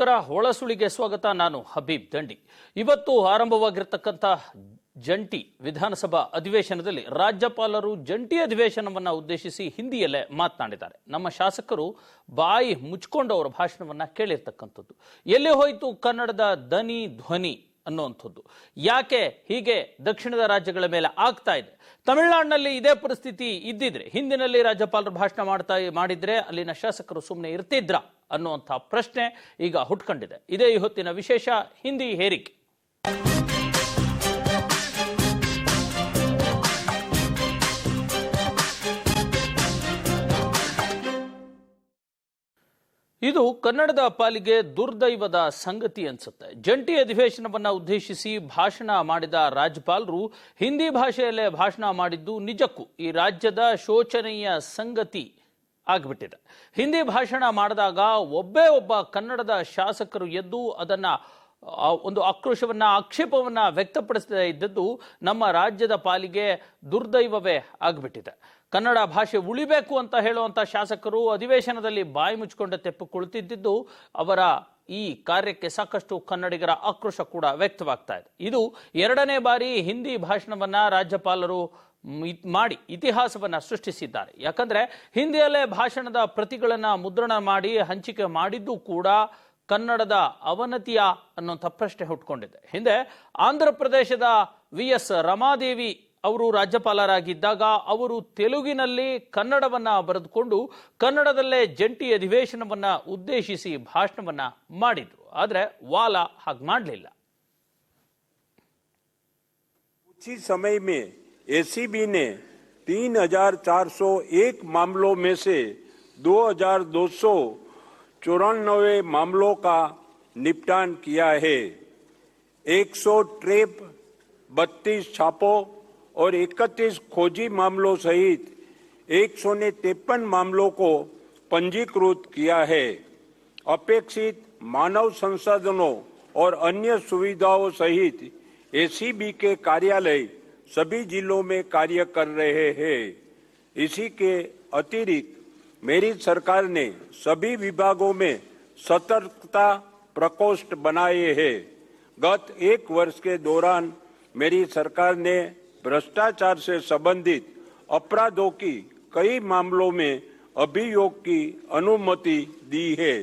ನಮಸ್ಕಾರ. ಒಳಸುಳಿಗೆ ಸ್ವಾಗತ. ನಾನು ಹಬೀಬ್ ದಂಡಿ. ಇವತ್ತು ಆರಂಭವಾಗಿರತಕ್ಕಂಥ ಜಂಟಿ ವಿಧಾನಸಭಾ ಅಧಿವೇಶನದಲ್ಲಿ ರಾಜ್ಯಪಾಲರು ಜಂಟಿ ಅಧಿವೇಶನವನ್ನು ಉದ್ದೇಶಿಸಿ ಹಿಂದಿಯಲ್ಲೇ ಮಾತನಾಡಿದ್ದಾರೆ. ನಮ್ಮ ಶಾಸಕರು ಬಾಯಿ ಮುಚ್ಕೊಂಡು ಅವರ ಭಾಷಣವನ್ನು ಕೇಳಿರ್ತಕ್ಕಂಥದ್ದು. ಎಲ್ಲಿ ಹೋಯಿತು ಕನ್ನಡದ ದನಿ ಧ್ವನಿ ಅನ್ನುವಂಥದ್ದು. ಯಾಕೆ ಹೀಗೆ ದಕ್ಷಿಣದ ರಾಜ್ಯಗಳ ಮೇಲೆ ಆಗ್ತಾ ಇದೆ? ತಮಿಳುನಾಡಿನಲ್ಲಿ ಇದೇ ಪರಿಸ್ಥಿತಿ ಇದ್ದಿದ್ರೆ, ಹಿಂದಿನಲ್ಲಿ ರಾಜ್ಯಪಾಲರು ಭಾಷಣ ಮಾಡಿದ್ರೆ ಅಲ್ಲಿನ ಶಾಸಕರು ಸುಮ್ಮನೆ ಇರ್ತಿದ್ರ ಅನ್ನುವಂಥ ಪ್ರಶ್ನೆ ಈಗ ಹುಟ್ಕೊಂಡಿದೆ. ಇದೇ ಈ ಹೊತ್ತಿನ ವಿಶೇಷ ಹಿಂದಿ ಹೇರಿಕೆ. ಇದು ಕನ್ನಡದ ಪಾಲಿಗೆ ದುರ್ದೈವದ ಸಂಗತಿ ಅನ್ಸುತ್ತೆ. ಜಂಟಿ ಅಧಿವೇಶನವನ್ನ ಉದ್ದೇಶಿಸಿ ಭಾಷಣ ಮಾಡಿದ ರಾಜ್ಯಪಾಲರು ಹಿಂದಿ ಭಾಷೆಯಲ್ಲೇ ಭಾಷಣ ಮಾಡಿದ್ದು ನಿಜಕ್ಕೂ ಈ ರಾಜ್ಯದ ಶೋಚನೀಯ ಸಂಗತಿ ಆಗ್ಬಿಟ್ಟಿದೆ. ಹಿಂದಿ ಭಾಷಣ ಮಾಡಿದಾಗ ಒಬ್ಬ ಕನ್ನಡದ ಶಾಸಕರು ಎದ್ದು ಅದನ್ನ ಒಂದು ಆಕ್ರೋಶವನ್ನ ಆಕ್ಷೇಪವನ್ನ ವ್ಯಕ್ತಪಡಿಸದೇ ಇದ್ದದ್ದು ನಮ್ಮ ರಾಜ್ಯದ ಪಾಲಿಗೆ ದುರ್ದೈವವೇ ಆಗ್ಬಿಟ್ಟಿದೆ. ಕನ್ನಡ ಭಾಷೆ ಉಳಿಬೇಕು ಅಂತ ಹೇಳುವಂತ ಶಾಸಕರು ಅಧಿವೇಶನದಲ್ಲಿ ಬಾಯಿ ಮುಚ್ಚಿಕೊಂಡ ತೆಪ್ಪು ಕುಳಿತಿದ್ದು ಅವರ ಈ ಕಾರ್ಯಕ್ಕೆ ಸಾಕಷ್ಟು ಕನ್ನಡಿಗರ ಆಕ್ರೋಶ ಕೂಡ ವ್ಯಕ್ತವಾಗ್ತಾ ಇದೆ. ಇದು ಎರಡನೇ ಬಾರಿ ಹಿಂದಿ ಭಾಷಣವನ್ನ ರಾಜ್ಯಪಾಲರು ಮಾಡಿ ಇತಿಹಾಸವನ್ನ ಸೃಷ್ಟಿಸಿದ್ದಾರೆ. ಯಾಕಂದ್ರೆ ಹಿಂದಿಯಲ್ಲೇ ಭಾಷಣದ ಪ್ರತಿಗಳನ್ನ ಮುದ್ರಣ ಮಾಡಿ ಹಂಚಿಕೆ ಮಾಡಿದ್ದು ಕೂಡ ಕನ್ನಡದ ಅವನತಿಯ ಅನ್ನುವಂಥ ಪ್ರಶ್ನೆ ಹುಟ್ಕೊಂಡಿದೆ. ಹಿಂದೆ ಆಂಧ್ರ ಪ್ರದೇಶದ VS ರಮಾದೇವಿ ಅವರು ರಾಜ್ಯಪಾಲರಾಗಿದ್ದಾಗ ಅವರು ತೆಲುಗಿನಲ್ಲಿ ಕನ್ನಡವನ್ನ ಬರೆದುಕೊಂಡು ಕನ್ನಡದಲ್ಲೇ ಜಂಟಿ ಅಧಿವೇಶನವನ್ನ ಉದ್ದೇಶಿಸಿ ಭಾಷಣವನ್ನ ಮಾಡಿದ್ರು. ಆದ್ರೆ ವಾಲ ಹಾಗೆ ಮಾಡಲಿಲ್ಲ. उसी समय में एसीबी ने 3401 मामलों में से 2294 मामलों का निपटान किया है। 132 छापों और 31 खोजी मामलों सहित 153 मामलों को पंजीकृत किया है। अपेक्षित मानव संसाधनों और अन्य सुविधाओं सहित एसीबी के कार्यालय सभी जिलों में कार्य कर रहे हैं। इसी के अतिरिक्त मेरी सरकार ने सभी विभागों में सतर्कता प्रकोष्ठ बनाए हैं। गत एक वर्ष के दौरान मेरी सरकार ने भ्रष्टाचार से संबंधित अपराधों की कई मामलों में अभियोग की अनुमति दी है।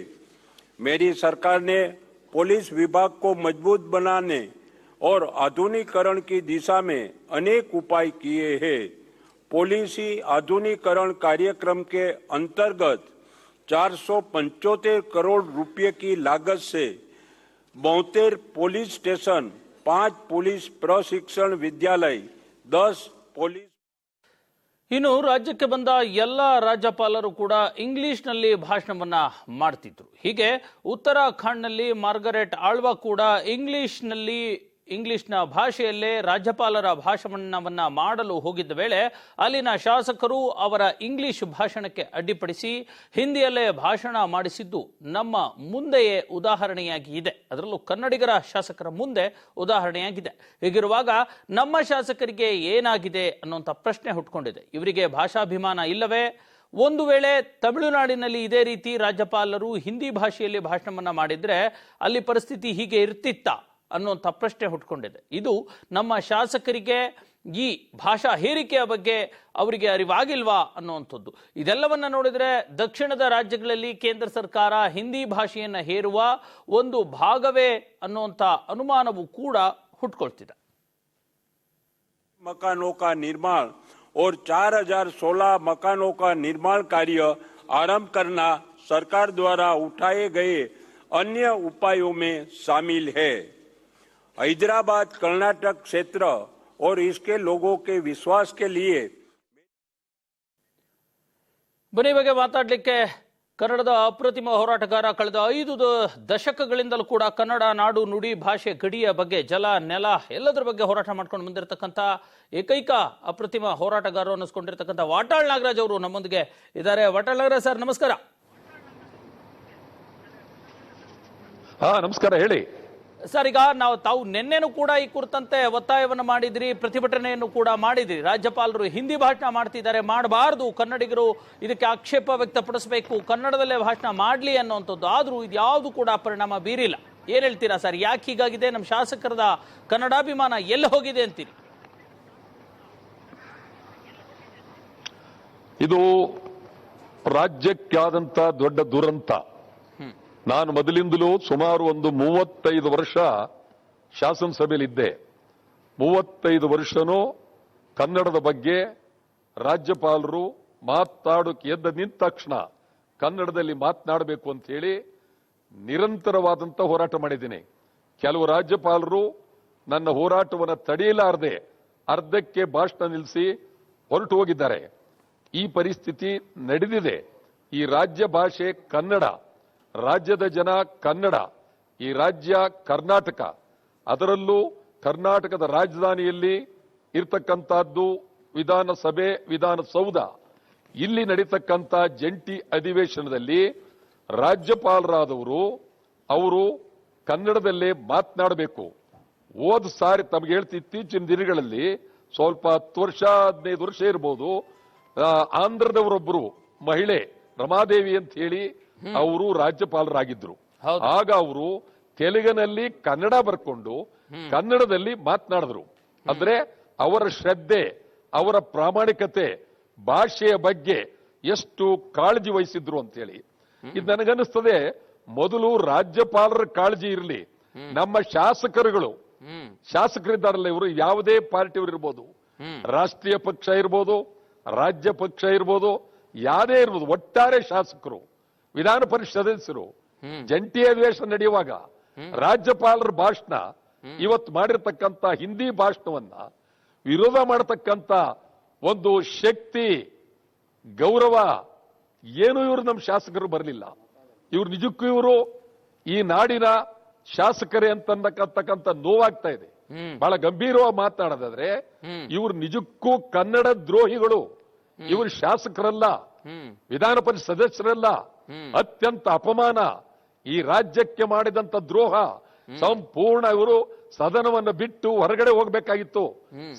मेरी सरकार ने पुलिस विभाग को मजबूत बनाने और आधुनिकीकरण की दिशा में अनेक उपाय किए हैं। पॉलिसी आधुनिकीकरण कार्यक्रम के अंतर्गत 475 करोड़ रुपए की लागत से 72 पुलिस स्टेशन, 5 पुलिस प्रशिक्षण विद्यालय, 10 पुलिस. ಇನ್ನು ರಾಜ್ಯಕ್ಕೆ ಬಂದ ಎಲ್ಲ ರಾಜ್ಯಪಾಲರು ಕೂಡ ಇಂಗ್ಲಿಷ್ನಲ್ಲಿ ಭಾಷಣವನ್ನ ಮಾಡ್ತಿದ್ರು. ಹೀಗೆ ಉತ್ತರಾಖಂಡ್ನಲ್ಲಿ ಮಾರ್ಗರೆಟ್ ಆಳ್ವಾ ಕೂಡ ಇಂಗ್ಲಿಷ್ನ ಭಾಷೆಯಲ್ಲೇ ರಾಜ್ಯಪಾಲರ ಭಾಷಣವನ್ನ ಮಾಡಲು ಹೋಗಿದ್ದ ವೇಳೆ ಅಲ್ಲಿನ ಶಾಸಕರು ಅವರ ಇಂಗ್ಲಿಷ್ ಭಾಷಣಕ್ಕೆ ಅಡ್ಡಿಪಡಿಸಿ ಹಿಂದಿಯಲ್ಲೇ ಭಾಷಣ ಮಾಡಿಸಿದ್ದು ನಮ್ಮ ಮುಂದೆಯೇ ಉದಾಹರಣೆಯಾಗಿ ಇದೆ. ಅದರಲ್ಲೂ ಕನ್ನಡಿಗರ ಶಾಸಕರ ಮುಂದೆ ಉದಾಹರಣೆಯಾಗಿದೆ. ಹೀಗಿರುವಾಗ ನಮ್ಮ ಶಾಸಕರಿಗೆ ಏನಾಗಿದೆ ಅನ್ನುವಂಥ ಪ್ರಶ್ನೆ ಹುಟ್ಕೊಂಡಿದೆ. ಇವರಿಗೆ ಭಾಷಾಭಿಮಾನ ಇಲ್ಲವೇ? ಒಂದು ವೇಳೆ ತಮಿಳುನಾಡಿನಲ್ಲಿ ಇದೇ ರೀತಿ ರಾಜ್ಯಪಾಲರು ಹಿಂದಿ ಭಾಷೆಯಲ್ಲಿ ಭಾಷಣವನ್ನ ಮಾಡಿದ್ರೆ ಅಲ್ಲಿ ಪರಿಸ್ಥಿತಿ ಹೀಗೆ ಇರ್ತಿತ್ತ ಅನ್ನುವಂಥ ಪ್ರಶ್ನೆ ಹುಟ್ಕೊಂಡಿದೆ. ಇದು ನಮ್ಮ ಶಾಸಕರಿಗೆ ಈ ಭಾಷಾ ಹೇರಿಕೆಯ ಬಗ್ಗೆ ಅವರಿಗೆ ಅರಿವಾಗಿಲ್ವಾ ಅನ್ನುವಂಥದ್ದು. ಇದೆಲ್ಲವನ್ನ ನೋಡಿದ್ರೆ ದಕ್ಷಿಣದ ರಾಜ್ಯಗಳಲ್ಲಿ ಕೇಂದ್ರ ಸರ್ಕಾರ ಹಿಂದಿ ಭಾಷೆಯನ್ನು ಹೇರುವ ಒಂದು ಭಾಗವೇ ಅನ್ನುವಂಥ ಅನುಮಾನವೂ ಕೂಡ ಹುಟ್ಕೊಳ್ತಿದೆ. मकानों का निर्माण और 4016 मकानों का निर्माण कार्य आरंभ करना सरकार द्वारा उठाए गए अन्य उपायों में शामिल है। हैदराबाद कर्नाटक क्षेत्र और इसके लोगों के विश्वास के लिए ಬನ್ನಿ ಬಗ್ಗೆ ಮಾತಾಡಲಿಕ್ಕೆ ಕನ್ನಡದ ಅಪ್ರತಿಮ ಹೋರಾಟಗಾರ ಕಳೆದ 5 ದಶಕಗಳಿಂದಲೂ ಕೂಡ ಕನ್ನಡ ನಾಡು ನುಡಿ ಭಾಷೆ ಗಡಿಯ ಬಗ್ಗೆ ಜಲ ನೆಲ ಎಲ್ಲದರ ಬಗ್ಗೆ ಹೋರಾಟ ಮಾಡ್ಕೊಂಡು ಬಂದಿರತಕ್ಕಂಥ ಏಕೈಕ ಅಪ್ರತಿಮ ಹೋರಾಟಗಾರರು ಅನ್ನಿಸ್ಕೊಂಡಿರ್ತಕ್ಕಂಥ ವಾಟಾಳ್ ನಾಗರಾಜ್ ಅವರು ನಮ್ಮೊಂದಿಗೆ ಇದ್ದಾರೆ. ವಾಟಾಳ್ ನಾಗರಾಜ್ ಸರ್, ನಮಸ್ಕಾರ. ನಮಸ್ಕಾರ, ಹೇಳಿ. ಸರ್, ಈಗ ತಾವು ನಿನ್ನೆನೂ ಕೂಡ ಈ ಕುರಿತಂತೆ ಒತ್ತಾಯವನ್ನು ಮಾಡಿದ್ರಿ, ಪ್ರತಿಭಟನೆಯನ್ನು ಕೂಡ ಮಾಡಿದ್ರಿ. ರಾಜ್ಯಪಾಲರು ಹಿಂದಿ ಭಾಷಣ ಮಾಡ್ತಿದ್ದಾರೆ, ಮಾಡಬಾರ್ದು, ಕನ್ನಡಿಗರು ಇದಕ್ಕೆ ಆಕ್ಷೇಪ ವ್ಯಕ್ತಪಡಿಸಬೇಕು, ಕನ್ನಡದಲ್ಲೇ ಭಾಷಣ ಮಾಡಲಿ ಅನ್ನುವಂಥದ್ದು. ಆದರೂ ಇದು ಯಾವುದು ಕೂಡ ಪರಿಣಾಮ ಬೀರಿಲ್ಲ. ಏನ್ ಹೇಳ್ತೀರಾ ಸರ್, ಯಾಕೆ ಹೀಗಾಗಿದೆ? ನಮ್ಮ ಶಾಸಕರದ ಕನ್ನಡಾಭಿಮಾನ ಎಲ್ಲಿ ಹೋಗಿದೆ ಅಂತೀರಿ? ಇದು ರಾಜ್ಯಕ್ಕಾದಂತ ದೊಡ್ಡ ದುರಂತ. ನಾನು ಮೊದಲಿಂದಲೂ ಸುಮಾರು ಒಂದು 35 ವರ್ಷ ಶಾಸನಸಭೆಯಲ್ಲಿದ್ದೆ. 35 ವರ್ಷನೂ ಕನ್ನಡದ ಬಗ್ಗೆ ರಾಜ್ಯಪಾಲರು ಮಾತಾಡೋಕೆ ಎದ್ದ ನಿಂತ ತಕ್ಷಣ ಕನ್ನಡದಲ್ಲಿ ಮಾತನಾಡಬೇಕು ಅಂತ ಹೇಳಿ ನಿರಂತರವಾದಂತ ಹೋರಾಟ ಮಾಡಿದ್ದೀನಿ. ಕೆಲವು ರಾಜ್ಯಪಾಲರು ನನ್ನ ಹೋರಾಟವನ್ನು ತಡೆಯಲಾರದೆ ಅರ್ಧಕ್ಕೆ ಭಾಷಣ ನಿಲ್ಲಿಸಿ ಹೊರಟು ಹೋಗಿದ್ದಾರೆ. ಈ ಪರಿಸ್ಥಿತಿ ನಡೆದಿದೆ. ಈ ರಾಜ್ಯ ಭಾಷೆ ಕನ್ನಡ, ರಾಜ್ಯದ ಜನ ಕನ್ನಡ, ಈ ರಾಜ್ಯ ಕರ್ನಾಟಕ, ಅದರಲ್ಲೂ ಕರ್ನಾಟಕದ ರಾಜಧಾನಿಯಲ್ಲಿ ಇರ್ತಕ್ಕಂಥದ್ದು ವಿಧಾನಸಭೆ, ವಿಧಾನಸೌಧ. ಇಲ್ಲಿ ನಡೀತಕ್ಕಂಥ ಜಂಟಿ ಅಧಿವೇಶನದಲ್ಲಿ ರಾಜ್ಯಪಾಲರಾದವರು ಅವರು ಕನ್ನಡದಲ್ಲೇ ಮಾತನಾಡಬೇಕು. ಹೋದ ಸಾರಿ ತಮಗೆ ಹೇಳ್ತಿ, ಇತ್ತೀಚಿನ ದಿನಗಳಲ್ಲಿ ಸ್ವಲ್ಪ 10 ವರ್ಷ 15 ವರ್ಷ ಇರಬಹುದು, ಆಂಧ್ರದವರೊಬ್ಬರು ಮಹಿಳೆ ರಮಾದೇವಿ ಅಂತ ಹೇಳಿ ಅವರು ರಾಜ್ಯಪಾಲರಾಗಿದ್ರು. ಆಗ ಅವರು ತೆಲುಗಿನಲ್ಲಿ ಕನ್ನಡ ಬರ್ಕೊಂಡು ಕನ್ನಡದಲ್ಲಿ ಮಾತನಾಡಿದ್ರು. ಅಂದ್ರೆ ಅವರ ಶ್ರದ್ಧೆ, ಅವರ ಪ್ರಾಮಾಣಿಕತೆ, ಭಾಷೆಯ ಬಗ್ಗೆ ಎಷ್ಟು ಕಾಳಜಿ ವಹಿಸಿದ್ರು ಅಂತ ಹೇಳಿ. ಇದು ನನಗನ್ನಿಸ್ತದೆ, ಮೊದಲು ರಾಜ್ಯಪಾಲರ ಕಾಳಜಿ ಇರಲಿ, ನಮ್ಮ ಶಾಸಕರಿದ್ದಾರಲ್ಲ, ಇವರು ಯಾವುದೇ ಪಾರ್ಟಿಯವರು ಇರ್ಬೋದು, ರಾಷ್ಟ್ರೀಯ ಪಕ್ಷ ಇರ್ಬೋದು, ರಾಜ್ಯ ಪಕ್ಷ ಇರ್ಬೋದು, ಯಾವುದೇ ಇರ್ಬೋದು, ಒಟ್ಟಾರೆ ಶಾಸಕರು, ವಿಧಾನ ಪರಿಷತ್ ಸದಸ್ಯರು ಜಂಟಿ ಅಧಿವೇಶನ ನಡೆಯುವಾಗ ರಾಜ್ಯಪಾಲರ ಭಾಷಣ, ಇವತ್ತು ಮಾಡಿರ್ತಕ್ಕಂಥ ಹಿಂದಿ ಭಾಷಣವನ್ನ ವಿರೋಧ ಮಾಡತಕ್ಕಂಥ ಒಂದು ಶಕ್ತಿ, ಗೌರವ ಏನು ಇವರು ನಮ್ಮ ಶಾಸಕರು ಬರಲಿಲ್ಲ. ಇವ್ರು ನಿಜಕ್ಕೂ ಇವರು ಈ ನಾಡಿನ ಶಾಸಕರೇ ಅಂತಕ್ಕಂಥ ನೋವಾಗ್ತಾ ಇದೆ. ಬಹಳ ಗಂಭೀರವಾಗಿ ಮಾತನಾಡೋದಾದ್ರೆ ಇವರು ನಿಜಕ್ಕೂ ಕನ್ನಡ ದ್ರೋಹಿಗಳು. ಇವರು ಶಾಸಕರಲ್ಲ, ವಿಧಾನ ಪರಿಷತ್ ಸದಸ್ಯರಲ್ಲ. ಅತ್ಯಂತ ಅಪಮಾನ, ಈ ರಾಜ್ಯಕ್ಕೆ ಮಾಡಿದಂತ ದ್ರೋಹ. ಸಂಪೂರ್ಣ ಇವರು ಸದನವನ್ನು ಬಿಟ್ಟು ಹೊರಗಡೆ ಹೋಗ್ಬೇಕಾಗಿತ್ತು.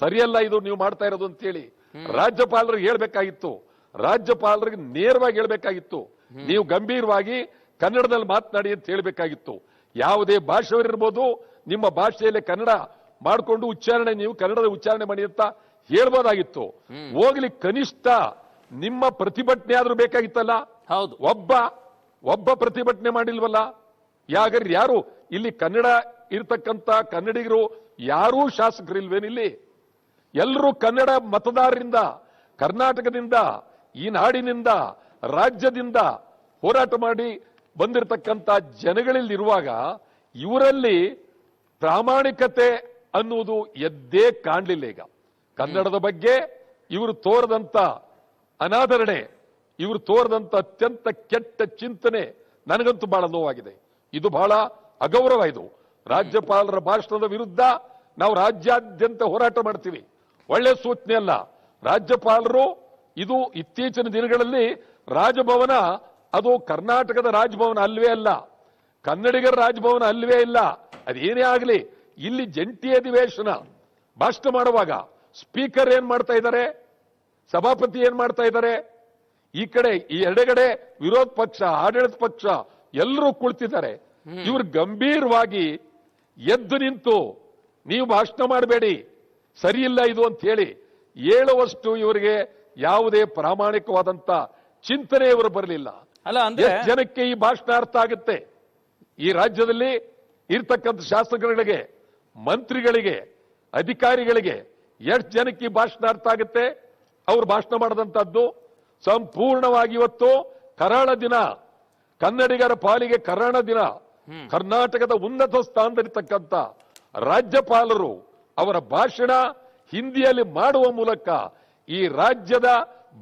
ಸರಿಯಲ್ಲ ಇದು ನೀವು ಮಾಡ್ತಾ ಇರೋದು ಅಂತ ಹೇಳಿ ರಾಜ್ಯಪಾಲರಿಗೆ ಹೇಳ್ಬೇಕಾಗಿತ್ತು. ರಾಜ್ಯಪಾಲರಿಗೆ ನೇರವಾಗಿ ಹೇಳ್ಬೇಕಾಗಿತ್ತು, ನೀವು ಗಂಭೀರವಾಗಿ ಕನ್ನಡದಲ್ಲಿ ಮಾತನಾಡಿ ಅಂತ ಹೇಳ್ಬೇಕಾಗಿತ್ತು. ಯಾವುದೇ ಭಾಷೆಯವರಿರ್ಬೋದು, ನಿಮ್ಮ ಭಾಷೆಯಲ್ಲೇ ಕನ್ನಡ ಮಾಡಿಕೊಂಡು ಉಚ್ಚಾರಣೆ, ನೀವು ಕನ್ನಡದ ಉಚ್ಚಾರಣೆ ಮಾಡಿ ಅಂತ ಹೇಳ್ಬೋದಾಗಿತ್ತು. ಹೋಗ್ಲಿ, ಕನಿಷ್ಠ ನಿಮ್ಮ ಪ್ರತಿಭಟನೆ ಆದ್ರೂ ಬೇಕಾಗಿತ್ತಲ್ಲ. ಹೌದು, ಒಬ್ಬ ಪ್ರತಿಭಟನೆ ಮಾಡಿಲ್ವಲ್ಲ. ಯಾರು ಇಲ್ಲಿ ಕನ್ನಡ ಇರ್ತಕ್ಕಂಥ ಕನ್ನಡಿಗರು ಯಾರೂ ಶಾಸಕರಿಲ್ವೇನಿಲ್ಲಿ? ಎಲ್ಲರೂ ಕನ್ನಡ ಮತದಾರರಿಂದ, ಕರ್ನಾಟಕದಿಂದ, ಈ ನಾಡಿನಿಂದ, ರಾಜ್ಯದಿಂದ ಹೋರಾಟ ಮಾಡಿ ಬಂದಿರತಕ್ಕಂಥ ಜನಗಳಲ್ಲಿರುವಾಗ ಇವರಲ್ಲಿ ಪ್ರಾಮಾಣಿಕತೆ ಅನ್ನುವುದು ಎದ್ದೇ ಕಾಣಲಿಲ್ಲ. ಈಗ ಕನ್ನಡದ ಬಗ್ಗೆ ಇವರು ತೋರದಂತ ಅನಾದರಣೆ, ಇವರು ತೋರದಂತ ಅತ್ಯಂತ ಕೆಟ್ಟ ಚಿಂತನೆ ನನಗಂತೂ ಬಹಳ ನೋವಾಗಿದೆ. ಇದು ಬಹಳ ಅಗೌರವ. ಇದು ರಾಜ್ಯಪಾಲರ ಭಾಷಣದ ವಿರುದ್ಧ ನಾವು ರಾಜ್ಯಾದ್ಯಂತ ಹೋರಾಟ ಮಾಡ್ತೀವಿ. ಒಳ್ಳೆ ಸೂಚನೆ ಅಲ್ಲ. ರಾಜ್ಯಪಾಲರು, ಇದು ಇತ್ತೀಚಿನ ದಿನಗಳಲ್ಲಿ ರಾಜಭವನ, ಅದು ಕರ್ನಾಟಕದ ರಾಜಭವನ ಅಲ್ವೇ ಅಲ್ಲ, ಕನ್ನಡಿಗರ ರಾಜಭವನ ಅಲ್ವೇ ಇಲ್ಲ. ಅದೇನೇ ಆಗಲಿ, ಇಲ್ಲಿ ಜಂಟಿ ಅಧಿವೇಶನ ಭಾಷಣ ಮಾಡುವಾಗ ಸ್ಪೀಕರ್ ಏನ್ ಮಾಡ್ತಾ ಇದ್ದಾರೆ, ಸಭಾಪತಿ ಏನ್ ಮಾಡ್ತಾ ಇದ್ದಾರೆ, ಈ ಕಡೆ ಈ ಎಡಗಡೆ ವಿರೋಧ ಪಕ್ಷ, ಆಡಳಿತ ಪಕ್ಷ ಎಲ್ಲರೂ ಕುಳಿತಿದ್ದಾರೆ. ಇವರು ಗಂಭೀರವಾಗಿ ಎದ್ದು ನಿಂತು ನೀವು ಭಾಷಣ ಮಾಡಬೇಡಿ, ಸರಿಯಿಲ್ಲ ಇದು ಅಂತ ಹೇಳಿ ಹೇಳುವಷ್ಟು ಇವರಿಗೆ ಯಾವುದೇ ಪ್ರಾಮಾಣಿಕವಾದಂತ ಚಿಂತನೆ ಇವರು ಬರಲಿಲ್ಲ. ಎಷ್ಟು ಜನಕ್ಕೆ ಈ ಭಾಷಣ ಅರ್ಥ ಆಗುತ್ತೆ? ಈ ರಾಜ್ಯದಲ್ಲಿ ಇರ್ತಕ್ಕಂಥ ಶಾಸಕರುಗಳಿಗೆ, ಮಂತ್ರಿಗಳಿಗೆ, ಅಧಿಕಾರಿಗಳಿಗೆ ಎಷ್ಟು ಜನಕ್ಕೆ ಈ ಭಾಷಣ ಅರ್ಥ ಆಗುತ್ತೆ? ಅವರು ಭಾಷಣ ಮಾಡದಂತದ್ದು ಸಂಪೂರ್ಣವಾಗಿ ಇವತ್ತು ಕರಾಳ ದಿನ, ಕನ್ನಡಿಗರ ಪಾಲಿಗೆ ಕರಾಳ ದಿನ. ಕರ್ನಾಟಕದ ಉನ್ನತ ಸ್ಥಾನದಲ್ಲಿರ್ತಕ್ಕಂಥ ರಾಜ್ಯಪಾಲರು ಅವರ ಭಾಷಣ ಹಿಂದಿಯಲ್ಲಿ ಮಾಡುವ ಮೂಲಕ ಈ ರಾಜ್ಯದ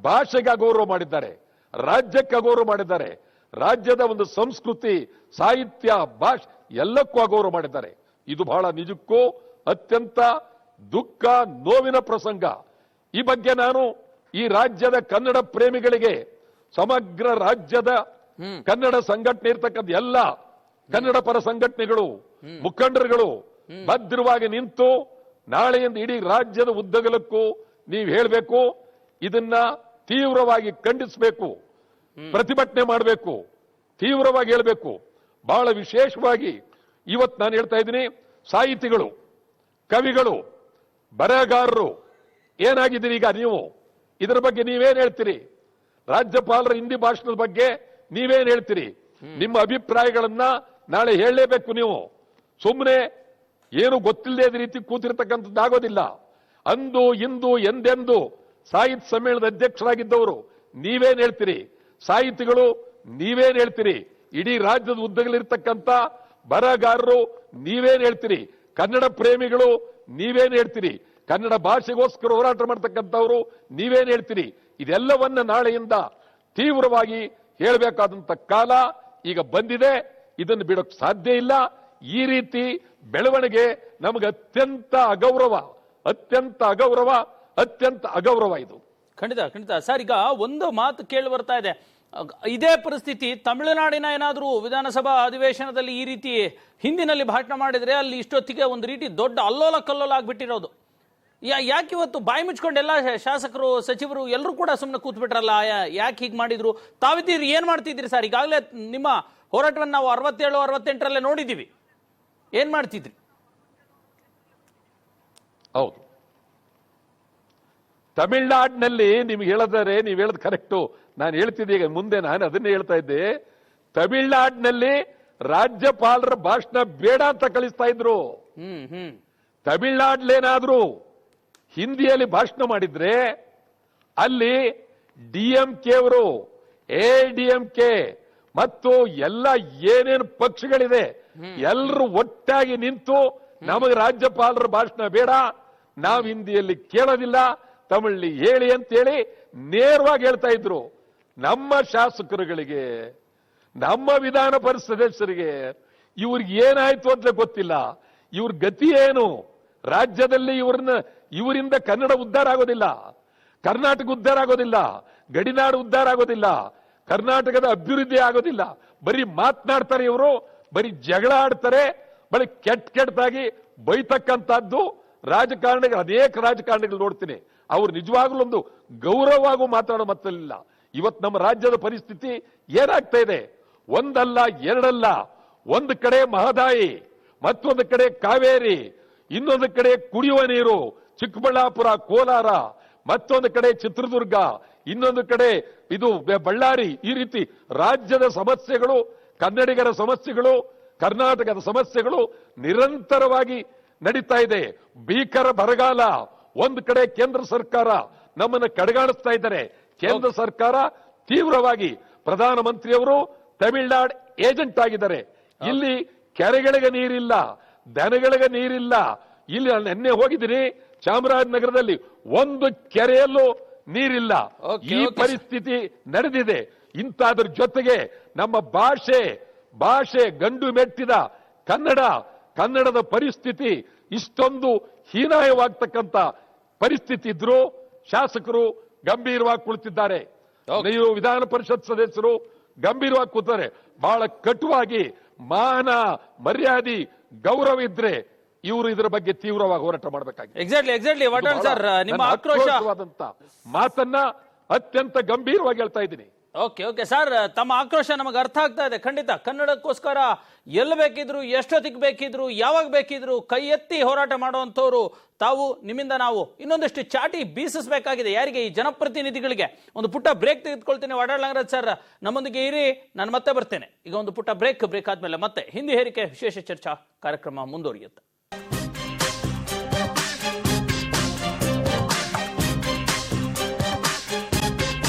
ಭಾಷೆಗೆ ಅಗೌರವ ಮಾಡಿದ್ದಾರೆ, ರಾಜ್ಯಕ್ಕೆ ಅಗೌರವ ಮಾಡಿದ್ದಾರೆ, ರಾಜ್ಯದ ಒಂದು ಸಂಸ್ಕೃತಿ, ಸಾಹಿತ್ಯ, ಭಾಷೆ ಎಲ್ಲಕ್ಕೂ ಅಗೌರವ ಮಾಡಿದ್ದಾರೆ. ಇದು ಬಹಳ ನಿಜಕ್ಕೂ ಅತ್ಯಂತ ದುಃಖ, ನೋವಿನ ಪ್ರಸಂಗ. ಈ ಬಗ್ಗೆ ನಾನು ಈ ರಾಜ್ಯದ ಕನ್ನಡ ಪ್ರೇಮಿಗಳಿಗೆ, ಸಮಗ್ರ ರಾಜ್ಯದ ಕನ್ನಡ ಸಂಘಟನೆ ಇರ್ತಕ್ಕಂಥ ಎಲ್ಲ ಕನ್ನಡ ಪರ ಸಂಘಟನೆಗಳು, ಮುಖಂಡರುಗಳು ಭದ್ರವಾಗಿ ನಿಂತು ನಾಳೆಯಿಂದ ಇಡೀ ರಾಜ್ಯದ ಉದ್ದಗಲಕ್ಕೂ ನೀವು ಹೇಳಬೇಕು, ಇದನ್ನ ತೀವ್ರವಾಗಿ ಖಂಡಿಸಬೇಕು, ಪ್ರತಿಭಟನೆ ಮಾಡಬೇಕು, ತೀವ್ರವಾಗಿ ಹೇಳಬೇಕು. ಬಹಳ ವಿಶೇಷವಾಗಿ ಇವತ್ತು ನಾನು ಹೇಳ್ತಾ ಇದ್ದೀನಿ, ಸಾಹಿತಿಗಳು, ಕವಿಗಳು, ಬರಹಗಾರರು ಏನಾಗಿದ್ದೀರಿ ಈಗ ನೀವು? ಇದರ ಬಗ್ಗೆ ನೀವೇನ್ ಹೇಳ್ತೀರಿ? ರಾಜ್ಯಪಾಲರ ಹಿಂದಿ ಭಾಷಣದ ಬಗ್ಗೆ ನೀವೇನ್ ಹೇಳ್ತೀರಿ? ನಿಮ್ಮ ಅಭಿಪ್ರಾಯಗಳನ್ನ ನಾಳೆ ಹೇಳಲೇಬೇಕು ನೀವು. ಸುಮ್ಮನೆ ಏನು ಗೊತ್ತಿಲ್ಲದೆ ರೀತಿ ಕೂತಿರ್ತಕ್ಕಂಥದ್ದಾಗೋದಿಲ್ಲ. ಅಂದು ಇಂದು ಎಂದೆಂದು ಸಾಹಿತ್ಯ ಸಮ್ಮೇಳನದ ಅಧ್ಯಕ್ಷರಾಗಿದ್ದವರು ನೀವೇನ್ ಹೇಳ್ತೀರಿ? ಸಾಹಿತಿಗಳು ನೀವೇನ್ ಹೇಳ್ತೀರಿ? ಇಡೀ ರಾಜ್ಯದ ಉದ್ದಗಲಿರ್ತಕ್ಕಂಥ ಬರಹಗಾರರು ನೀವೇನ್ ಹೇಳ್ತೀರಿ? ಕನ್ನಡ ಪ್ರೇಮಿಗಳು ನೀವೇನ್ ಹೇಳ್ತೀರಿ? ಕನ್ನಡ ಭಾಷೆಗೋಸ್ಕರ ಹೋರಾಟ ಮಾಡ್ತಕ್ಕಂಥವ್ರು ನೀವೇನ್ ಹೇಳ್ತೀರಿ? ಇದೆಲ್ಲವನ್ನ ನಾಳೆಯಿಂದ ತೀವ್ರವಾಗಿ ಹೇಳಬೇಕಾದಂತ ಕಾಲ ಈಗ ಬಂದಿದೆ. ಇದನ್ನು ಬಿಡೋಕ್ ಸಾಧ್ಯ ಇಲ್ಲ. ಈ ರೀತಿ ಬೆಳವಣಿಗೆ ನಮಗೆ ಅತ್ಯಂತ ಅಗೌರವ, ಅತ್ಯಂತ ಅಗೌರವ, ಅತ್ಯಂತ ಅಗೌರವ ಇದು. ಖಂಡಿತ ಖಂಡಿತ ಸರ್. ಈಗ ಒಂದು ಮಾತು ಕೇಳಿ ಬರ್ತಾ ಇದೆ, ಇದೇ ಪರಿಸ್ಥಿತಿ ತಮಿಳುನಾಡಿನ ಏನಾದರೂ ವಿಧಾನಸಭಾ ಅಧಿವೇಶನದಲ್ಲಿ ಈ ರೀತಿ ಹಿಂದಿನಲ್ಲಿ ಭಾಷಣ ಮಾಡಿದ್ರೆ ಅಲ್ಲಿ ಇಷ್ಟೊತ್ತಿಗೆ ಒಂದು ರೀತಿ ದೊಡ್ಡ ಅಲ್ಲೋಲ ಕಲ್ಲೋಲ ಆಗ್ಬಿಟ್ಟಿರೋದು. ಯಾಕೆ ಇವತ್ತು ಬಾಯಿ ಮುಚ್ಕೊಂಡು ಎಲ್ಲ ಶಾಸಕರು, ಸಚಿವರು ಎಲ್ಲರೂ ಕೂಡ ಸುಮ್ಮನೆ ಕೂತ್ ಬಿಟ್ರಲ್ಲ? ಯಾಕೆ ಹೀಗೆ ಮಾಡಿದ್ರು? ತಾವಿದ್ದೀರಿ ಏನ್ ಮಾಡ್ತಿದ್ರಿ ಸರ್? ಈಗಾಗಲೇ ನಿಮ್ಮ ಹೋರಾಟವನ್ನು ನಾವು 67, 68ರಲ್ಲೇ ನೋಡಿದ್ದೀವಿ. ಏನ್ ಮಾಡ್ತಿದ್ರಿ? ಹೌದು, ತಮಿಳ್ನಾಡಿನಲ್ಲಿ ನಿಮ್ಗೆ ಹೇಳದರೆ ನೀವು ಹೇಳದ್ ಕರೆಕ್ಟು. ನಾನು ಹೇಳ್ತಿದ್ದೆ ಈಗ ಮುಂದೆ, ನಾನು ಅದನ್ನೇ ಹೇಳ್ತಾ ಇದ್ದೆ. ತಮಿಳ್ನಾಡಿನಲ್ಲಿ ರಾಜ್ಯಪಾಲರ ಭಾಷಣ ಬೇಡ ಅಂತ ಕಳಿಸ್ತಾ ಇದ್ರು. ತಮಿಳ್ನಾಡ್ಲೇನಾದ್ರೂ ಹಿಂದಿಯಲ್ಲಿ ಭಾಷಣ ಮಾಡಿದ್ರೆ ಅಲ್ಲಿ DMK ಅವರು, ADMK ಮತ್ತು ಎಲ್ಲ ಏನೇನು ಪಕ್ಷಗಳಿದೆ ಎಲ್ಲರೂ ಒಟ್ಟಾಗಿ ನಿಂತು ನಮಗೆ ರಾಜ್ಯಪಾಲರ ಭಾಷಣ ಬೇಡ, ನಾವು ಹಿಂದಿಯಲ್ಲಿ ಕೇಳೋದಿಲ್ಲ, ತಮಿಳಲ್ಲಿ ಹೇಳಿ ಅಂತೇಳಿ ನೇರವಾಗಿ ಹೇಳ್ತಾ ಇದ್ರು. ನಮ್ಮ ಶಾಸಕರುಗಳಿಗೆ, ನಮ್ಮ ವಿಧಾನ ಪರಿಷತ್ ಸದಸ್ಯರಿಗೆ ಇವ್ರಿಗೆ ಏನಾಯ್ತು ಅಂತ ಗೊತ್ತಿಲ್ಲ. ಇವ್ರ ಗತಿ ಏನು? ರಾಜ್ಯದಲ್ಲಿ ಇವರಿಂದ ಕನ್ನಡ ಉದ್ಧಾರ ಆಗೋದಿಲ್ಲ, ಕರ್ನಾಟಕ ಉದ್ಧಾರ ಆಗೋದಿಲ್ಲ, ಗಡಿನಾಡು ಉದ್ಧಾರ ಆಗೋದಿಲ್ಲ, ಕರ್ನಾಟಕದ ಅಭಿವೃದ್ಧಿ ಆಗೋದಿಲ್ಲ. ಬರೀ ಮಾತನಾಡ್ತಾರೆ ಇವರು, ಬರೀ ಜಗಳ ಆಡ್ತಾರೆ, ಬರೀ ಕೆಟ್ಟದಾಗಿ ಬೈತಕ್ಕಂಥದ್ದು ರಾಜಕಾರಣಿಗಳು. ಅನೇಕ ರಾಜಕಾರಣಿಗಳು ನೋಡ್ತೀನಿ, ಅವ್ರು ನಿಜವಾಗ್ಲೂ ಒಂದು ಗೌರವವಾಗೂ ಮಾತಾಡೋ ಮತ್ತಲ್ಲ. ಇವತ್ತು ನಮ್ಮ ರಾಜ್ಯದ ಪರಿಸ್ಥಿತಿ ಏನಾಗ್ತಾ ಇದೆ? ಒಂದಲ್ಲ ಎರಡಲ್ಲ, ಒಂದು ಕಡೆ ಮಹದಾಯಿ, ಮತ್ತೊಂದು ಕಡೆ ಕಾವೇರಿ, ಇನ್ನೊಂದು ಕಡೆ ಕುಡಿಯುವ ನೀರು, ಚಿಕ್ಕಬಳ್ಳಾಪುರ, ಕೋಲಾರ, ಮತ್ತೊಂದು ಕಡೆ ಚಿತ್ರದುರ್ಗ, ಇನ್ನೊಂದು ಕಡೆ ಇದು ಬಳ್ಳಾರಿ. ಈ ರೀತಿ ರಾಜ್ಯದ ಸಮಸ್ಯೆಗಳು, ಕನ್ನಡಿಗರ ಸಮಸ್ಯೆಗಳು, ಕರ್ನಾಟಕದ ಸಮಸ್ಯೆಗಳು ನಿರಂತರವಾಗಿ ನಡೀತಾ ಇದೆ. ಭೀಕರ ಬರಗಾಲ. ಒಂದು ಕಡೆ ಕೇಂದ್ರ ಸರ್ಕಾರ ನಮ್ಮನ್ನು ಕಡೆಗಾಣಿಸ್ತಾ ಇದ್ದಾರೆ. ಕೇಂದ್ರ ಸರ್ಕಾರ ತೀವ್ರವಾಗಿ, ಪ್ರಧಾನಮಂತ್ರಿಯವರು ತಮಿಳ್ನಾಡು ಏಜೆಂಟ್ ಆಗಿದ್ದಾರೆ. ಇಲ್ಲಿ ಕೆರೆಗಳಿಗೆ ನೀರಿಲ್ಲ, ದನಗಳಿಗೆ ನೀರಿಲ್ಲ. ಇಲ್ಲಿ ನಿನ್ನೆ ಹೋಗಿದ್ದೀನಿ, ಚಾಮರಾಜನಗರದಲ್ಲಿ ಒಂದು ಕೆರೆಯಲ್ಲೂ ನೀರಿಲ್ಲ. ಈ ಪರಿಸ್ಥಿತಿ ನಡೆದಿದೆ. ಇಂಥದ್ರ ಜೊತೆಗೆ ನಮ್ಮ ಭಾಷೆ ಗಂಡು ಮೆಟ್ಟಿದ ಕನ್ನಡದ ಪರಿಸ್ಥಿತಿ ಇಷ್ಟೊಂದು ಹೀನಾಯವಾಗ್ತಕ್ಕಂಥ ಪರಿಸ್ಥಿತಿ ಇದ್ರು ಶಾಸಕರು ಗಂಭೀರವಾಗಿ ಕುಳಿತಿದ್ದಾರೆ. ನೀವು ವಿಧಾನ ಪರಿಷತ್ ಸದಸ್ಯರು ಗಂಭೀರವಾಗಿ ಕೂತಾರೆ. ಬಹಳ ಕಟುವಾಗಿ ಮಾನ ಮರ್ಯಾದೆ ಗೌರವ ಇದ್ರೆ ಇವರು ಇದರ ಬಗ್ಗೆ ತೀವ್ರವಾಗಿ ಹೋರಾಟ ಮಾಡಬೇಕಾಗಿದೆ. ಎಕ್ಸಾಕ್ಟ್ಲಿ ವಾಟಾಳ್ ಸರ್, ನಿಮ್ಮ ಆಕ್ರೋಶವಾದಂತ ಮಾತನ್ನ ಅತ್ಯಂತ ಗಂಭೀರವಾಗಿ ಹೇಳ್ತಾ ಇದ್ದೀನಿ. ಓಕೆ ಸರ್, ತಮ್ಮ ಆಕ್ರೋಶ ನಮಗೆ ಅರ್ಥ ಆಗ್ತಾ ಇದೆ. ಖಂಡಿತ ಕನ್ನಡಕ್ಕೋಸ್ಕರ ಎಲ್ಲಿ ಬೇಕಿದ್ರು, ಎಷ್ಟೊತ್ತಿಗೆ ಬೇಕಿದ್ರು, ಯಾವಾಗ ಬೇಕಿದ್ರು ಕೈ ಎತ್ತಿ ಹೋರಾಟ ಮಾಡುವಂತವ್ರು ತಾವು. ನಿಮ್ಮಿಂದ ನಾವು ಇನ್ನೊಂದಷ್ಟು ಚಾಟಿ ಬೀಸಿಸಬೇಕಾಗಿದೆ. ಯಾರಿಗೆ? ಈ ಜನಪ್ರತಿನಿಧಿಗಳಿಗೆ. ಒಂದು ಪುಟ್ಟ ಬ್ರೇಕ್ ತೆಗೆದುಕೊಳ್ತೇನೆ. ವಾಟಾಳ್ ನಾಗರಾಜ್ ಸರ್ ನಮ್ಮೊಂದಿಗೆ ಇರಿ, ನಾನು ಮತ್ತೆ ಬರ್ತೇನೆ. ಈಗ ಒಂದು ಪುಟ್ಟ ಬ್ರೇಕ್ ಆದ್ಮೇಲೆ ಮತ್ತೆ ಹಿಂದಿ ಹೇರಿಕೆ ವಿಶೇಷ ಚರ್ಚಾ ಕಾರ್ಯಕ್ರಮ ಮುಂದುವರಿಯುತ್ತೆ.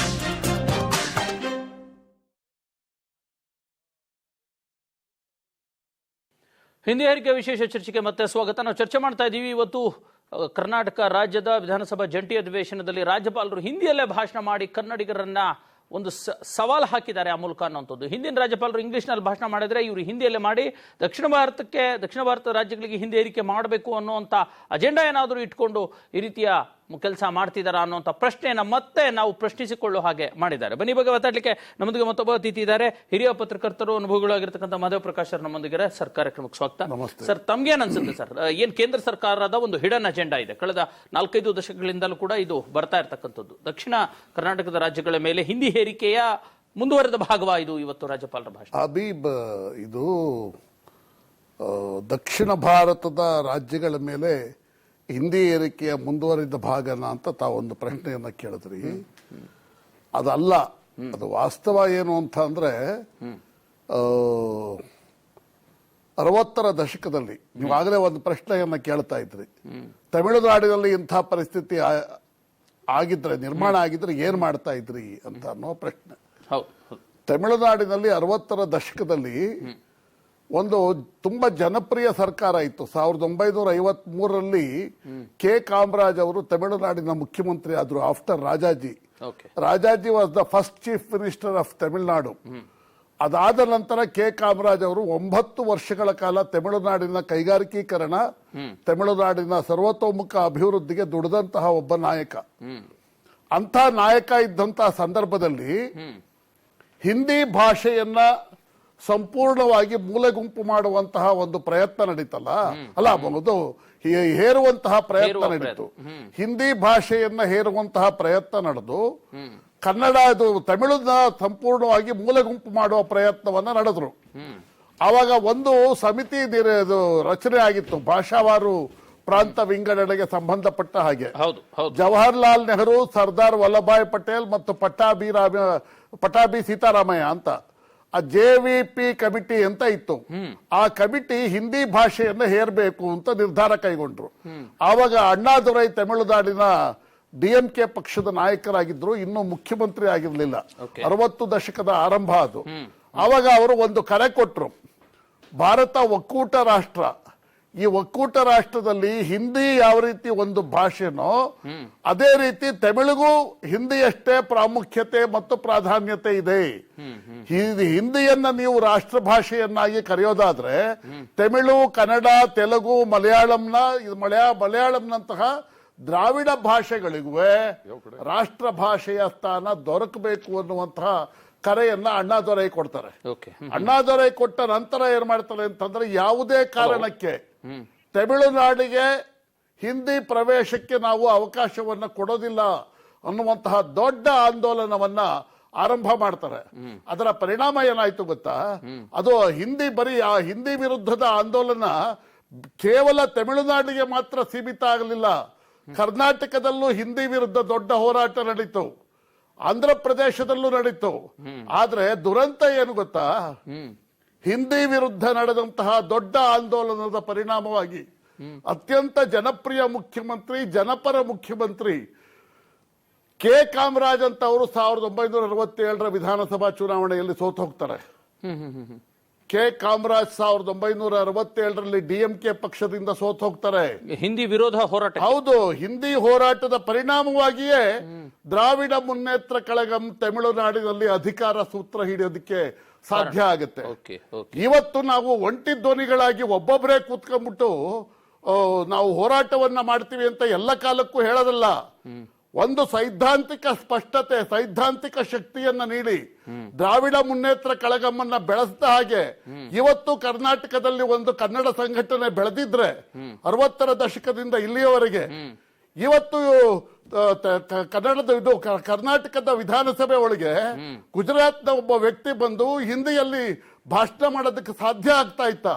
ಹಿಂದಿ ಹೇರಿಕೆ ವಿಶೇಷ ಚರ್ಚೆಗೆ ಮತ್ತೆ ಸ್ವಾಗತ. ನಾವು ಚರ್ಚೆ ಮಾಡ್ತಾ ಇದ್ದೀವಿ ಇವತ್ತು ಕರ್ನಾಟಕ ರಾಜ್ಯದ ವಿಧಾನಸಭಾ ಜಂಟಿ ಅಧಿವೇಶನದಲ್ಲಿ ರಾಜ್ಯಪಾಲರು ಹಿಂದಿಯಲ್ಲೇ ಭಾಷಣ ಮಾಡಿ ಕನ್ನಡಿಗರನ್ನ ಒಂದು ಸವಾಲು ಹಾಕಿದ್ದಾರೆ ಆ ಮೂಲಕ ಅನ್ನುವಂಥದ್ದು. ಹಿಂದಿನ ರಾಜ್ಯಪಾಲರು ಇಂಗ್ಲಿಷ್ನಲ್ಲಿ ಭಾಷಣ ಮಾಡಿದ್ರೆ ಇವರು ಹಿಂದಿಯಲ್ಲೇ ಮಾಡಿ ದಕ್ಷಿಣ ಭಾರತ ರಾಜ್ಯಗಳಿಗೆ ಹಿಂದಿ ಹೇರಿಕೆ ಮಾಡಬೇಕು ಅನ್ನುವಂಥ ಅಜೆಂಡಾ ಏನಾದರೂ ಇಟ್ಕೊಂಡು ಈ ರೀತಿಯ ಕೆಲಸ ಮಾಡ್ತಿದ್ದಾರಾ ಅನ್ನುವಂಥ ಪ್ರಶ್ನೆಯನ್ನ ಮತ್ತೆ ನಾವು ಪ್ರಶ್ನಿಸಿಕೊಳ್ಳೋ ಹಾಗೆ ಮಾಡಿದ್ದಾರೆ. ಬನ್ನಿ ಬಗ್ಗೆ ಮಾತಾಡ್ಲಿಕ್ಕೆ ನಮ್ಮೊಂದಿಗೆ ಮತ್ತೊಬ್ಬ ಅತಿಥಿ ಇದ್ದಾರೆ. ಹಿರಿಯ ಪತ್ರಕರ್ತರು, ಅನುಭವಿಗಳು ಆಗಿರ್ತಕ್ಕಂಥ ಮಾಧವ ಪ್ರಕಾಶ್ ಸರ್ ನಮ್ಮೊಂದಿಗೆ. ಸರ್, ಕಾರ್ಯಕ್ರಮಕ್ಕೆ ಸ್ವಾಗತ. ಸರ್, ತಮ್ಗೇನ್ ಅನ್ಸುತ್ತೆ ಸರ್, ಏನ್ ಕೇಂದ್ರ ಸರ್ಕಾರದ ಒಂದು ಹಿಡನ್ ಅಜೆಂಡಾ ಇದೆ, ಕಳೆದ 4-5 ದಶಕಗಳಿಂದಲೂ ಕೂಡ ಇದು ಬರ್ತಾ ಇರ್ತಕ್ಕಂಥದ್ದು, ದಕ್ಷಿಣ ಕರ್ನಾಟಕದ ರಾಜ್ಯಗಳ ಮೇಲೆ ಹಿಂದಿ ಹೇರಿಕೆಯ ಮುಂದುವರೆದ ಭಾಗವಾ ಇದು ಇವತ್ತು ರಾಜ್ಯಪಾಲರ ಭಾಷಣ? ಹಬೀಬ್, ಇದು ದಕ್ಷಿಣ ಭಾರತದ ರಾಜ್ಯಗಳ ಮೇಲೆ ಹಿಂದಿ ಏರಿಕೆಯ ಮುಂದುವರಿದ ಭಾಗನ ಅಂತ ತಾವೊಂದು ಪ್ರಶ್ನೆಯನ್ನ ಕೇಳಿದ್ರಿ. ಅದಲ್ಲ, ಅದು ವಾಸ್ತವ ಏನು ಅಂತ ಅಂದ್ರೆ 60ರ ದಶಕದಲ್ಲಿ ನೀವಾಗಲೇ ಒಂದು ಪ್ರಶ್ನೆಯನ್ನ ಕೇಳ್ತಾ ಇದ್ರಿ, ತಮಿಳುನಾಡಿನಲ್ಲಿ ಇಂಥ ಪರಿಸ್ಥಿತಿ ಆಗಿದ್ರೆ, ನಿರ್ಮಾಣ ಆಗಿದ್ರೆ ಏನ್ ಮಾಡ್ತಾ ಇದ್ರಿ ಅಂತ ಅನ್ನೋ ಪ್ರಶ್ನೆ. ತಮಿಳುನಾಡಿನಲ್ಲಿ 60ರ ದಶಕದಲ್ಲಿ ಒಂದು ತುಂಬಾ ಜನಪ್ರಿಯ ಸರ್ಕಾರ ಇತ್ತು. 1953ರಲ್ಲಿ ಕೆ ಕಾಮರಾಜ್ ಅವರು ತಮಿಳುನಾಡಿನ ಮುಖ್ಯಮಂತ್ರಿ ಆದ್ರು after Rajaji. Rajaji was the first chief minister of Tamil Nadu. ಅದಾದ ನಂತರ ಕೆ ಕಾಮರಾಜ್ ಅವರು 9 ವರ್ಷಗಳ ಕಾಲ ತಮಿಳುನಾಡಿನ ಕೈಗಾರಿಕೀಕರಣ, ತಮಿಳುನಾಡಿನ ಸರ್ವತೋಮುಖ ಅಭಿವೃದ್ಧಿಗೆ ದುಡಿದಂತಹ ಒಬ್ಬ ನಾಯಕ. ಅಂತ ನಾಯಕ ಇದ್ದಂತಹ ಸಂದರ್ಭದಲ್ಲಿ ಹಿಂದಿ ಭಾಷೆಯನ್ನ ಸಂಪೂರ್ಣವಾಗಿ ಮೂಲೆಗುಂಪು ಮಾಡುವಂತಹ ಒಂದು ಪ್ರಯತ್ನ ನಡೀತಲ್ಲ, ಅಲ್ಲ ಒಂದು ಹೇರುವಂತಹ ಪ್ರಯತ್ನ ನಡೀತು. ಹಿಂದಿ ಭಾಷೆಯನ್ನ ಹೇರುವಂತಹ ಪ್ರಯತ್ನ ನಡೆದು ಕನ್ನಡ, ಇದು ತಮಿಳನ್ನ ಸಂಪೂರ್ಣವಾಗಿ ಮೂಲೆಗುಂಪು ಮಾಡುವ ಪ್ರಯತ್ನವನ್ನ ನಡೆದ್ರು. ಆವಾಗ ಒಂದು ಸಮಿತಿ ರಚನೆ ಆಗಿತ್ತು, ಭಾಷಾವಾರು ಪ್ರಾಂತ ವಿಂಗಡಣೆಗೆ ಸಂಬಂಧಪಟ್ಟ ಹಾಗೆ. ಜವಾಹರ್ಲಾಲ್ ನೆಹರು, ಸರ್ದಾರ್ ವಲ್ಲಭಾಯ್ ಪಟೇಲ್ ಮತ್ತು ಪಟಾಭಿ ಸೀತಾರಾಮಯ್ಯ ಅಂತ ಆ JVP ಕಮಿಟಿ ಅಂತ ಇತ್ತು. ಆ ಕಮಿಟಿ ಹಿಂದಿ ಭಾಷೆಯನ್ನ ಹೇರಬೇಕು ಅಂತ ನಿರ್ಧಾರ ಕೈಗೊಂಡ್ರು. ಆವಾಗ ಅಣ್ಣಾದುರೈ ತಮಿಳುನಾಡಿನ DMK ಪಕ್ಷದ ನಾಯಕರಾಗಿದ್ರು, ಇನ್ನೂ ಮುಖ್ಯಮಂತ್ರಿ ಆಗಿರ್ಲಿಲ್ಲ. 60 ದಶಕದ ಆರಂಭ ಅದು. ಆವಾಗ ಅವರು ಒಂದು ಕರೆ ಕೊಟ್ರು, ಭಾರತ ಒಕ್ಕೂಟ ರಾಷ್ಟ್ರ, ಈ ಒಕ್ಕೂಟ ರಾಷ್ಟ್ರದಲ್ಲಿ ಹಿಂದಿ ಯಾವ ರೀತಿ ಒಂದು ಭಾಷೆನೋ ಅದೇ ರೀತಿ ತಮಿಳಿಗೂ ಹಿಂದಿಯಷ್ಟೇ ಪ್ರಾಮುಖ್ಯತೆ ಮತ್ತು ಪ್ರಾಧಾನ್ಯತೆ ಇದೆ. ಹಿಂದಿಯನ್ನ ನೀವು ರಾಷ್ಟ್ರ ಭಾಷೆಯನ್ನಾಗಿ ಕರೆಯೋದಾದ್ರೆ ತಮಿಳು, ಕನ್ನಡ, ತೆಲುಗು, ಮಲಯಾಳಂನಂತಹ ದ್ರಾವಿಡ ಭಾಷೆಗಳಿಗೂ ರಾಷ್ಟ್ರ ಭಾಷೆಯ ಸ್ಥಾನ ದೊರಕಬೇಕು ಅನ್ನುವಂತಹ ಕರೆಯನ್ನ ಅಣ್ಣಾದೊರೈ ಕೊಡ್ತಾರೆ. ಅಣ್ಣಾದೊರೈ ಕೊಟ್ಟ ನಂತರ ಏನ್ ಮಾಡ್ತಾರೆ ಅಂತಂದ್ರೆ, ಯಾವುದೇ ಕಾರಣಕ್ಕೆ ತಮಿಳುನಾಡಿಗೆ ಹಿಂದಿ ಪ್ರವೇಶಕ್ಕೆ ನಾವು ಅವಕಾಶವನ್ನ ಕೊಡೋದಿಲ್ಲ ಅನ್ನುವಂತಹ ದೊಡ್ಡ ಆಂದೋಲನವನ್ನ ಆರಂಭ ಮಾಡ್ತಾರೆ. ಅದರ ಪರಿಣಾಮ ಏನಾಯ್ತು ಗೊತ್ತಾ? ಅದು ಆ ಹಿಂದಿ ವಿರುದ್ಧದ ಆಂದೋಲನ ಕೇವಲ ತಮಿಳುನಾಡಿಗೆ ಮಾತ್ರ ಸೀಮಿತ ಆಗಲಿಲ್ಲ. ಕರ್ನಾಟಕದಲ್ಲೂ ಹಿಂದಿ ವಿರುದ್ಧ ದೊಡ್ಡ ಹೋರಾಟ ನಡೀತು, ಆಂಧ್ರ ಪ್ರದೇಶದಲ್ಲೂ ನಡೀತು. ಆದ್ರೆ ದುರಂತ ಏನು ಗೊತ್ತಾ? ಹಿಂದಿ ವಿರುದ್ಧ ನಡೆದಂತಹ ದೊಡ್ಡ ಆಂದೋಲನದ ಪರಿಣಾಮವಾಗಿ ಅತ್ಯಂತ ಜನಪ್ರಿಯ ಮುಖ್ಯಮಂತ್ರಿ, ಜನಪರ ಮುಖ್ಯಮಂತ್ರಿ ಕೆ ಕಾಮರಾಜ್ ಅಂತ ಅವರು 1967ರ ವಿಧಾನಸಭಾ ಚುನಾವಣೆಯಲ್ಲಿ ಸೋತು ಹೋಗ್ತಾರೆ. ಕೆ ಕಾಮರಾಜ್ 1967ರಲ್ಲಿ DMK ಪಕ್ಷದಿಂದ ಸೋತು ಹೋಗ್ತಾರೆ. ಹಿಂದಿ ವಿರೋಧ ಹೋರಾಟ. ಹೌದು, ಹಿಂದಿ ಹೋರಾಟದ ಪರಿಣಾಮವಾಗಿಯೇ ದ್ರಾವಿಡ ಮುನ್ನೇತ್ರ ಕಳಗಂ ತಮಿಳುನಾಡಿನಲ್ಲಿ ಅಧಿಕಾರ ಸೂತ್ರ ಹಿಡಿಯೋದಕ್ಕೆ ಸಾಧ್ಯ ಆಗುತ್ತೆ. ಇವತ್ತು ನಾವು ಒಂಟಿ ಧ್ವನಿಗಳಾಗಿ ಒಬ್ಬೊಬ್ಬರೇ ಕೂತ್ಕೊಂಡ್ಬಿಟ್ಟು ನಾವು ಹೋರಾಟವನ್ನ ಮಾಡ್ತೀವಿ ಅಂತ ಎಲ್ಲ ಕಾಲಕ್ಕೂ ಹೇಳೋದಲ್ಲ. ಒಂದು ಸೈದ್ಧಾಂತಿಕ ಸ್ಪಷ್ಟತೆ, ಸೈದ್ಧಾಂತಿಕ ಶಕ್ತಿಯನ್ನ ನೀಡಿ ದ್ರಾವಿಡ ಮುನ್ನೇತ್ರ ಕಳಗಮ್ಮನ್ನ ಬೆಳೆಸಿದ ಹಾಗೆ ಇವತ್ತು ಕರ್ನಾಟಕದಲ್ಲಿ ಒಂದು ಕನ್ನಡ ಸಂಘಟನೆ ಬೆಳೆದಿದ್ರೆ 60ರ ದಶಕದಿಂದ ಇಲ್ಲಿಯವರೆಗೆ, ಇವತ್ತು ಕರ್ನಾಟಕದ ವಿಧಾನಸಭೆ ಒಳಗೆ ಗುಜರಾತ್ನ ಒಬ್ಬ ವ್ಯಕ್ತಿ ಬಂದು ಹಿಂದಿಯಲ್ಲಿ ಭಾಷಣ ಮಾಡೋದಕ್ಕೆ ಸಾಧ್ಯ ಆಗ್ತಾ ಇತ್ತ?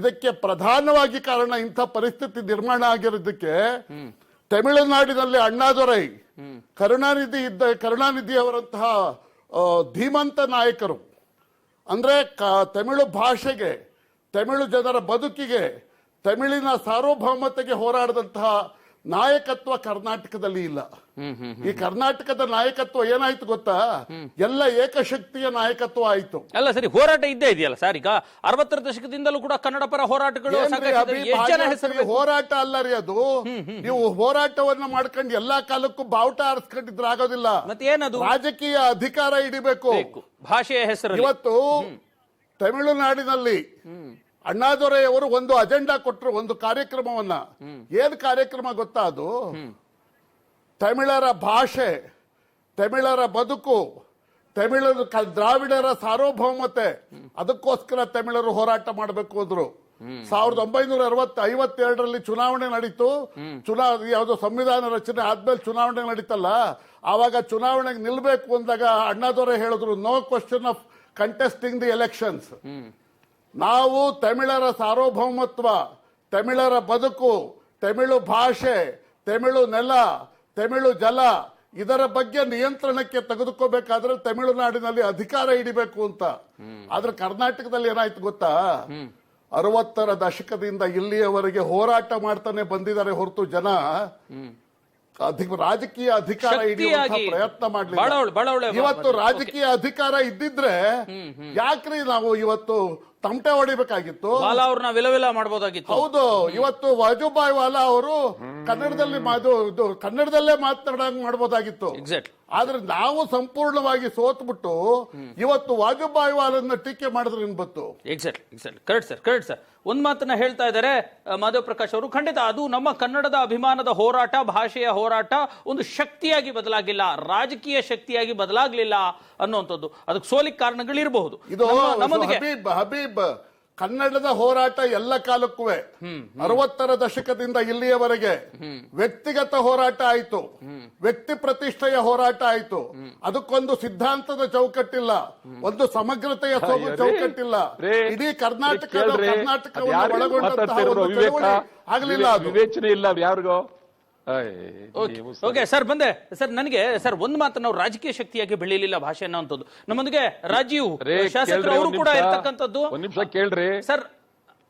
ಇದಕ್ಕೆ ಪ್ರಧಾನವಾಗಿ ಕಾರಣ ಇಂಥ ಪರಿಸ್ಥಿತಿ ನಿರ್ಮಾಣ ಆಗಿರೋದಕ್ಕೆ ತಮಿಳುನಾಡಿನಲ್ಲಿ ಅಣ್ಣಾದೊರೈ, ಕರುಣಾನಿಧಿ ಅವರಂತಹ ಧೀಮಂತ ನಾಯಕರು, ಅಂದ್ರೆ ತಮಿಳು ಭಾಷೆಗೆ, ತಮಿಳು ಜನರ ಬದುಕಿಗೆ, ತಮಿಳಿನ ಸಾರ್ವಭೌಮತೆಗೆ ಹೋರಾಡಿದಂತಹ ನಾಯಕತ್ವ ಕರ್ನಾಟಕದಲ್ಲಿ ಇಲ್ಲ. ಈ ಕರ್ನಾಟಕದ ನಾಯಕತ್ವ ಏನಾಯ್ತು ಗೊತ್ತಾ? ಎಲ್ಲ ಏಕಶಕ್ತಿಯ ನಾಯಕತ್ವ ಆಯ್ತು. ಅಲ್ಲ ಸರಿ, ಹೋರಾಟ ಇದ್ದೇ ಇದೆಯಲ್ಲ ಸರ್. ಈಗ 60ರ ದಶಕದಿಂದಲೂ ಕೂಡ ಕನ್ನಡ ಪರ ಹೋರಾಟಗಳು. ಹೋರಾಟ ಅಲ್ಲ ರೀ ಅದು. ನೀವು ಹೋರಾಟವನ್ನ ಮಾಡ್ಕೊಂಡು ಎಲ್ಲಾ ಕಾಲಕ್ಕೂ ಬಾವುಟ ಆರಿಸ್ಕೊಂಡಿದ್ರೆ ಆಗೋದಿಲ್ಲ. ಮತ್ತೇನದು? ರಾಜಕೀಯ ಅಧಿಕಾರ ಹಿಡಿಬೇಕು ಭಾಷೆಯ ಹೆಸರು. ಇವತ್ತು ತಮಿಳುನಾಡಿನಲ್ಲಿ ಅಣ್ಣಾದೊರೈ ಅವರು ಒಂದು ಅಜೆಂಡಾ ಕೊಟ್ಟರು, ಒಂದು ಕಾರ್ಯಕ್ರಮವನ್ನ. ಏನ್ ಕಾರ್ಯಕ್ರಮ ಗೊತ್ತಾ? ಅದು ತಮಿಳರ ಭಾಷೆ, ತಮಿಳರ ಬದುಕು, ದ್ರಾವಿಡರ ಸಾರ್ವಭೌಮತೆ, ಅದಕ್ಕೋಸ್ಕರ ತಮಿಳರು ಹೋರಾಟ ಮಾಡಬೇಕು ಅಂದ್ರು. 1952 ಚುನಾವಣೆ ನಡೀತು. ಯಾವುದು ಸಂವಿಧಾನ ರಚನೆ ಆದ್ಮೇಲೆ ಚುನಾವಣೆ ನಡೀತಲ್ಲ, ಆವಾಗ ಚುನಾವಣೆಗೆ ನಿಲ್ಬೇಕು ಅಂದಾಗ ಅಣ್ಣಾದೊರೆ ಹೇಳಿದ್ರು, no question of contesting the elections. ನಾವು ತಮಿಳರ ಸಾರ್ವಭೌಮತ್ವ, ತಮಿಳರ ಬದುಕು, ತಮಿಳು ಭಾಷೆ, ತಮಿಳು ನೆಲ, ತಮಿಳು ಜಲ, ಇದರ ಬಗ್ಗೆ ನಿಯಂತ್ರಣಕ್ಕೆ ತೆಗೆದುಕೋಬೇಕಾದ್ರೆ ತಮಿಳುನಾಡಿನಲ್ಲಿ ಅಧಿಕಾರ ಹಿಡಿಬೇಕು ಅಂತ. ಆದ್ರೆ ಕರ್ನಾಟಕದಲ್ಲಿ ಏನಾಯ್ತು ಗೊತ್ತಾ, 60ರ ದಶಕದಿಂದ ಇಲ್ಲಿಯವರೆಗೆ ಹೋರಾಟ ಮಾಡ್ತಾನೆ ಬಂದಿದ್ದಾರೆ ಹೊರತು ಜನ ರಾಜಕೀಯ ಅಧಿಕಾರ ಹಿಡಿಯುವಂತ ಪ್ರಯತ್ನ ಮಾಡಲಿಲ್ಲ. ಇವತ್ತು ರಾಜಕೀಯ ಅಧಿಕಾರ ಇದ್ದಿದ್ರೆ ಯಾಕ್ರಿ ನಾವು ಇವತ್ತು ತಮಟೆ ಹೊಡಿಬೇಕಾಗಿತ್ತು? ಅವ್ರನ್ನ ವಿಲವಿಲ ಮಾಡಬಹುದಾಗಿತ್ತು. ಹೌದು, ಇವತ್ತು ವಾಜುಭಾಯಿ ವಾಲಾ ಅವರು ಕನ್ನಡದಲ್ಲೇ ಮಾತನಾಡಂಗ್ ಮಾಡಬಹುದಾಗಿತ್ತು. ಆದ್ರೆ ನಾವು ಸಂಪೂರ್ಣವಾಗಿ ಸೋತ್ಬಿಟ್ಟು ಇವತ್ತು ವಾಜುಭಾಯಿ ವಾಲನ್ನ ಟೀಕೆ ಮಾಡಿದ್ರೆ ಇನ್ಬತ್ತು. Exactly correct sir. ಒಂದ್ ಮಾತನ್ನ ಹೇಳ್ತಾ ಇದ್ದಾರೆ ಮಾಧವ್ ಪ್ರಕಾಶ್ ಅವರು. ಖಂಡಿತ ಅದು ನಮ್ಮ ಕನ್ನಡದ ಅಭಿಮಾನದ ಹೋರಾಟ, ಭಾಷೆಯ ಹೋರಾಟ ಒಂದು ಶಕ್ತಿಯಾಗಿ ಬದಲಾಗಿಲ್ಲ, ರಾಜಕೀಯ ಶಕ್ತಿಯಾಗಿ ಬದಲಾಗ್ಲಿಲ್ಲ ಅನ್ನುವಂಥದ್ದು. ಅದಕ್ಕೆ ಸೋಲಿಗೆ ಕಾರಣಗಳಿರಬಹುದು. ಇದು ಹಬೀಬ್ ಕನ್ನಡದ ಹೋರಾಟ ಎಲ್ಲ ಕಾಲಕ್ಕೂ 60ರ ದಶಕದಿಂದ ಇಲ್ಲಿಯವರೆಗೆ ವ್ಯಕ್ತಿಗತ ಹೋರಾಟ ಆಯ್ತು, ವ್ಯಕ್ತಿ ಪ್ರತಿಷ್ಠೆಯ ಹೋರಾಟ ಆಯ್ತು. ಅದಕ್ಕೊಂದು ಸಿದ್ಧಾಂತದ ಚೌಕಟ್ಟಿಲ್ಲ, ಒಂದು ಸಮಗ್ರತೆಯ ಚೌಕಟ್ಟಿಲ್ಲ. ಇಡೀ ಕರ್ನಾಟಕವನ್ನು ಒಳಗೊಂಡಂತಹ ಆಗಲಿಲ್ಲ, ವಿವೇಚನೆ ಇಲ್ಲ ಯಾರಿಗೋ. ಓಕೆ ಸರ್, ಬಂದೆ ಸರ್. ನನಗೆ ಸರ್ ಒಂದು ಮಾತು, ನಾವು ರಾಜಕೀಯ ಶಕ್ತಿಯಾಗಿ ಬೆಳೀಲಿಲ್ಲ ಭಾಷೆ ಅನ್ನೋಂಥದ್ದು. ನಮ್ಮೊಂದಿಗೆ ರಾಜೀವ್ ಶಾಸಕರು ಅವರು ಕೂಡ ಇರ್ತಕ್ಕಂಥದ್ದು. ಒಂದ್ ನಿಮಿಷ ಕೇಳ್ರಿ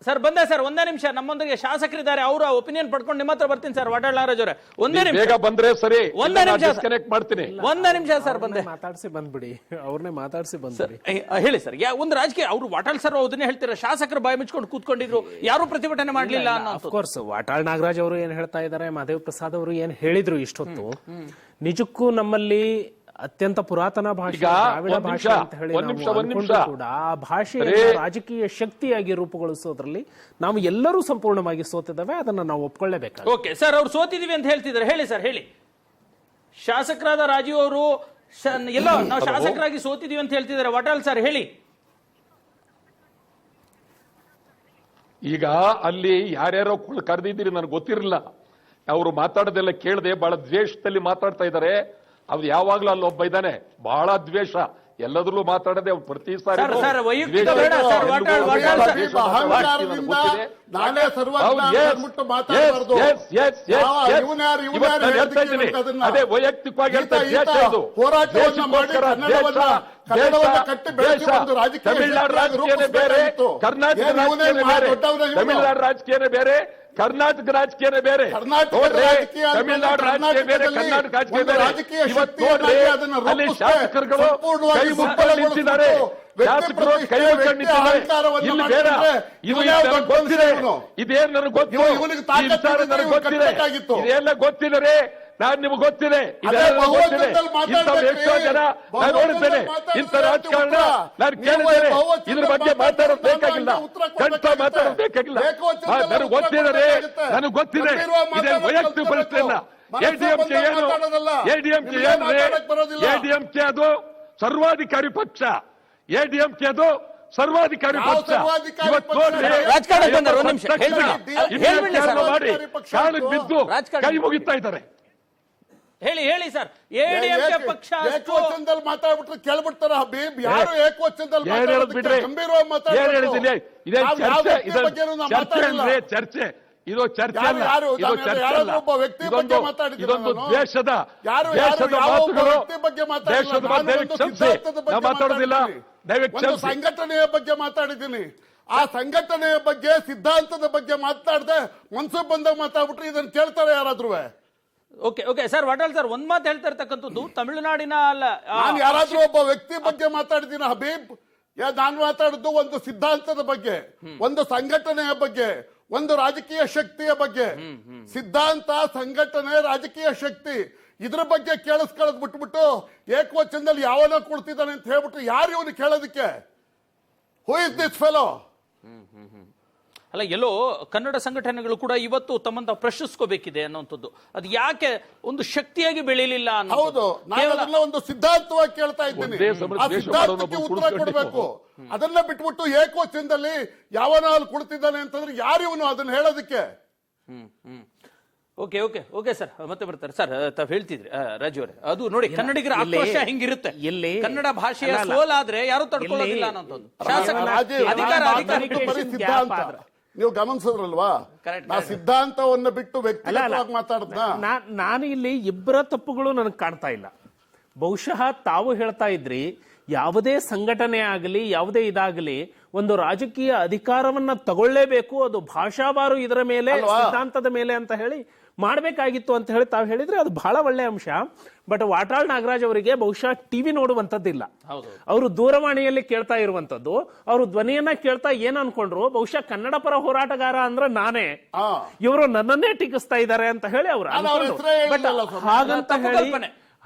ಸರ್ ಬಂದೆ ಸರ್, ಒಂದೇ ನಿಮಿಷ. ನಮ್ಮೊಂದಿಗೆ ಶಾಸಕರಿದ್ದಾರೆ, ಅವರ ಒಪಿನಿಯನ್ ಪಡ್ಕೊಂಡು ನಿಮ್ಮ ಹತ್ರ ಬರ್ತೀನಿ ಸರ್. ವಾಟಾಳ್ ನಾಗರಾಜ್ ಅವರೇ ಒಂದೇ ನಿಮಿಷ, ಬೇಗ ಬಂದ್ರೆ ಸರಿ. ಒಂದೇ ನಿಮಿಷ ಕನೆಕ್ಟ್ ಮಾಡ್ತೀನಿ. ಒಂದೇ ನಿಮಿಷ ಸರ್, ಬಂದೆ. ಮಾತಾಡಿಸಿ ಬಂದ್ಬಿಡಿ, ಅವ್ರನ್ನೇ ಮಾತಾಡಿಸಿ ಬಂದ್ಬಿಡಿ. ಹೇಳಿ ಸರ್, ಒಂದು ರಾಜಕೀಯ ಅವರು ವಾಟಾಳ್ ಸರ್ ಅದನ್ನೇ ಹೇಳ್ತೀರಾ, ಶಾಸಕರು ಬಾಯಿ ಮುಚ್ಕೊಂಡು ಕೂತ್ಕೊಂಡಿದ್ರು, ಯಾರು ಪ್ರತಿಭಟನೆ ಮಾಡ್ಲಿಲ್ಲ ಅನ್ನೋ. ಅಫ್ಕೋರ್ಸ್ ವಾಟಾಳ್ ನಾಗರಾಜ್ ಅವರು ಏನ್ ಹೇಳ್ತಾ ಇದ್ದಾರೆ, ಮಹದೇವ್ ಪ್ರಸಾದ್ ಅವರು ಏನ್ ಹೇಳಿದ್ರು ಇಷ್ಟೊತ್ತು, ನಿಜಕ್ಕೂ ನಮ್ಮಲ್ಲಿ ಅತ್ಯಂತ ಪುರಾತನ ಭಾಷೆ, ದ್ರಾವಿಡ ಭಾಷೆ ಅಂತ ಹೇಳಿ ಕೂಡ ಆ ಭಾಷೆಯನ್ನು ರಾಜಕೀಯ ಶಕ್ತಿಯಾಗಿ ರೂಪುಗೊಳಿಸೋದ್ರಲ್ಲಿ ನಾವು ಎಲ್ಲರೂ ಸಂಪೂರ್ಣವಾಗಿ ಸೋತಿದ್ದೇವೆ. ಅದನ್ನ ನಾವು ಒಪ್ಕೊಳ್ಳೇಬೇಕು. ಓಕೆ ಸರ್, ಅವ್ರು ಸೋತಿದೀವಿ ಅಂತ ಹೇಳ್ತಿದ್ದಾರೆ. ಹೇಳಿ ಸರ್, ಹೇಳಿ. ಶಾಸಕರಾದ ರಾಜೀವ್ ಅವರು ಎಲ್ಲ ನಾವು ಶಾಸಕರಾಗಿ ಸೋತಿದೀವಿ ಅಂತ ಹೇಳ್ತಿದ್ದಾರೆ. ವಾಟಾಳ್ ಸರ್ ಹೇಳಿ. ಈಗ ಅಲ್ಲಿ ಯಾರ್ಯಾರೋ ಕರೆದಿದ್ದೀರಿ ನನಗೆ ಗೊತ್ತಿರಲಿಲ್ಲ. ಅವರು ಮಾತಾಡೋದೆಲ್ಲ ಕೇಳದೆ ಬಹಳ ದ್ವೇಷದಲ್ಲಿ ಮಾತಾಡ್ತಾ ಇದ್ದಾರೆ. ಅವ್ರು ಯಾವಾಗ್ಲೂ ಅಲ್ಲಿ ಒಬ್ಬ ಇದ್ದಾನೆ, ಬಹಳ ದ್ವೇಷ, ಎಲ್ಲದ್ರಲ್ಲೂ ಮಾತಾಡದೆ ಅವ್ರು ಪ್ರತಿ ಸಾರಿ ಅದೇ ವೈಯಕ್ತಿಕವಾಗಿ ತಮಿಳುನಾಡು ರಾಜಕೀಯನೇ ಬೇರೆ, ಕರ್ನಾಟಕ ರಾಜಕೀಯನೇ ಬೇರೆ, ತಮಿಳುನಾಡು ರಾಜಕೀಯನೇ ಬೇರೆ, ಕರ್ನಾಟಕ ರಾಜಕೀಯನೇ ಬೇರೆ, ತಮಿಳುನಾಡು ರಾಜಕೀಯ ಬೇರೆ, ಕರ್ನಾಟಕ ರಾಜಕೀಯ ಬೇರೆ. ಇವತ್ತು ನೋಡ್ರಿ, ಅಲ್ಲಿ ಶಾಸಕರುಗಳು ಕೈ ಮುಕ್ಕೊಂಡು ನಿಂತಿದ್ದಾರೆ, ಶಾಸಕರು ಕೈ ಮುಕ್ಕೊಂಡು ನಿಂತಿದ್ದಾರೆ. ಇಲ್ಲಿ ಬೇರೆ ಇದು ನನಗೆ ಗೊತ್ತಿದೆ, ಇದೇನು ನನಗೆ ಗೊತ್ತು, ಈ ವಿಚಾರ ನನಗೆ ಗೊತ್ತಿದೆ, ಇದೆಲ್ಲ ಗೊತ್ತಿದೆ. ನಾನ್ ನಿಮ್ಗೆ ಗೊತ್ತಿದೆ, ಇದೆಲ್ಲ ಗೊತ್ತಿದೆ. ಇಂಥ ಎಷ್ಟೋ ಜನ ನಾನು ನೋಡಿದ್ದೇನೆ, ಇಂಥ ರಾಜಕಾರಣ ನಾನು ಕೇಳಿದ್ದೇನೆ. ಇದ್ರ ಬಗ್ಗೆ ಮಾತಾಡೋದು ಬೇಕಾಗಿಲ್ಲ, ಖಂಡಿತ ಮಾತಾಡೋದು ಬೇಕಾಗಿಲ್ಲ. ನನಗೆ ಗೊತ್ತಿದೆ, ನನಗೆ ಗೊತ್ತಿದೆ. ಇದೇ ವೈಯಕ್ತಿಕ ಪರಿಸ್ಥಿತಿಯಲ್ಲ. ಎಡಿಎಂಕೆ ಏನು, ಎಡಿಎಂಕೆ ಏನ್ರೆ, ಎಡಿಎಂಕೆ ಅದು ಸರ್ವಾಧಿಕಾರಿ ಪಕ್ಷ, ಎಡಿಎಂಕೆ ಅದು ಸರ್ವಾಧಿಕಾರಿ ಪಕ್ಷ. ಇವತ್ತು ಮಾಡಿ ಕಾಲಿಗೆ ಬಿದ್ದು ಕೈ ಮುಗಿತಾ ಇದ್ದಾರೆ. ಹೇಳಿ ಸರ್, ಎಡಿಎಂಕೆ ಪಕ್ಷ ಏಕವಚನದಲ್ಲಿ ಮಾತಾಡ್ಬಿಟ್ರೆ ಕೇಳ್ಬಿಡ್ತಾರ. ಹಬೀಬ್ ಯಾರು ಏಕವಚನದಲ್ಲಿ ಗಂಭೀರವಾಗಿ ಮಾತಾಡ್ತಾರೆ. ಚರ್ಚೆ ಇದು ಚರ್ಚೆ ಅಲ್ಲ, ಇದು ಚರ್ಚೆ ಅಲ್ಲ, ಇದೊಂದು ದೇಶದ ಮಾತುಗಳು. ದೇಶದ ಬಗ್ಗೆ ಕ್ಷಮಿಸಿ, ನಾವು ಮಾತಾಡೋದಿಲ್ಲ, ದಯವಿಟ್ಟು ಕ್ಷಮಿಸಿ. ಸಂಘಟನೆಯ ಬಗ್ಗೆ ಮಾತಾಡಿದ್ದೀನಿ. ಆ ಸಂಘಟನೆಯ ಬಗ್ಗೆ, ಸಿದ್ಧಾಂತದ ಬಗ್ಗೆ ಮಾತಾಡದೆ ಮನ್ಸು ಬಂದಾಗ ಮಾತಾಡ್ಬಿಟ್ರೆ ಇದನ್ನ ಕೇಳ್ತಾರೆ ಯಾರಾದ್ರೂ? ಓಕೆ ಸರ್, ವಾಟಾಳ್ ಸರ್ ಒಂದ್ ಮಾತು ಹೇಳ್ತಾ ಇರ್ತಕ್ಕಂಥದ್ದು, ತಮಿಳುನಾಡಿನ ನಾನು ಯಾರಾದ್ರೂ ಒಬ್ಬ ವ್ಯಕ್ತಿ ಬಗ್ಗೆ ಮಾತಾಡಿದ್ದೀನಿ ಹಬೀಬ್? ನಾನು ಮಾತಾಡಿದ್ದು ಒಂದು ಸಿದ್ಧಾಂತದ ಬಗ್ಗೆ, ಒಂದು ಸಂಘಟನೆಯ ಬಗ್ಗೆ, ಒಂದು ರಾಜಕೀಯ ಶಕ್ತಿಯ ಬಗ್ಗೆ. ಸಿದ್ಧಾಂತ, ಸಂಘಟನೆ, ರಾಜಕೀಯ ಶಕ್ತಿ, ಇದ್ರ ಬಗ್ಗೆ ಕೇಳಿಸ್ಕೊಳ್ಳೋದು ಬಿಟ್ಬಿಟ್ಟು ಏಕವಚನದಲ್ಲಿ ಯಾವನೋ ಕೊಡ್ತಿದ್ದಾನೆ ಅಂತ ಹೇಳ್ಬಿಟ್ಟು ಯಾರು ಇವನು ಕೇಳೋದಕ್ಕೆ? Who is this fellow? ಅಲ್ಲ, ಎಲ್ಲೋ ಕನ್ನಡ ಸಂಘಟನೆಗಳು ಕೂಡ ಇವತ್ತು ತಮ್ಮಂತ ಪ್ರಶ್ನಿಸ್ಕೋಬೇಕಿದೆ ಅನ್ನೋಂಥದ್ದು. ಅದು ಯಾಕೆ ಒಂದು ಶಕ್ತಿಯಾಗಿ ಬೆಳೀಲಿಲ್ಲ ಅನ್ನೋ ಹೌದು, ನಾನು ಅದನ್ನ ಒಂದು ಸಿದ್ಧಾಂತವಾಗಿ ಕೇಳ್ತಾ ಇದ್ದೀನಿ. ಆ ಸಿದ್ಧಾಂತಕ್ಕೆ ಉತ್ತರ ಕೊಡಬೇಕು. ಅದನ್ನ ಬಿಟ್ಬಿಟ್ಟು ಏಕವಚನದಲ್ಲಿ ಯಾವನ ಅಲ್ಲಿ ಕುಳಿತಿದ್ದಾನೆ ಅಂತಂದ್ರೆ ಯಾರಿವನು ಅದನ್ನ ಹೇಳೋದಕ್ಕೆ? ಓಕೆ ಓಕೆ ಓಕೆ ಸರ್, ಮತ್ತೆ ಬರ್ತಾರೆ ಸರ್. ತಾವ್ ಹೇಳ್ತಿದ್ರಿ ರಾಜು ಅವರೇ, ಅದು ನೋಡಿ ಕನ್ನಡಿಗರ ಆಕ್ರೋಶ ಹೆಂಗಿರುತ್ತೆ. ಕನ್ನಡ ಭಾಷೆಯ ಸೋಲಾದ್ರೆ ಯಾರು ತಡ್ಕೊಳ್ಳೋದಿಲ್ಲ ಅನ್ನೋದು ಸಿದ್ಧಾಂತ ನೀವು ಗಮನಿಸಿದ್ರಲ್ವಾ? ನಾ ಸಿದ್ಧಾಂತವನ್ನ ಬಿಟ್ಟು ವ್ಯಕ್ತಿಗತವಾಗಿ ಮಾತಾಡ್ದ. ನಾನು ಇಲ್ಲಿ ಇಬ್ಬರ ತಪ್ಪುಗಳು ನನಗೆ ಕಾಣ್ತಾ ಇಲ್ಲ. ಬಹುಶಃ ತಾವು ಹೇಳ್ತಾ ಇದ್ರಿ ಯಾವುದೇ ಸಂಘಟನೆ ಆಗಲಿ ಯಾವುದೇ ಇದಾಗಲಿ ಒಂದು ರಾಜಕೀಯ ಅಧಿಕಾರವನ್ನ ತಗೊಳ್ಳೇಬೇಕು, ಅದು ಭಾಷಾವಾರು ಇದರ ಮೇಲೆ ಸಿದ್ಧಾಂತದ ಮೇಲೆ ಅಂತ ಹೇಳಿ ಮಾಡಬೇಕಾಗಿತ್ತು ಅಂತ ಹೇಳಿ ತಾವು ಹೇಳಿದ್ರೆ ಅದು ಬಹಳ ಒಳ್ಳೆ ಅಂಶ. ಬಟ್ ವಾಟಾಳ್ ನಾಗರಾಜ್ ಅವರಿಗೆ ಬಹುಶಃ ಟಿವಿ ನೋಡುವಂತದ್ದಿಲ್ಲ, ಅವರು ದೂರವಾಣಿಯಲ್ಲಿ ಕೇಳ್ತಾ ಇರುವಂತದ್ದು. ಅವರು ಧ್ವನಿಯನ್ನ ಕೇಳ್ತಾ ಏನ್ ಅನ್ಕೊಂಡ್ರು, ಬಹುಶಃ ಕನ್ನಡ ಪರ ಹೋರಾಟಗಾರ ಅಂದ್ರೆ ನಾನೇ, ಇವರು ನನ್ನನ್ನೇ ಟೀಕಿಸ್ತಾ ಇದ್ದಾರೆ ಅಂತ ಹೇಳಿ ಅವರು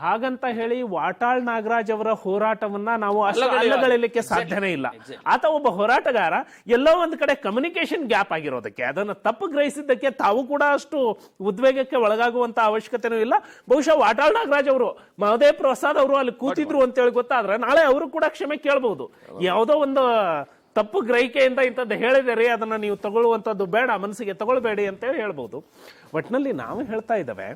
ಹಾಗಂತ ಹೇಳಿ ವಾಟಾಳ್ ನಾಗರಾಜ್ ಅವರ ಹೋರಾಟವನ್ನ ನಾವು ಅಲ್ಲಗಳಿಲಿಕ್ಕೆ ಸಾಧ್ಯನೇ ಇಲ್ಲ. ಆತ ಒಬ್ಬ ಹೋರಾಟಗಾರ, ಎಲ್ಲೋ ಒಂದು ಕಡೆ ಕಮ್ಯುನಿಕೇಶನ್ ಗ್ಯಾಪ್ ಆಗಿರೋದಕ್ಕೆ, ಅದನ್ನ ತಪ್ಪು ಗ್ರಹಿಸಿದ್ದಕ್ಕೆ ತಾವು ಕೂಡ ಅಷ್ಟು ಉದ್ವೇಗಕ್ಕೆ ಒಳಗಾಗುವಂತ ಅವಶ್ಯಕತೆನೂ ಇಲ್ಲ. ಬಹುಶಃ ವಾಟಾಳ್ ನಾಗರಾಜ್ ಅವರು, ಮಹದೇವ್ ಪ್ರಸಾದ್ ಅವರು ಅಲ್ಲಿ ಕೂತಿದ್ರು ಅಂತ ಹೇಳಿ ಗೊತ್ತಾದ್ರೆ ನಾಳೆ ಅವರು ಕೂಡ ಕ್ಷಮೆ ಕೇಳಬಹುದು. ಯಾವುದೋ ಒಂದು ತಪ್ಪು ಗ್ರಹಿಕೆಯಿಂದ ಇಂಥದ್ದು ಹೇಳಿದರೆ ಅದನ್ನ ನೀವು ತಗೊಳ್ಳುವಂತದ್ದು ಬೇಡ, ಮನಸ್ಸಿಗೆ ತಗೊಳ್ಬೇಡಿ ಅಂತ ಹೇಳಿ ಹೇಳ್ಬಹುದು. ಒಟ್ನಲ್ಲಿ ನಾವು ಹೇಳ್ತಾ ಇದ್ದಾವೆ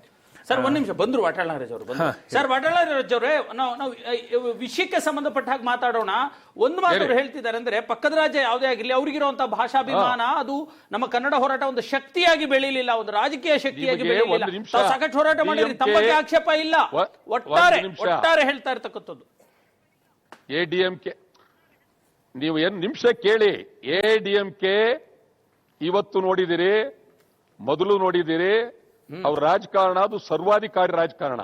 ಸರ್. ಒಂದ್ ನಿಮಿಷ, ಬಂದ್ರು ವಾಟಾಳ್ ನಾಗರಾಜ್ ಅವರು. ಸರ್, ವಾಟಾಳ್ ನಾಗರಾಜ್ ಅವರೇ, ನಾವು ವಿಷಯಕ್ಕೆ ಸಂಬಂಧಪಟ್ಟ ಹಾಗೆ ಮಾತಾಡೋಣ. ಒಂದು ಮಾತು ಹೇಳ್ತಿದ್ದಾರೆ ಅಂದ್ರೆ, ಪಕ್ಕದ ರಾಜ್ಯ ಯಾವುದೇ ಆಗಿರ್ಲಿ ಅವ್ರಿಗಿರುವಂತಹ ಭಾಷಾಭಿಮಾನ ಅದು ನಮ್ಮ ಕನ್ನಡ ಹೋರಾಟ ಒಂದು ಶಕ್ತಿಯಾಗಿ ಬೆಳೀಲಿಲ್ಲ, ಒಂದು ರಾಜಕೀಯ ಶಕ್ತಿಯಾಗಿ ಬೆಳೀಲಿಲ್ಲ. ಸಾಕಷ್ಟು ಹೋರಾಟ ಮಾಡಿದ್ರಿ, ತಮ್ಮ ಬಗ್ಗೆ ಆಕ್ಷೇಪ ಇಲ್ಲ. ಒಟ್ಟಾರೆ ಹೇಳ್ತಾ ಇರ್ತಕ್ಕಂಥದ್ದು ಎಡಿಎಂಕೆ, ನೀವು ಏನ್ ನಿಮಿಷ ಕೇಳಿ. ಎಡಿಎಂಕೆ ಇವತ್ತು ನೋಡಿದಿರಿ, ಮೊದಲು ನೋಡಿದಿರಿ, ಅವ್ರ ರಾಜಕಾರಣ ಅದು ಸರ್ವಾಧಿಕಾರಿ ರಾಜಕಾರಣ.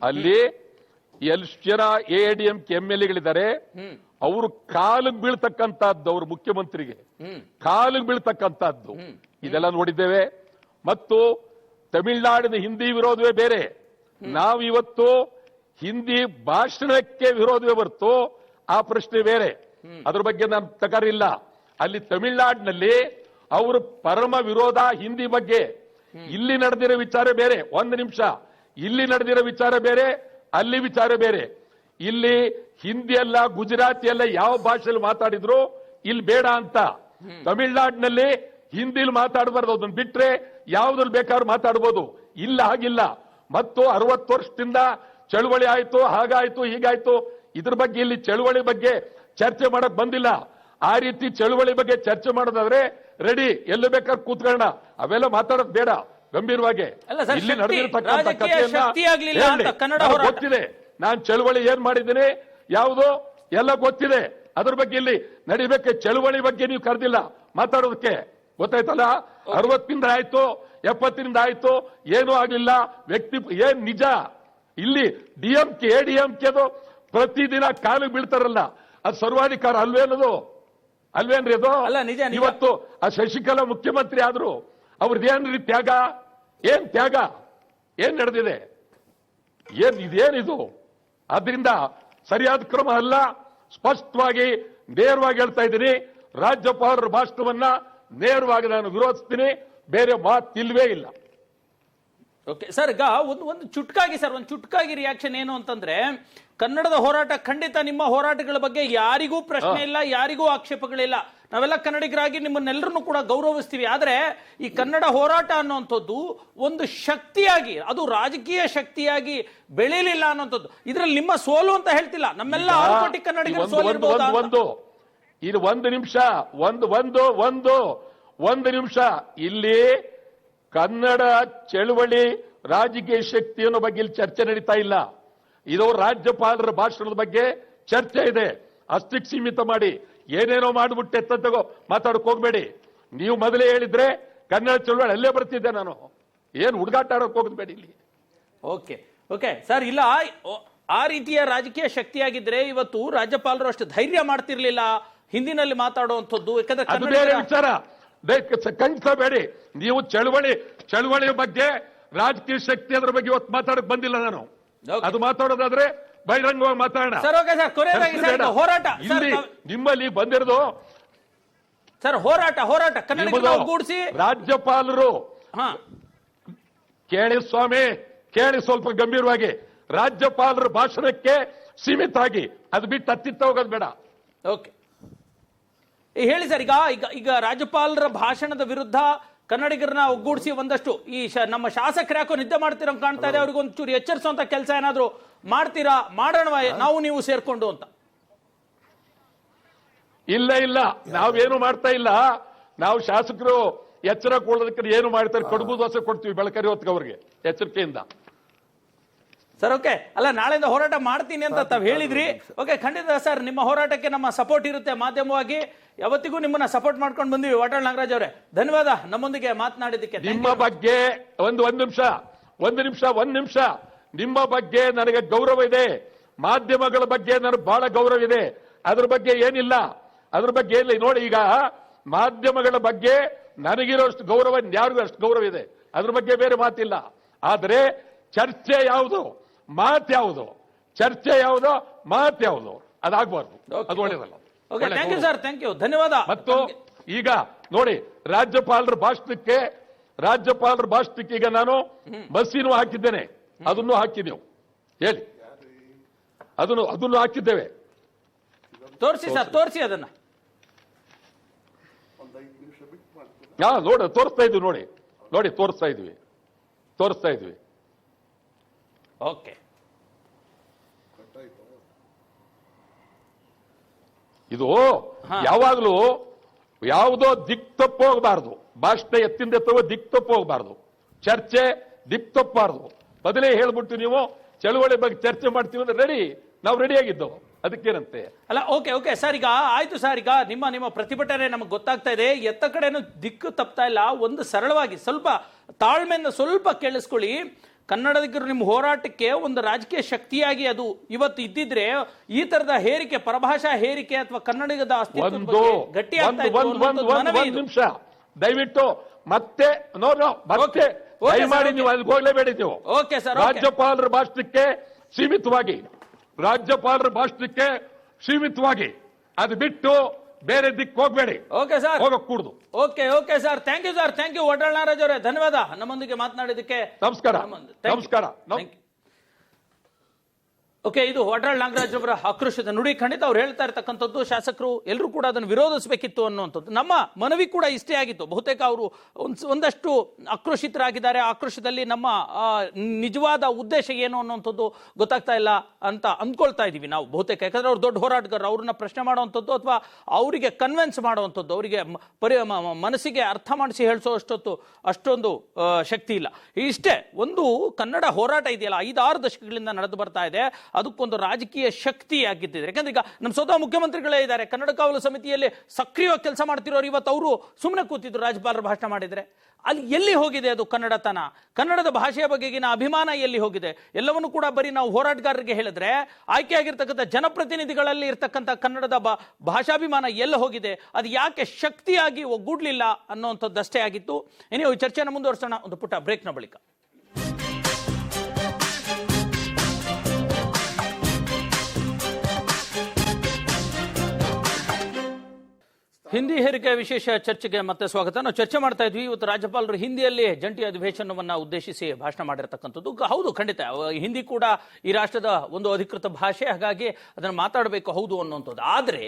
ಅಲ್ಲಿ ಎಷ್ಟು ಜನ ಎಡಿಎಂಕೆ MLA-ಗಳಿದ್ದಾರೆ, ಅವರು ಕಾಲಿಗೆ ಬೀಳ್ತಕ್ಕಂತಹದ್ದು, ಅವ್ರ ಮುಖ್ಯಮಂತ್ರಿಗೆ ಕಾಲಿಗೆ ಬೀಳ್ತಕ್ಕಂತಹದ್ದು ಇದೆಲ್ಲ ನೋಡಿದ್ದೇವೆ. ಮತ್ತು ತಮಿಳುನಾಡಿನ ಹಿಂದಿ ವಿರೋಧವೇ ಬೇರೆ. ನಾವಿವತ್ತು ಹಿಂದಿ ಭಾಷಣಕ್ಕೆ ವಿರೋಧವೇ ಹೊರತು ಆ ಪ್ರಶ್ನೆ ಬೇರೆ, ಅದ್ರ ಬಗ್ಗೆ ನಾನು ತಕರಿಲ್ಲ. ಅಲ್ಲಿ ತಮಿಳುನಾಡಿನಲ್ಲಿ ಅವರು ಪರಮ ವಿರೋಧ ಹಿಂದಿ ಬಗ್ಗೆ. ಇಲ್ಲಿ ನಡೆದಿರೋ ವಿಚಾರ ಬೇರೆ. ಒಂದು ನಿಮಿಷ, ಇಲ್ಲಿ ನಡೆದಿರೋ ವಿಚಾರ ಬೇರೆ, ಅಲ್ಲಿ ವಿಚಾರ ಬೇರೆ. ಇಲ್ಲಿ ಹಿಂದಿ ಅಲ್ಲ ಗುಜರಾತಿ ಅಲ್ಲ ಯಾವ ಭಾಷೆಯಲ್ಲಿ ಮಾತಾಡಿದ್ರು ಇಲ್ಲಿ ಬೇಡ ಅಂತ. ತಮಿಳುನಾಡಿನಲ್ಲಿ ಹಿಂದಿಲಿ ಮಾತಾಡಬಾರ್ದು, ಅದನ್ನ ಬಿಟ್ರೆ ಯಾವ್ದ್ರಲ್ಲಿ ಬೇಕಾದ್ರೂ ಮಾತಾಡ್ಬೋದು. ಇಲ್ಲ, ಹಾಗಿಲ್ಲ. ಮತ್ತು 60 ವರ್ಷದಿಂದ ಚಳುವಳಿ ಆಯ್ತು, ಹಾಗಾಯ್ತು ಹೀಗಾಯ್ತು, ಇದ್ರ ಬಗ್ಗೆ ಇಲ್ಲಿ ಚಳುವಳಿ ಬಗ್ಗೆ ಚರ್ಚೆ ಮಾಡಕ್ ಬಂದಿಲ್ಲ. ಆ ರೀತಿ ಚಳುವಳಿ ಬಗ್ಗೆ ಚರ್ಚೆ ಮಾಡೋದಾದ್ರೆ ರೆಡಿ, ಎಲ್ಲೂ ಬೇಕಾದ್ರೆ ಕೂತ್ಕೊಳ್ಳೋಣ, ಅವೆಲ್ಲ ಮಾತಾಡೋದು ಬೇಡ. ಗಂಭೀರವಾಗಿ ಇಲ್ಲಿ ನಡೆದಿರತಕ್ಕಂಥ ಕಥೆಯನ್ನ ಗೊತ್ತಿದೆ. ನಾನ್ ಚಳುವಳಿ ಏನ್ ಮಾಡಿದ್ದೀನಿ ಯಾವುದೋ ಎಲ್ಲ ಗೊತ್ತಿದೆ. ಅದ್ರ ಬಗ್ಗೆ ಇಲ್ಲಿ ನಡಿಬೇಕು. ಚಳುವಳಿ ಬಗ್ಗೆ ನೀವು ಕರೆದಿಲ್ಲ ಮಾತಾಡೋದಕ್ಕೆ, ಗೊತ್ತಾಯ್ತಲ್ಲ. 60ರಿಂದ ಆಯ್ತು, 70ರಿಂದ ಆಯ್ತು, ಏನೂ ಆಗ್ಲಿಲ್ಲ. ವ್ಯಕ್ತಿ ಏನ್ ನಿಜ. ಇಲ್ಲಿ DMK ADMKದು ಪ್ರತಿದಿನ ಕಾಲಿಗೆ ಬೀಳ್ತಾರಲ್ಲ, ಅದು ಸರ್ವಾಧಿಕಾರ ಅಲ್ವೇನದು? ಅಲ್ವೇನ್ರಿ ಅದು? ಇವತ್ತು ಆ ಶಶಿಕಲಾ ಮುಖ್ಯಮಂತ್ರಿ ಆದ್ರು, ಅವ್ರದ್ದೇನ್ರಿ ತ್ಯಾಗ? ಏನ್ ತ್ಯಾಗ? ಏನ್ ನಡೆದಿದೆ? ಇದೇನಿದು? ಆದ್ರಿಂದ ಸರಿಯಾದ ಕ್ರಮ ಅಲ್ಲ. ಸ್ಪಷ್ಟವಾಗಿ ನೇರವಾಗಿ ಹೇಳ್ತಾ ಇದ್ದೀನಿ, ರಾಜ್ಯಪಾಲರ ಭಾಷಣವನ್ನ ನೇರವಾಗಿ ನಾನು ವಿರೋಧಿಸ್ತೀನಿ. ಬೇರೆ ಮಾತಿಲ್ವೇ ಇಲ್ಲ. ಓಕೆ ಸರ್, ಈಗ ಒಂದು ಚುಟ್ಕಾಗಿ ಸರ್, ಒಂದು ಚುಟ್ಕಾಗಿ ರಿಯಾಕ್ಷನ್ ಏನು ಅಂತಂದ್ರೆ, ಕನ್ನಡದ ಹೋರಾಟ ಖಂಡಿತ ನಿಮ್ಮ ಹೋರಾಟಗಳ ಬಗ್ಗೆ ಯಾರಿಗೂ ಪ್ರಶ್ನೆ ಇಲ್ಲ, ಯಾರಿಗೂ ಆಕ್ಷೇಪಗಳಿಲ್ಲ. ನಾವೆಲ್ಲ ಕನ್ನಡಿಗರಾಗಿ ನಿಮ್ಮನ್ನೆಲ್ಲರನ್ನು ಕೂಡ ಗೌರವಿಸ್ತೀವಿ. ಆದ್ರೆ ಈ ಕನ್ನಡ ಹೋರಾಟ ಅನ್ನುವಂಥದ್ದು ಒಂದು ಶಕ್ತಿಯಾಗಿ, ಅದು ರಾಜಕೀಯ ಶಕ್ತಿಯಾಗಿ ಬೆಳೀಲಿಲ್ಲ ಅನ್ನೋಂಥದ್ದು. ಇದ್ರಲ್ಲಿ ನಿಮ್ಮ ಸೋಲು ಅಂತ ಹೇಳ್ತಿಲ್ಲ, ನಮ್ಮೆಲ್ಲ 6 ಕೋಟಿ ಕನ್ನಡಿಗರ ಸೋಲು. ಇದು ಒಂದು ನಿಮಿಷ. ಇಲ್ಲಿ ಕನ್ನಡ ಚಳುವಳಿ ರಾಜಕೀಯ ಶಕ್ತಿ ಅನ್ನೋ ಬಗ್ಗೆ ಇಲ್ಲಿ ಚರ್ಚೆ ನಡೀತಾ ಇಲ್ಲ. ಇದು ರಾಜ್ಯಪಾಲರ ಭಾಷಣದ ಬಗ್ಗೆ ಚರ್ಚೆ ಇದೆ. ಅಷ್ಟಕ್ಕೆ ಸೀಮಿತ ಮಾಡಿ ಏನೇನೋ ಮಾಡ್ಬಿಟ್ಟು ಎತ್ತಗೋ ಮಾತಾಡಕ್ ಹೋಗ್ಬೇಡಿ. ನೀವು ಮೊದಲೇ ಹೇಳಿದ್ರೆ ಕನ್ನಡ ಚಳುವಳಿ ಅಲ್ಲೇ ಬರ್ತಿದ್ದೆ ನಾನು. ಏನ್ ಹುಡುಗಾಟ ಆಡೋಕ್ ಹೋಗಬೇಡಿ ಇಲ್ಲಿ. ಓಕೆ ಓಕೆ ಸರ್, ಇಲ್ಲ ಆ ರೀತಿಯ ರಾಜಕೀಯ ಶಕ್ತಿಯಾಗಿದ್ರೆ ಇವತ್ತು ರಾಜ್ಯಪಾಲರು ಅಷ್ಟು ಧೈರ್ಯ ಮಾಡ್ತಿರ್ಲಿಲ್ಲ ಹಿಂದಿನಲ್ಲಿ ಮಾತಾಡುವಂಥದ್ದು. ಯಾಕಂದ್ರೆ ಬೇರೆ ವಿಚಾರ, ಕಣ್ಸಬೇಡಿ ನೀವು. ಚಳುವಳಿ ಬಗ್ಗೆ ರಾಜಕೀಯ ಶಕ್ತಿ ಅದ್ರ ಬಗ್ಗೆ ಇವತ್ತು ಮಾತಾಡಕ್ ಬಂದಿಲ್ಲ ನಾನು. ಅದು ಮಾತಾಡೋದಾದ್ರೆ ಬಹಿರಂಗವಾಗಿ ಮಾತಾಡೋಣ. ಹೋರಾಟ ನಿಮ್ಮಲ್ಲಿ ಬಂದಿರೋದು ಸರ್ ಹೋರಾಟ ಕನ್ನಡಿಗರನ್ನ ಒಗ್ಗೂಡಿಸಿ ರಾಜ್ಯಪಾಲರು ಹಾ ಕೇಳಿ ಸ್ವಾಮಿ, ಕೇಳಿ ಸ್ವಲ್ಪ ಗಂಭೀರವಾಗಿ. ರಾಜ್ಯಪಾಲರ ಭಾಷಣಕ್ಕೆ ಸೀಮಿತ ಆಗಿ ಅದು ಬಿಟ್ಟು ಹತ್ತಿತ್ತ ಹೋಗೋದು ಬೇಡ. ಓಕೆ, ಹೇಳಿ ಸರ್. ಈಗ ರಾಜ್ಯಪಾಲರ ಭಾಷಣದ ವಿರುದ್ಧ ಕನ್ನಡಿಗರನ್ನ ಒಗ್ಗೂಡಿಸಿ ಒಂದಷ್ಟು ನಮ್ಮ ಶಾಸಕರು ಯಾಕೋ ನಿದ್ದೆ ಮಾಡ್ತೀರ ಕಾಣ್ತಾ ಇದೆ, ಅವ್ರಿಗೆ ಒಂಚೂರು ಎಚ್ಚರಿಸುವಂತ ಕೆಲಸ ಏನಾದ್ರು ಮಾಡ್ತೀರಾ? ಮಾಡೋಣ ನಾವು ನೀವು ಸೇರ್ಕೊಂಡು ಅಂತ. ಇಲ್ಲ, ನಾವೇನು ಮಾಡ್ತಾ ಇಲ್ಲ. ನಾವು ಶಾಸಕರು ಎಚ್ಚರ ಕೊಡೋದಕ್ಕೆ ಏನು ಮಾಡ್ತಾರೆ, ಕಡುಬು ದೋಸೆ ಕೊಡ್ತೀವಿ ಬೆಳಕರಿ ಹೊತ್ತಿಗೆ ಅವ್ರಿಗೆ ಎಚ್ಚರಿಕೆಯಿಂದ. ಸರ್ ಓಕೆ, ಅಲ್ಲ ನಾಳೆಯಿಂದ ಹೋರಾಟ ಮಾಡ್ತೀನಿ ಅಂತ ತಾವು ಹೇಳಿದ್ರಿ. ಓಕೆ, ಖಂಡಿತ ಸರ್, ನಿಮ್ಮ ಹೋರಾಟಕ್ಕೆ ನಮ್ಮ ಸಪೋರ್ಟ್ ಇರುತ್ತೆ. ಮಾಧ್ಯಮವಾಗಿ ಯಾವತ್ತಿಗೂ ನಿಮ್ಮನ್ನ ಸಪೋರ್ಟ್ ಮಾಡ್ಕೊಂಡು ಬಂದಿವಿ. ವಾಟಾಳ್ ನಾಗರಾಜ್ ಅವರೇ, ಧನ್ಯವಾದ ನಮ್ಮೊಂದಿಗೆ ಮಾತನಾಡಿದ್ದಕ್ಕೆ. ನಿಮ್ಮ ಬಗ್ಗೆ ಒಂದು ನಿಮಿಷ ನಿಮ್ಮ ಬಗ್ಗೆ ನನಗೆ ಗೌರವ ಇದೆ, ಮಾಧ್ಯಮಗಳ ಬಗ್ಗೆ ನನಗೆ ಬಹಳ ಗೌರವ ಇದೆ. ಅದ್ರ ಬಗ್ಗೆ ಏನಿಲ್ಲ. ನೋಡಿ, ಈಗ ಮಾಧ್ಯಮಗಳ ಬಗ್ಗೆ ನನಗಿರೋಷ್ಟು ಗೌರವ ಯಾರಿಗೂ ಅಷ್ಟು ಗೌರವ ಇದೆ. ಅದ್ರ ಬಗ್ಗೆ ಬೇರೆ ಮಾತಿಲ್ಲ. ಆದರೆ ಚರ್ಚೆ ಯಾವುದು, ಮಾತ್ಯಾವುದು, ಅದಾಗಬಾರ್ದು. ಅದು ಒಳ್ಳೆಯದಲ್ಲ. Thank you sir, thank you, ಧನ್ಯವಾದ. ಮತ್ತು ಈಗ ನೋಡಿ, ರಾಜ್ಯಪಾಲರ ಭಾಷಣಕ್ಕೆ ಈಗ ನಾನು ಬಸ್ಸಿನೂ ಹಾಕಿದ್ದೇನೆ, ಅದನ್ನು ಹಾಕಿದೆವು. ಹೇಳಿ, ಅದನ್ನು ಹಾಕಿದ್ದೇವೆ. ತೋರಿಸಿ ಸರ್, ತೋರಿಸಿ ಅದನ್ನ. ತೋರಿಸ್ತಾ ಇದ್ವಿ. ನೋಡಿ ತೋರಿಸ್ತಾ ಇದ್ವಿ. ಓಕೆ, ಇದು ಯಾವಾಗಲೂ ಯಾವುದೋ ದಿಕ್ ತಪ್ಪು ಹೋಗಬಾರದು. ಭಾಷಣ ಎತ್ತಿಂದ ದಿಕ್ ತಪ್ಪು ಹೋಗಬಾರದು. ಚರ್ಚೆ ದಿಕ್ ತಪ್ಪಬಾರದು. ಮೊದಲೇ ಹೇಳ್ಬಿಟ್ಟು ನೀವು ಚಳುವಳಿ ಬಗ್ಗೆ ಚರ್ಚೆ ಮಾಡ್ತೀವಿ ಅಂದ್ರೆ ನಾವು ರೆಡಿ ಆಗಿದ್ದವು. ಅದಕ್ಕೇನಂತೆ ಅಲ್ಲ. ಓಕೆ ಸರ್, ಈಗ ಆಯ್ತು ಸರ್. ಈಗ ನಿಮ್ಮ ಪ್ರತಿಭಟನೆ ನಮಗೆ ಗೊತ್ತಾಗ್ತಾ ಇದೆ. ಎತ್ತ ಕಡೆನೂ ದಿಕ್ಕು ತಪ್ತಾ ಇಲ್ಲ. ಒಂದು ಸರಳವಾಗಿ ಸ್ವಲ್ಪ ತಾಳ್ಮೆಯಿಂದ ಸ್ವಲ್ಪ ಕೇಳಿಸ್ಕೊಳ್ಳಿ. ಕನ್ನಡಿಗರು ನಿಮ್ಮ ಹೋರಾಟಕ್ಕೆ ಒಂದು ರಾಜಕೀಯ ಶಕ್ತಿಯಾಗಿ ಅದು ಇವತ್ತು ಇದ್ದಿದ್ರೆ ಈ ತರದ ಹೇರಿಕೆ, ಪರಭಾಷಾ ಹೇರಿಕೆ ಅಥವಾ ಕನ್ನಡಿಗದ ಗಟ್ಟಿ ನಿಮಿಷ ದಯವಿಟ್ಟು ಮತ್ತೆ ದಯಮಾಡಿ ನೀವು ಅಲ್ಲಿ ಹೋಗ್ಲೇಬೇಡಿ. ನೀವು ಓಕೆ ಸರ್, ರಾಜ್ಯಪಾಲರ ಭಾಷಣಕ್ಕೆ ಸೀಮಿತವಾಗಿ ಅದು ಬಿಟ್ಟು ಬೇರೆ ದಿಕ್ಕು ಹೋಗ್ಬೇಡಿ. ಓಕೆ ಸರ್, ಹೋಗಕ್ ಕೂಡುದು. Okay sir, thank you sir, thank you Vatal Nagaraj ಅವರೇ, ಧನ್ಯವಾದ ನಮ್ಮೊಂದಿಗೆ ಮಾತನಾಡಿದ್ದಕ್ಕೆ. ನಮಸ್ಕಾರ. ಓಕೆ, ಇದು ವಾಟಾಳ್ ನಾಗರಾಜ್ ಅವರ ಆಕ್ರೋಶದ ನುಡಿ. ಖಂಡಿತ ಅವ್ರು ಹೇಳ್ತಾ ಇರ್ತಕ್ಕಂಥದ್ದು ಶಾಸಕರು ಎಲ್ಲರೂ ಕೂಡ ಅದನ್ನು ವಿರೋಧಿಸಬೇಕಿತ್ತು ಅನ್ನುವಂಥದ್ದು. ನಮ್ಮ ಮನವಿ ಕೂಡ ಇಷ್ಟೇ ಆಗಿತ್ತು. ಬಹುತೇಕ ಅವರು ಒಂದಷ್ಟು ಆಕ್ರೋಶಿತರಾಗಿದ್ದಾರೆ. ಆಕ್ರೋಶದಲ್ಲಿ ನಮ್ಮ ನಿಜವಾದ ಉದ್ದೇಶ ಏನು ಅನ್ನುವಂಥದ್ದು ಗೊತ್ತಾಗ್ತಾ ಇಲ್ಲ ಅಂತ ಅಂದ್ಕೊಳ್ತಾ ಇದೀವಿ ನಾವು ಬಹುತೇಕ. ಯಾಕಂದ್ರೆ ಅವ್ರು ದೊಡ್ಡ ಹೋರಾಟಗಾರರು, ಅವ್ರನ್ನ ಪ್ರಶ್ನೆ ಮಾಡುವಂಥದ್ದು ಅಥವಾ ಅವರಿಗೆ ಕನ್ವಿನ್ಸ್ ಮಾಡುವಂಥದ್ದು, ಅವರಿಗೆ ಮನಸ್ಸಿಗೆ ಅರ್ಥ ಮಾಡಿಸಿ ಅಷ್ಟೊಂದು ಶಕ್ತಿ ಇಲ್ಲ. ಇಷ್ಟೇ ಒಂದು ಕನ್ನಡ ಹೋರಾಟ ಇದೆಯಲ್ಲ, 5-6 ದಶಕಗಳಿಂದ ನಡೆದು ಬರ್ತಾ ಇದೆ. ಅದಕ್ಕೊಂದು ರಾಜಕೀಯ ಶಕ್ತಿ ಆಗಿದ್ದಿದೆ. ಯಾಕಂದ್ರೆ ಈಗ ನಮ್ಮ ಸ್ವತಃ ಮುಖ್ಯಮಂತ್ರಿಗಳೇ ಇದ್ದಾರೆ, ಕನ್ನಡ ಕಾವಲು ಸಮಿತಿಯಲ್ಲಿ ಸಕ್ರಿಯವಾಗಿ ಕೆಲಸ ಮಾಡ್ತಿರೋರು. ಇವತ್ತು ಅವರು ಸುಮ್ಮನೆ ಕೂತಿದ್ರು ರಾಜ್ಯಪಾಲರ ಭಾಷಣ ಮಾಡಿದ್ರೆ. ಅಲ್ಲಿ ಎಲ್ಲಿ ಹೋಗಿದೆ ಅದು ಕನ್ನಡತನ, ಕನ್ನಡದ ಭಾಷೆಯ ಬಗೆಗಿನ ಅಭಿಮಾನ ಎಲ್ಲಿ ಹೋಗಿದೆ? ಎಲ್ಲವನ್ನೂ ಕೂಡ ಬರೀ ನಾವು ಹೋರಾಟಗಾರರಿಗೆ ಹೇಳಿದ್ರೆ ಆಯ್ಕೆಯಾಗಿರ್ತಕ್ಕಂಥ ಜನಪ್ರತಿನಿಧಿಗಳಲ್ಲಿ ಇರ್ತಕ್ಕಂಥ ಕನ್ನಡದ ಭಾಷಾಭಿಮಾನ ಎಲ್ಲಿ ಹೋಗಿದೆ? ಅದು ಯಾಕೆ ಶಕ್ತಿಯಾಗಿ ಒಗ್ಗೂಡ್ಲಿಲ್ಲ ಅನ್ನೋಂಥದ್ದಷ್ಟೇ ಆಗಿತ್ತು. ನೀವು ಚರ್ಚೆಯನ್ನು ಮುಂದುವರಿಸೋಣ ಒಂದು ಪುಟ್ಟ ಬ್ರೇಕ್ನ ಬಳಿಕ. ಹಿಂದಿ ಹೇರಿಕೆ ವಿಶೇಷ ಚರ್ಚೆಗೆ ಮತ್ತೆ ಸ್ವಾಗತ. ನಾವು ಚರ್ಚೆ ಮಾಡ್ತಾ ಇದ್ವಿ ಇವತ್ತು ರಾಜ್ಯಪಾಲರು ಹಿಂದಿಯಲ್ಲಿ ಜಂಟಿ ಅಧಿವೇಶನವನ್ನ ಉದ್ದೇಶಿಸಿ ಭಾಷಣ ಮಾಡಿರ್ತಕ್ಕಂಥದ್ದು. ಹೌದು, ಖಂಡಿತ ಹಿಂದಿ ಕೂಡ ಈ ರಾಷ್ಟ್ರದ ಒಂದು ಅಧಿಕೃತ ಭಾಷೆ, ಹಾಗಾಗಿ ಅದನ್ನು ಮಾತಾಡಬೇಕು, ಹೌದು ಅನ್ನುವಂಥದ್ದು. ಆದರೆ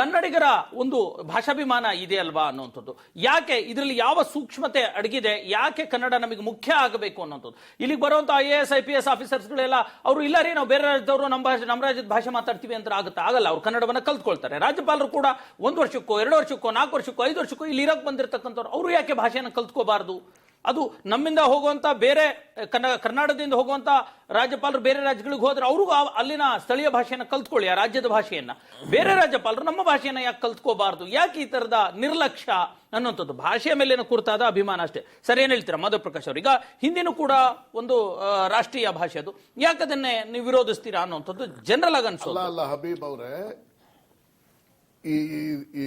ಕನ್ನಡಿಗರ ಒಂದು ಭಾಷಾಭಿಮಾನ ಇದೆ ಅಲ್ವಾ ಅನ್ನುವಂಥದ್ದು. ಯಾಕೆ ಇದರಲ್ಲಿ ಯಾವ ಸೂಕ್ಷ್ಮತೆ ಅಡಗಿದೆ? ಯಾಕೆ ಕನ್ನಡ ನಮಗೆ ಮುಖ್ಯ ಆಗಬೇಕು ಅನ್ನುವಂಥದ್ದು. ಇಲ್ಲಿಗೆ ಬರುವಂತ IAS IPS ಆಫೀಸರ್ಸ್ಗಳೆಲ್ಲ ಅವರು ಇಲ್ಲ ರೀ, ನಾವು ಬೇರೆ ರಾಜ್ಯದವರು ನಮ್ಮ ರಾಜ್ಯದ ಭಾಷೆ ಮಾತಾಡ್ತೀವಿ ಅಂತ ಆಗಲ್ಲ. ಅವ್ರು ಕನ್ನಡವನ್ನ ಕಲ್ತ್ಕೊಳ್ತಾರೆ. ರಾಜ್ಯಪಾಲರು ಕೂಡ 1 ವರ್ಷಕ್ಕೋ 2 ವರ್ಷಕ್ಕೋ 4 ವರ್ಷಕ್ಕೋ 5 ವರ್ಷಕ್ಕೋ ಇಲ್ಲಿ ಇರಕ್ ಬಂದಿರತಕ್ಕಂಥವ್ರು, ಅವರು ಯಾಕೆ ಭಾಷೆಯನ್ನು ಕಲ್ತ್ಕೋಬಾರದು? ಅದು ನಮ್ಮಿಂದ ಹೋಗುವಂತ ಬೇರೆ ಕರ್ನಾಟಕದಿಂದ ಹೋಗುವಂತ ರಾಜ್ಯಪಾಲರು ಬೇರೆ ರಾಜ್ಯಗಳಿಗೆ ಹೋದ್ರೆ ಅವರು ಅಲ್ಲಿನ ಸ್ಥಳೀಯ ಭಾಷೆಯನ್ನು ಕಲ್ತ್ಕೊಳ್ಳಿ, ಆ ರಾಜ್ಯದ ಭಾಷೆಯನ್ನ. ಬೇರೆ ರಾಜ್ಯಪಾಲರು ನಮ್ಮ ಭಾಷೆಯನ್ನ ಯಾಕೆ ಕಲ್ತ್ಕೋಬಾರದು? ಯಾಕೆ ಈ ತರದ ನಿರ್ಲಕ್ಷ್ಯ ಅನ್ನುವಂಥದ್ದು? ಭಾಷೆಯ ಮೇಲಿನ ಕುರಿತಾದ ಅಭಿಮಾನ ಅಷ್ಟೇ. ಸರಿ, ಏನ್ ಹೇಳ್ತೀರಾ ಮಾಧವ್ ಪ್ರಕಾಶ್ ಅವರು? ಈಗ ಹಿಂದಿನೂ ಕೂಡ ಒಂದು ರಾಷ್ಟ್ರೀಯ ಭಾಷೆ, ಅದು ಯಾಕೆ ಅದನ್ನೇ ನೀವು ವಿರೋಧಿಸ್ತೀರಾ ಅನ್ನುವಂಥದ್ದು ಜನರಲ್ ಆಗಿ ಅನ್ಸೋದು. ಅಲ್ಲ ಹಬೀಬ್ ಅವರೇ, ಈ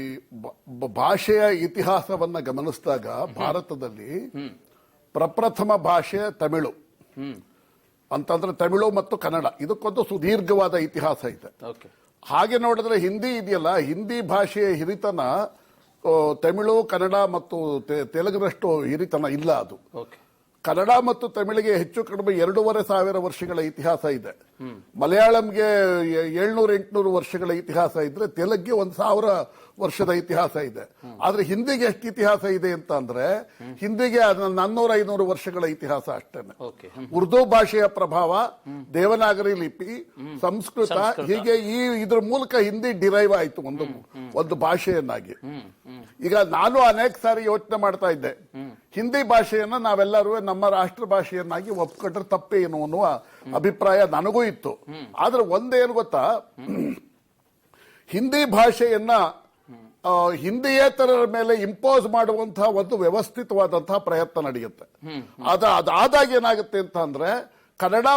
ಭಾಷೆಯ ಇತಿಹಾಸವನ್ನ ಗಮನಿಸಿದಾಗ ಭಾರತದಲ್ಲಿ ಪ್ರಪ್ರಥಮ ಭಾಷೆ ತಮಿಳು ಅಂತಂದ್ರೆ ತಮಿಳು ಮತ್ತು ಕನ್ನಡ, ಇದಕ್ಕೊಂದು ಸುದೀರ್ಘವಾದ ಇತಿಹಾಸ ಇದೆ. ಹಾಗೆ ನೋಡಿದ್ರೆ ಹಿಂದಿ ಇದೆಯಲ್ಲ, ಹಿಂದಿ ಭಾಷೆಯ ಹಿರಿತನ ತಮಿಳು, ಕನ್ನಡ ಮತ್ತು ತೆಲುಗಿನಷ್ಟು ಹಿರಿತನ ಇಲ್ಲ. ಅದು ಓಕೆ. ಕನ್ನಡ ಮತ್ತು ತಮಿಳಿಗೆ ಹೆಚ್ಚು ಕಡಿಮೆ 2,500 ವರ್ಷಗಳ ಇತಿಹಾಸ ಇದೆ. ಮಲಯಾಳಂಗೆ 700-800 ವರ್ಷಗಳ ಇತಿಹಾಸ ಇದ್ರೆ ತೆಲುಗಿಗೆ 1,000 ವರ್ಷದ ಇತಿಹಾಸ ಇದೆ. ಆದ್ರೆ ಹಿಂದಿಗೆ ಎಷ್ಟು ಇತಿಹಾಸ ಇದೆ ಅಂತ ಅಂದ್ರೆ ಹಿಂದಿಗೆ 400-500 ವರ್ಷಗಳ ಇತಿಹಾಸ ಅಷ್ಟೇನೆ. ಉರ್ದು ಭಾಷೆಯ ಪ್ರಭಾವ, ದೇವನಾಗರಿ ಲಿಪಿ, ಸಂಸ್ಕೃತ, ಹೀಗೆ ಇದ್ರ ಮೂಲಕ ಹಿಂದಿ ಡಿರೈವ್ ಆಯ್ತು ಒಂದು ಭಾಷೆಯನ್ನಾಗಿ. ಈಗ ನಾನು ಅನೇಕ ಸಾರಿ ಯೋಚನೆ ಮಾಡ್ತಾ ಇದ್ದೆ, ಹಿಂದಿ ಭಾಷೆಯನ್ನ ನಾವೆಲ್ಲರೂ ನಮ್ಮ ರಾಷ್ಟ್ರ ಭಾಷೆಯನ್ನಾಗಿ ಒಪ್ಕೊಂಡ್ರೆ ತಪ್ಪೇನು ಅನ್ನುವ ಅಭಿಪ್ರಾಯ ನನಗೂ ಇತ್ತು. ಆದ್ರೆ ಒಂದೇನು ಗೊತ್ತಾ, ಹಿಂದಿ ಭಾಷೆಯನ್ನ ಹಿಂದಿಯೇತರರ ಮೇಲೆ ಇಂಪೋಸ್ ಮಾಡುವಂತಹ ಒಂದು ವ್ಯವಸ್ಥಿತವಾದಂತಹ ಪ್ರಯತ್ನ ನಡೆಯುತ್ತೆ. ಅದಾದಾಗ ಏನಾಗುತ್ತೆ ಅಂತ ಅಂದ್ರೆ ಕನ್ನಡ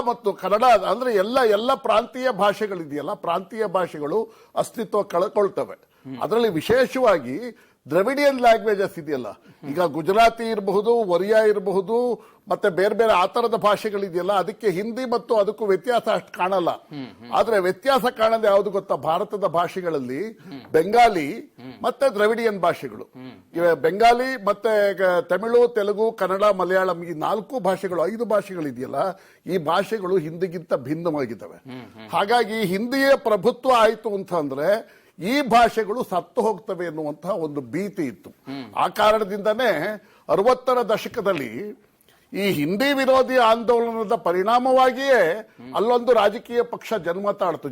ಅಂದ್ರೆ ಎಲ್ಲ ಪ್ರಾಂತೀಯ ಭಾಷೆಗಳಿದೆಯಲ್ಲ, ಪ್ರಾಂತೀಯ ಭಾಷೆಗಳು ಅಸ್ತಿತ್ವ ಕಳ್ಕೊಳ್ತವೆ. ಅದರಲ್ಲಿ ವಿಶೇಷವಾಗಿ ದ್ರವಿಡಿಯನ್ ಲ್ಯಾಂಗ್ವೇಜಸ್ ಇದೆಯಲ್ಲ, ಈಗ ಗುಜರಾತಿ ಇರಬಹುದು, ಒರಿಯಾ ಇರಬಹುದು, ಮತ್ತೆ ಬೇರೆ ಬೇರೆ ಆ ತರದ ಭಾಷೆಗಳಿದೆಯಲ್ಲ, ಅದಕ್ಕೆ ಹಿಂದಿ ಮತ್ತು ಅದಕ್ಕೂ ವ್ಯತ್ಯಾಸ ಅಷ್ಟು ಕಾಣಲ್ಲ. ಆದ್ರೆ ವ್ಯತ್ಯಾಸ ಕಾಣದೆ ಯಾವುದು ಗೊತ್ತಾ, ಭಾರತದ ಭಾಷೆಗಳಲ್ಲಿ ಬೆಂಗಾಲಿ ಮತ್ತೆ ದ್ರವಿಡಿಯನ್ ಭಾಷೆಗಳು ಇವೆ. ಬೆಂಗಾಲಿ ಮತ್ತೆ ತಮಿಳು, ತೆಲುಗು, ಕನ್ನಡ, ಮಲಯಾಳಂ, ಈ 4 ಭಾಷೆಗಳು, 5 ಭಾಷೆಗಳಿದೆಯಲ್ಲ, ಈ ಭಾಷೆಗಳು ಹಿಂದಿಗಿಂತ ಭಿನ್ನವಾಗಿದ್ದಾವೆ. ಹಾಗಾಗಿ ಹಿಂದಿಯೇ ಪ್ರಭುತ್ವ ಆಯಿತು ಅಂತಂದ್ರೆ ಈ ಭಾಷೆಗಳು ಸತ್ತು ಹೋಗ್ತವೆ ಎನ್ನುವಂತಹ ಒಂದು ಭೀತಿ ಇತ್ತು. ಆ ಕಾರಣದಿಂದನೇ 60ರ ದಶಕದಲ್ಲಿ ಈ ಹಿಂದಿ ವಿರೋಧಿ ಆಂದೋಲನದ ಪರಿಣಾಮವಾಗಿಯೇ ಅಲ್ಲೊಂದು ರಾಜಕೀಯ ಪಕ್ಷ ಜನ್ಮ ತಾಳ್ತು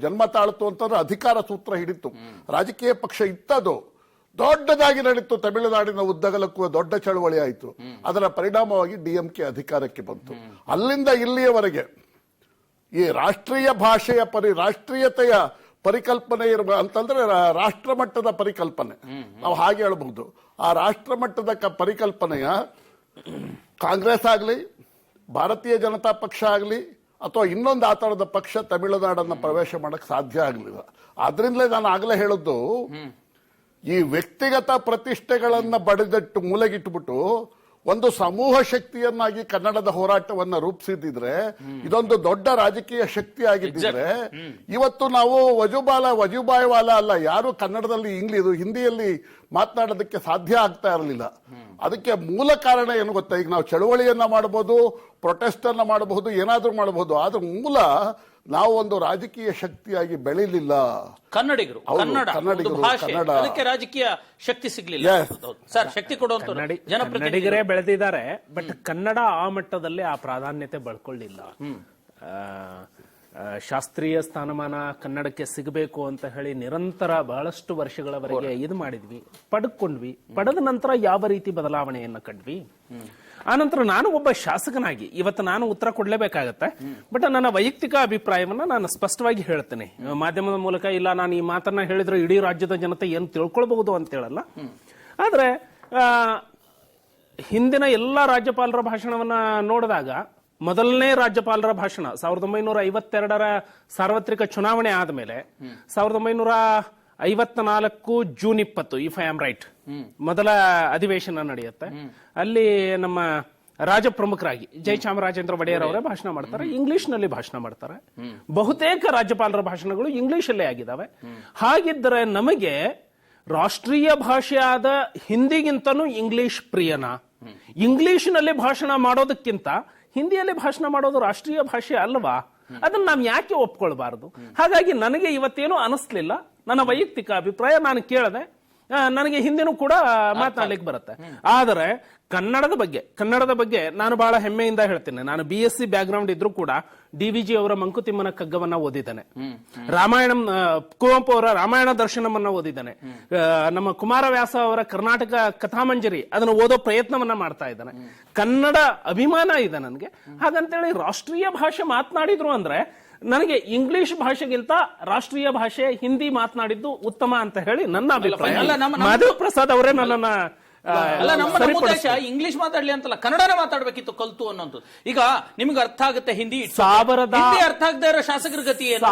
ಅಂತಂದ್ರೆ ಅಧಿಕಾರ ಸೂತ್ರ ಹಿಡಿತು. ರಾಜಕೀಯ ಪಕ್ಷ ಇತ್ತದು, ದೊಡ್ಡದಾಗಿ ನಡೀತು. ತಮಿಳುನಾಡಿನ ಉದ್ದಗಲಕ್ಕೂ ದೊಡ್ಡ ಚಳವಳಿ ಆಯಿತು. ಅದರ ಪರಿಣಾಮವಾಗಿ DMK ಅಧಿಕಾರಕ್ಕೆ ಬಂತು. ಅಲ್ಲಿಂದ ಇಲ್ಲಿಯವರೆಗೆ ಈ ರಾಷ್ಟ್ರೀಯ ಭಾಷೆಯ ರಾಷ್ಟ್ರೀಯತೆಯ ಪರಿಕಲ್ಪನೆ ಅಂತಂದ್ರೆ ರಾಷ್ಟ್ರ ಮಟ್ಟದ ಪರಿಕಲ್ಪನೆ, ನಾವು ಹಾಗೆ ಹೇಳಬಹುದು. ಆ ರಾಷ್ಟ್ರ ಮಟ್ಟದ ಪರಿಕಲ್ಪನೆಯ ಕಾಂಗ್ರೆಸ್ ಆಗಲಿ, ಭಾರತೀಯ ಜನತಾ ಪಕ್ಷ ಆಗಲಿ, ಅಥವಾ ಇನ್ನೊಂದು ಆ ತರದ ಪಕ್ಷ ತಮಿಳುನಾಡನ್ನ ಪ್ರವೇಶ ಮಾಡಕ್ ಸಾಧ್ಯ ಆಗಲಿಲ್ಲ. ಆದ್ರಿಂದಲೇ ನಾನು ಆಗಲೇ ಹೇಳಿದ್ದು, ಈ ವ್ಯಕ್ತಿಗತ ಪ್ರತಿಷ್ಠೆಗಳನ್ನ ಬಡಿದಟ್ಟು ಮೂಲೆಗಿಟ್ಬಿಟ್ಟು ಒಂದು ಸಮೂಹ ಶಕ್ತಿಯನ್ನಾಗಿ ಕನ್ನಡದ ಹೋರಾಟವನ್ನ ರೂಪಿಸಿದ್ರೆ, ಇದೊಂದು ದೊಡ್ಡ ರಾಜಕೀಯ ಶಕ್ತಿ ಆಗಿದ್ದಿದ್ರೆ, ಇವತ್ತು ನಾವು ವಜುಬಾಯಿ ವಾಲಾ ಅಲ್ಲ, ಯಾರು ಕನ್ನಡದಲ್ಲಿ ಹಿಂದಿಯಲ್ಲಿ ಮಾತನಾಡೋದಕ್ಕೆ ಸಾಧ್ಯ ಆಗ್ತಾ ಇರಲಿಲ್ಲ. ಅದಕ್ಕೆ ಮೂಲ ಕಾರಣ ಏನು ಗೊತ್ತಾ, ಈಗ ನಾವು ಚಳವಳಿಯನ್ನ ಮಾಡಬಹುದು, ಪ್ರೊಟೆಸ್ಟ್ ಅನ್ನ ಮಾಡಬಹುದು, ಏನಾದ್ರೂ ಮಾಡಬಹುದು, ಆದ್ರೆ ಮೂಲ ನಾವು ಒಂದು ರಾಜಕೀಯ ಶಕ್ತಿಯಾಗಿ ಬೆಳಿಲಿಲ್ಲ. ಕನ್ನಡಿಗರು, ಅದಕ್ಕೆ ರಾಜಕೀಯ ಶಕ್ತಿ ಸಿಗ್ಲಿಲ್ಲ. ಸರ್, ಶಕ್ತಿ ಕೊಡುವಂತ ಕನ್ನಡಿಗರೇ ಬೆಳೆದಿದ್ದಾರೆ, ಬಟ್ ಕನ್ನಡ ಆ ಮಟ್ಟದಲ್ಲಿ ಆ ಪ್ರಾಧಾನ್ಯತೆ ಬೆಳ್ಕೊಳ್ಳಿಲ್ಲ. ಶಾಸ್ತ್ರೀಯ ಸ್ಥಾನಮಾನ ಕನ್ನಡಕ್ಕೆ ಸಿಗಬೇಕು ಅಂತ ಹೇಳಿ ನಿರಂತರ ಬಹಳಷ್ಟು ವರ್ಷಗಳವರೆಗೆ ಇದು ಮಾಡಿದ್ವಿ, ಪಡೆದ್ಕೊಂಡ್ವಿ. ಪಡೆದ ನಂತರ ಯಾವ ರೀತಿ ಬದಲಾವಣೆಯನ್ನ ಕಂಡ್ವಿ. ಆನಂತರ ನಾನು ಒಬ್ಬ ಶಾಸಕನಾಗಿ ಇವತ್ತು ನಾನು ಉತ್ತರ ಕೊಡ್ಲೇಬೇಕಾಗತ್ತೆ. ಬಟ್ ನನ್ನ ವೈಯಕ್ತಿಕ ಅಭಿಪ್ರಾಯವನ್ನ ನಾನು ಸ್ಪಷ್ಟವಾಗಿ ಹೇಳ್ತೇನೆ ಮಾಧ್ಯಮದ ಮೂಲಕ. ಇಲ್ಲ ನಾನು ಈ ಮಾತನ್ನ ಹೇಳಿದ್ರೆ ಇಡೀ ರಾಜ್ಯದ ಜನತೆ ಏನು ತಿಳ್ಕೊಳ್ಬಹುದು ಅಂತ ಹೇಳಲ್ಲ. ಆದ್ರೆ ಹಿಂದಿನ ಎಲ್ಲಾ ರಾಜ್ಯಪಾಲರ ಭಾಷಣವನ್ನ ನೋಡಿದಾಗ, ಮೊದಲನೇ ರಾಜ್ಯಪಾಲರ ಭಾಷಣ 1952ರ ಸಾರ್ವತ್ರಿಕ ಚುನಾವಣೆ ಆದ್ಮೇಲೆ 1954 June 20, if I am right, ಮೊದಲ ಅಧಿವೇಶನ ನಡೆಯುತ್ತೆ. ಅಲ್ಲಿ ನಮ್ಮ ರಾಜ ಪ್ರಮುಖರಾಗಿ ಜಯಚಾಮರಾಜೇಂದ್ರ ಒಡೆಯರ್ ಅವರೇ ಭಾಷಣ ಮಾಡ್ತಾರೆ, ಇಂಗ್ಲಿಷ್ ನಲ್ಲಿ ಭಾಷಣ ಮಾಡ್ತಾರೆ. ಬಹುತೇಕ ರಾಜ್ಯಪಾಲರ ಭಾಷಣಗಳು ಇಂಗ್ಲಿಷ್ ಅಲ್ಲೇ ಆಗಿದ್ದಾವೆ. ಹಾಗಿದ್ದರೆ ನಮಗೆ ರಾಷ್ಟ್ರೀಯ ಭಾಷೆಯಾದ ಹಿಂದಿಗಿಂತನೂ ಇಂಗ್ಲಿಷ್ ಪ್ರಿಯನ? ಇಂಗ್ಲಿಷ್ ನಲ್ಲಿ ಭಾಷಣ ಮಾಡೋದಕ್ಕಿಂತ ಹಿಂದಿಯಲ್ಲಿ ಭಾಷಣ ಮಾಡೋದು ರಾಷ್ಟ್ರೀಯ ಭಾಷೆ ಅಲ್ವಾ? ಅದನ್ನ ನಾವು ಯಾಕೆ ಒಪ್ಕೊಳ್ಬಾರದು? ಹಾಗಾಗಿ ನನಗೆ ಇವತ್ತೇನು ಅನಿಸ್ಲಿಲ್ಲ. ನನ್ನ ವೈಯಕ್ತಿಕ ಅಭಿಪ್ರಾಯ, ನಾನು ಕೇಳದೆ, ನನಗೆ ಹಿಂದಿನೂ ಕೂಡ ಮಾತನಾಡ್ಲಿಕ್ಕೆ ಬರುತ್ತೆ. ಆದರೆ ಕನ್ನಡದ ಬಗ್ಗೆ ನಾನು ಬಹಳ ಹೆಮ್ಮೆಯಿಂದ ಹೇಳ್ತೇನೆ. ನಾನು BSc ಬ್ಯಾಕ್ಗ್ರೌಂಡ್ ಇದ್ರೂ ಕೂಡ DVG ಅವರ ಮಂಕುತಿಮ್ಮನ ಕಗ್ಗವನ್ನ ಓದಿದ್ದೇನೆ, ಕುವೆಂಪು ಅವರ ರಾಮಾಯಣ ದರ್ಶನವನ್ನ ಓದಿದ್ದೇನೆ, ನಮ್ಮ ಕುಮಾರವ್ಯಾಸ ಅವರ ಕರ್ನಾಟಕ ಕಥಾಮಂಜರಿ ಅದನ್ನು ಓದೋ ಪ್ರಯತ್ನವನ್ನ ಮಾಡ್ತಾ ಇದ್ದಾನೆ. ಕನ್ನಡ ಅಭಿಮಾನ ಇದೆ ನನಗೆ. ಹಾಗಂತೇಳಿ ರಾಷ್ಟ್ರೀಯ ಭಾಷೆ ಮಾತನಾಡಿದ್ರು ಅಂದ್ರೆ ನನಗೆ ಇಂಗ್ಲಿಷ್ ಭಾಷೆಗಿಂತ ರಾಷ್ಟ್ರೀಯ ಭಾಷೆ ಹಿಂದಿ ಮಾತನಾಡಿದ್ದು ಉತ್ತಮ ಅಂತ ಹೇಳಿ ನನ್ನ ಅಭಿಪ್ರಾಯ. ಮಾಧವ್ ಪ್ರಸಾದ್ ಅವರೇ ನನ್ನನ್ನ ನಮ್ಮ ಉದ್ದೇಶ ಇಂಗ್ಲಿಷ್ ಮಾತಾಡ್ಲಿ ಅಂತಲ್ಲ, ಕನ್ನಡನೇ ಮಾತಾಡ್ಬೇಕಿತ್ತು ಕಲ್ತು ಅನ್ನೋದು. ಈಗ ನಿಮ್ಗೆ ಅರ್ಥ ಆಗುತ್ತೆ ಹಿಂದಿ, ಅರ್ಥ ಆಗದೆ ಇರೋ ಶಾಸಕರ ಗತಿ ಏನು,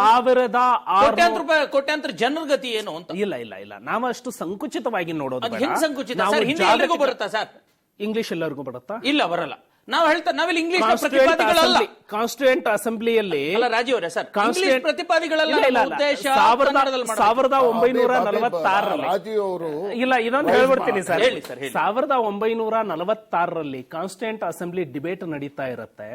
ಕೋಟ್ಯಾಂತರ ಜನರ ಗತಿ ಏನು ಅಂತ. ಇಲ್ಲ ನಾವು ಅಷ್ಟು ಸಂಕುಚಿತವಾಗಿ ನೋಡೋದು. ಹೆಂಗ್ ಸಂಕುಚಿತ? ಹಿಂದಿ ಎಲ್ಲರಿಗೂ ಬರುತ್ತಾ ಸರ್? ಇಂಗ್ಲಿಷ್ ಎಲ್ಲರಿಗೂ ಬರುತ್ತಾ? ಇಲ್ಲ, ಬರಲ್ಲ. ನಾವು ಹೇಳ್ತಾರೆ ನಾವಿಲ್ಲಿ ಇಂಗ್ಲಿಷ್ ಪ್ರತಿಪಾದಿಗಳಲ್ಲ. ಕಾನ್ಸ್ಟಿಟ್ಯೂಯೆಂಟ್ ಅಸೆಂಬ್ಲಿಯಲ್ಲಿ ಅಲ್ಲ ರಾಜೀವ್ ಅವರೇ ಸರ್, ಇಂಗ್ಲಿಷ್ ಪ್ರತಿಪಾದಿಗಳಲ್ಲ ನಮ್ಮ ಉದ್ದೇಶ. 1946ರಲ್ಲಿ ರಾಜೀವ್ ಅವರು ಇಲ್ಲ, ಇದೊಂದು ಹೇಳ್ಬಿಡ್ತೀನಿ ಸರ್. ಹೇಳಿ ಸರ್, ಹೇಳಿ. 1946ರಲ್ಲಿ ಕಾನ್ಸ್ಟಿಟ್ಯೂಯೆಂಟ್ ಅಸೆಂಬ್ಲಿ ಡಿಬೇಟ್ ನಡೀತಾ ಇರುತ್ತೆ.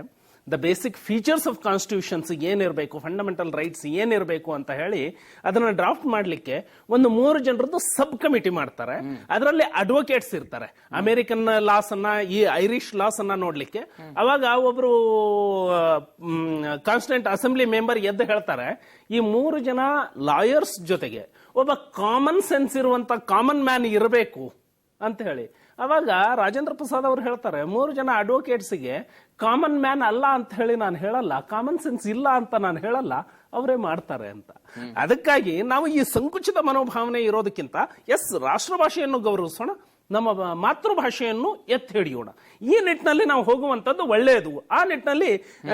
The basic features of constitutions ಏನಿರಬೇಕು, ಫಂಡಮೆಂಟಲ್ ರೈಟ್ಸ್ ಏನಿರಬೇಕು ಅಂತ ಹೇಳಿ ಅದನ್ನ ಡ್ರಾಫ್ಟ್ ಮಾಡ್ಲಿಕ್ಕೆ ಒಂದು 3 ಜನರದ್ದು ಸಬ್ ಕಮಿಟಿ ಮಾಡ್ತಾರೆ. ಅದರಲ್ಲಿ ಅಡ್ವೊಕೇಟ್ಸ್ ಇರ್ತಾರೆ. ಅಮೆರಿಕನ್ ಲಾಸ್ ಅನ್ನ, ಈ ಐರಿಷ್ ಲಾಸ್ ಅನ್ನ ನೋಡ್ಲಿಕ್ಕೆ. ಅವಾಗ ಒಬ್ರು ಕಾನ್ಸ್ಟಿಟ್ಯೂಯೆಂಟ್ ಅಸೆಂಬ್ಲಿ ಮೆಂಬರ್ ಎದ್ದು ಹೇಳ್ತಾರೆ, ಈ 3 ಜನ ಲಾಯರ್ಸ್ ಜೊತೆಗೆ ಒಬ್ಬ ಕಾಮನ್ ಸೆನ್ಸ್ ಇರುವಂತ ಕಾಮನ್ ಮ್ಯಾನ್ ಇರಬೇಕು ಅಂತ ಹೇಳಿ. ಅವಾಗ ರಾಜೇಂದ್ರ ಪ್ರಸಾದ್ ಅವರು ಹೇಳ್ತಾರೆ, 3 ಜನ ಅಡ್ವೊಕೇಟ್ಸ್ಗೆ ಕಾಮನ್ ಮ್ಯಾನ್ ಅಲ್ಲ ಅಂತ ಹೇಳಿ ನಾನು ಹೇಳಲ್ಲ, ಕಾಮನ್ ಸೆನ್ಸ್ ಇಲ್ಲ ಅಂತ ನಾನು ಹೇಳಲ್ಲ, ಅವರೇ ಮಾಡ್ತಾರೆ ಅಂತ. ಅದಕ್ಕಾಗಿ ನಾವು ಈ ಸಂಕುಚಿತ ಮನೋಭಾವನೆ ಇರೋದಕ್ಕಿಂತ ರಾಷ್ಟ್ರ ಭಾಷೆಯನ್ನು ಗೌರವಿಸೋಣ, ನಮ್ಮ ಮಾತೃಭಾಷೆಯನ್ನು ಎತ್ತಿ ಹಿಡಿಯೋಣ. ಈ ನಿಟ್ಟಿನಲ್ಲಿ ನಾವು ಹೋಗುವಂತದ್ದು ಒಳ್ಳೆಯದು. ಆ ನಿಟ್ಟಿನಲ್ಲಿ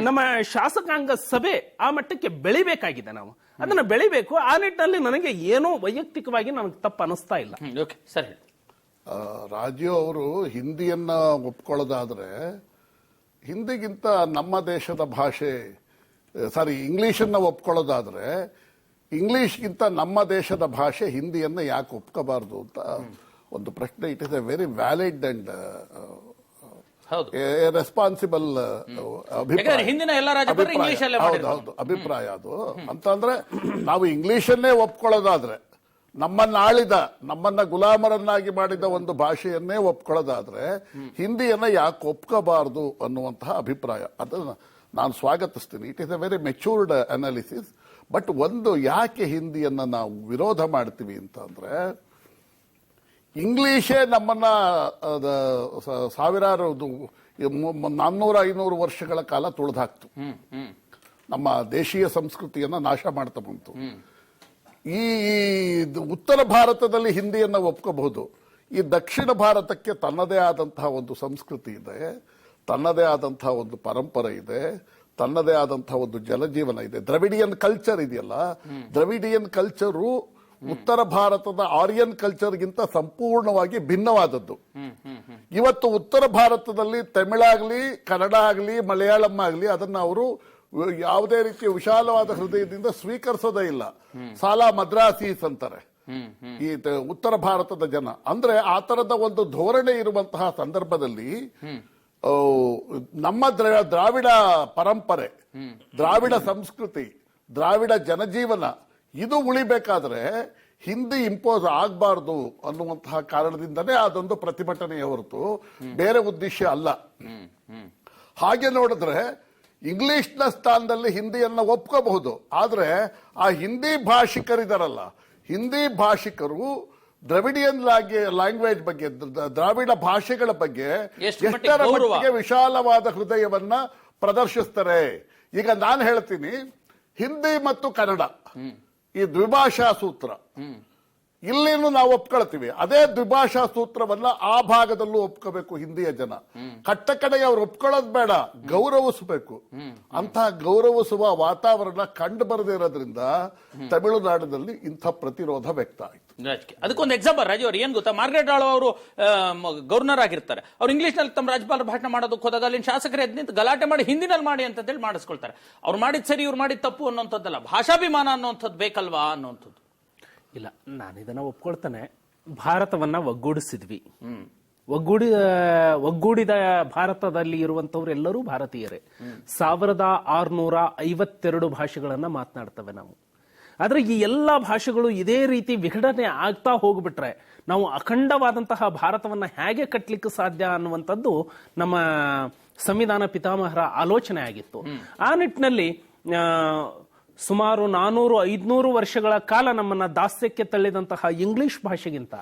ನಮ್ಮ ಶಾಸಕಾಂಗ ಸಭೆ ಆ ಮಟ್ಟಕ್ಕೆ ಬೆಳಿಬೇಕಾಗಿದೆ. ನಾವು ಅದನ್ನ ಬೆಳಿಬೇಕು. ಆ ನಿಟ್ಟಿನಲ್ಲಿ ನನಗೆ ಏನೋ ವೈಯಕ್ತಿಕವಾಗಿ ನನಗೆ ತಪ್ಪು ಅನಿಸ್ತಾ ಇಲ್ಲ. ಓಕೆ ಸರ್, ಹೇಳಿ. ರಾಜೀವ್ ಅವರು ಹಿಂದಿಯನ್ನ ಒಪ್ಕೊಳ್ಳೋದಾದ್ರೆ, ಹಿಂದಿಗಿಂತ ನಮ್ಮ ದೇಶದ ಭಾಷೆ, ಇಂಗ್ಲಿಷನ್ನ ಒಪ್ಕೊಳ್ಳೋದಾದ್ರೆ, ಇಂಗ್ಲಿಷ್ಗಿಂತ ನಮ್ಮ ದೇಶದ ಭಾಷೆ ಹಿಂದಿಯನ್ನ ಯಾಕೆ ಒಪ್ಕೋಬಾರ್ದು ಅಂತ ಒಂದು ಪ್ರಶ್ನೆ. It is a very valid and responsible ಅಭಿಪ್ರಾಯ ಅದು. ಅಂತಂದ್ರೆ ನಾವು ಇಂಗ್ಲಿಷನ್ನೇ ಒಪ್ಕೊಳ್ಳೋದಾದ್ರೆ, ನಮ್ಮನ್ನ ಗುಲಾಮರನ್ನಾಗಿ ಮಾಡಿದ ಒಂದು ಭಾಷೆಯನ್ನೇ ಒಪ್ಕೊಳ್ಳೋದಾದ್ರೆ ಹಿಂದಿಯನ್ನ ಯಾಕೆ ಒಪ್ಕೋಬಾರದು ಅನ್ನುವಂತಹ ಅಭಿಪ್ರಾಯ, ಅದನ್ನ ನಾನು ಸ್ವಾಗತಿಸ್ತೀನಿ. It is a very matured analysis. But ಒಂದು ಯಾಕೆ ಹಿಂದಿಯನ್ನ ನಾವು ವಿರೋಧ ಮಾಡ್ತೀವಿ ಅಂತಂದ್ರೆ, ಇಂಗ್ಲಿಷೇ ನಮ್ಮನ್ನ ಸಾವಿರಾರು 400-500 ವರ್ಷಗಳ ಕಾಲ ತುಳಿದಾಕ್ತು. ನಮ್ಮ ದೇಶೀಯ ಸಂಸ್ಕೃತಿಯನ್ನ ನಾಶ ಮಾಡ್ತಾ ಬಂತು. ಈ ಉತ್ತರ ಭಾರತದಲ್ಲಿ ಹಿಂದಿಯನ್ನ ಒಪ್ಕೋಬಹುದು. ಈ ದಕ್ಷಿಣ ಭಾರತಕ್ಕೆ ತನ್ನದೇ ಆದಂತಹ ಒಂದು ಸಂಸ್ಕೃತಿ ಇದೆ, ತನ್ನದೇ ಆದಂತಹ ಒಂದು ಪರಂಪರೆ ಇದೆ, ತನ್ನದೇ ಆದಂತಹ ಒಂದು ಜನಜೀವನ ಇದೆ. ದ್ರವಿಡಿಯನ್ ಕಲ್ಚರ್ ಇದೆಯಲ್ಲ, ದ್ರವಿಡಿಯನ್ ಕಲ್ಚರು ಉತ್ತರ ಭಾರತದ ಆರ್ಯನ್ ಕಲ್ಚರ್ಗಿಂತ ಸಂಪೂರ್ಣವಾಗಿ ಭಿನ್ನವಾದದ್ದು. ಇವತ್ತು ಉತ್ತರ ಭಾರತದಲ್ಲಿ ತಮಿಳಾಗ್ಲಿ, ಕನ್ನಡ ಆಗಲಿ, ಮಲಯಾಳಂ ಆಗಲಿ ಅದನ್ನ ಅವರು ಯಾವುದೇ ರೀತಿಯ ವಿಶಾಲವಾದ ಹೃದಯದಿಂದ ಸ್ವೀಕರಿಸೋದೇ ಇಲ್ಲ. ಸಾಲಾ ಮದ್ರಾಸೀಸ್ ಅಂತಾರೆ ಈ ಉತ್ತರ ಭಾರತದ ಜನ. ಅಂದ್ರೆ ಆ ತರದ ಒಂದು ಧೋರಣೆ ಇರುವಂತಹ ಸಂದರ್ಭದಲ್ಲಿ ನಮ್ಮ ದ್ರಾವಿಡ ಪರಂಪರೆ, ದ್ರಾವಿಡ ಸಂಸ್ಕೃತಿ, ದ್ರಾವಿಡ ಜನಜೀವನ ಇದು ಉಳಿಬೇಕಾದ್ರೆ ಹಿಂದಿ ಇಂಪೋಸ್ ಆಗಬಾರ್ದು ಅನ್ನುವಂತಹ ಕಾರಣದಿಂದನೇ ಅದೊಂದು ಪ್ರತಿಭಟನೆಯ ಹೊರತು ಬೇರೆ ಉದ್ದೇಶ ಅಲ್ಲ. ಹಾಗೆ ನೋಡಿದ್ರೆ ಇಂಗ್ಲಿಷ್ನ ಸ್ಥಾನದಲ್ಲಿ ಹಿಂದಿಯನ್ನ ಒಪ್ಕೋಬಹುದು. ಆದ್ರೆ ಆ ಹಿಂದಿ ಭಾಷಿಕರಿದಾರಲ್ಲ, ಹಿಂದಿ ಭಾಷಿಕರು ದ್ರವಿಡಿಯನ್ ಲ್ಯಾಂಗ್ವೇಜ್ ಬಗ್ಗೆ, ದ್ರಾವಿಡ ಭಾಷೆಗಳ ಬಗ್ಗೆ ಎಷ್ಟರ ಮಟ್ಟಿಗೆ ವಿಶಾಲವಾದ ಹೃದಯವನ್ನ ಪ್ರದರ್ಶಿಸ್ತಾರೆ. ಈಗ ನಾನು ಹೇಳ್ತೀನಿ, ಹಿಂದಿ ಮತ್ತು ಕನ್ನಡ ಈ ದ್ವಿಭಾಷಾ ಸೂತ್ರ ಇಲ್ಲಿನೂ ನಾವು ಒಪ್ಕೊಳ್ತೀವಿ. ಅದೇ ದ್ವಿಭಾಷಾ ಸೂತ್ರವನ್ನ ಆ ಭಾಗದಲ್ಲೂ ಒಪ್ಕೋಬೇಕು ಹಿಂದಿಯ ಜನ. ಕಟ್ಟ ಕಡೆಗೆ ಅವ್ರು ಒಪ್ಕೊಳ್ಳೋದು ಬೇಡ, ಗೌರವಿಸಬೇಕು. ಅಂತಹ ಗೌರವಿಸುವ ವಾತಾವರಣ ಕಂಡು ಬರದೇ ಇರೋದ್ರಿಂದ ತಮಿಳುನಾಡಿನಲ್ಲಿ ಇಂಥ ಪ್ರತಿರೋಧ ವ್ಯಕ್ತ ಆಯಿತು. ಅದಕ್ಕೊಂದು ಎಕ್ಸಾಂಪಲ್ ರಾಜೀವ್ ಅವರು ಏನ್ ಗೊತ್ತಾ, ಮಾರ್ಗ್ರೆಟ್ ಆಳ್ವ ಅವರು ಗವರ್ನರ್ ಆಗಿರ್ತಾರೆ. ಅವ್ರು ಇಂಗ್ಲಿಷ್ ನಲ್ಲಿ ತಮ್ಮ ರಾಜ್ಯಪಾಲರ ಭಾಷಣ ಮಾಡೋದಕ್ಕೆ ಹೋದಾಗ ಅಲ್ಲಿನ ಶಾಸಕರು ಎದ್ದು ನಿಂತು ಗಲಾಟೆ ಮಾಡಿ ಹಿಂದಿನಲ್ಲಿ ಮಾಡಿ ಅಂತ ಹೇಳಿ ಮಾಡಿಸ್ಕೊಳ್ತಾರೆ. ಅವ್ರು ಮಾಡಿದ್ ಸರಿ, ಇವ್ರು ಮಾಡಿದ್ ತಪ್ಪು ಅನ್ನೋಂಥದ್ದಲ್ಲ, ಭಾಷಾಭಿಮಾನ ಅನ್ನೋಂಥದ್ದು ಬೇಕಲ್ವಾ ಅನ್ನೋಂಥದ್ದು. ಇಲ್ಲ, ನಾನು ಇದನ್ನ ಒಪ್ಕೊಳ್ತಾನೆ. ಭಾರತವನ್ನ ಒಗ್ಗೂಡಿಸಿದ್ವಿ. ಒಗ್ಗೂಡಿದ ಭಾರತದಲ್ಲಿ ಇರುವಂತವ್ರು ಎಲ್ಲರೂ ಭಾರತೀಯರೇ. 1652 ಭಾಷೆಗಳನ್ನ ಮಾತನಾಡ್ತವೆ ನಾವು. ಆದ್ರೆ ಈ ಎಲ್ಲಾ ಭಾಷೆಗಳು ಇದೇ ರೀತಿ ವಿಘಟನೆ ಆಗ್ತಾ ಹೋಗ್ಬಿಟ್ರೆ ನಾವು ಅಖಂಡವಾದಂತಹ ಭಾರತವನ್ನ ಹೇಗೆ ಕಟ್ಟಲಿಕ್ಕೆ ಸಾಧ್ಯ ಅನ್ನುವಂಥದ್ದು ನಮ್ಮ ಸಂವಿಧಾನ ಪಿತಾಮಹರ ಆಲೋಚನೆ ಆಗಿತ್ತು. ಆ ನಿಟ್ಟಿನಲ್ಲಿ ಸುಮಾರು 400-500 ವರ್ಷಗಳ ಕಾಲ ನಮ್ಮನ್ನ ದಾಸ್ಯಕ್ಕೆ ತಳ್ಳಿದಂತಹ ಇಂಗ್ಲಿಷ್ ಭಾಷೆಗಿಂತ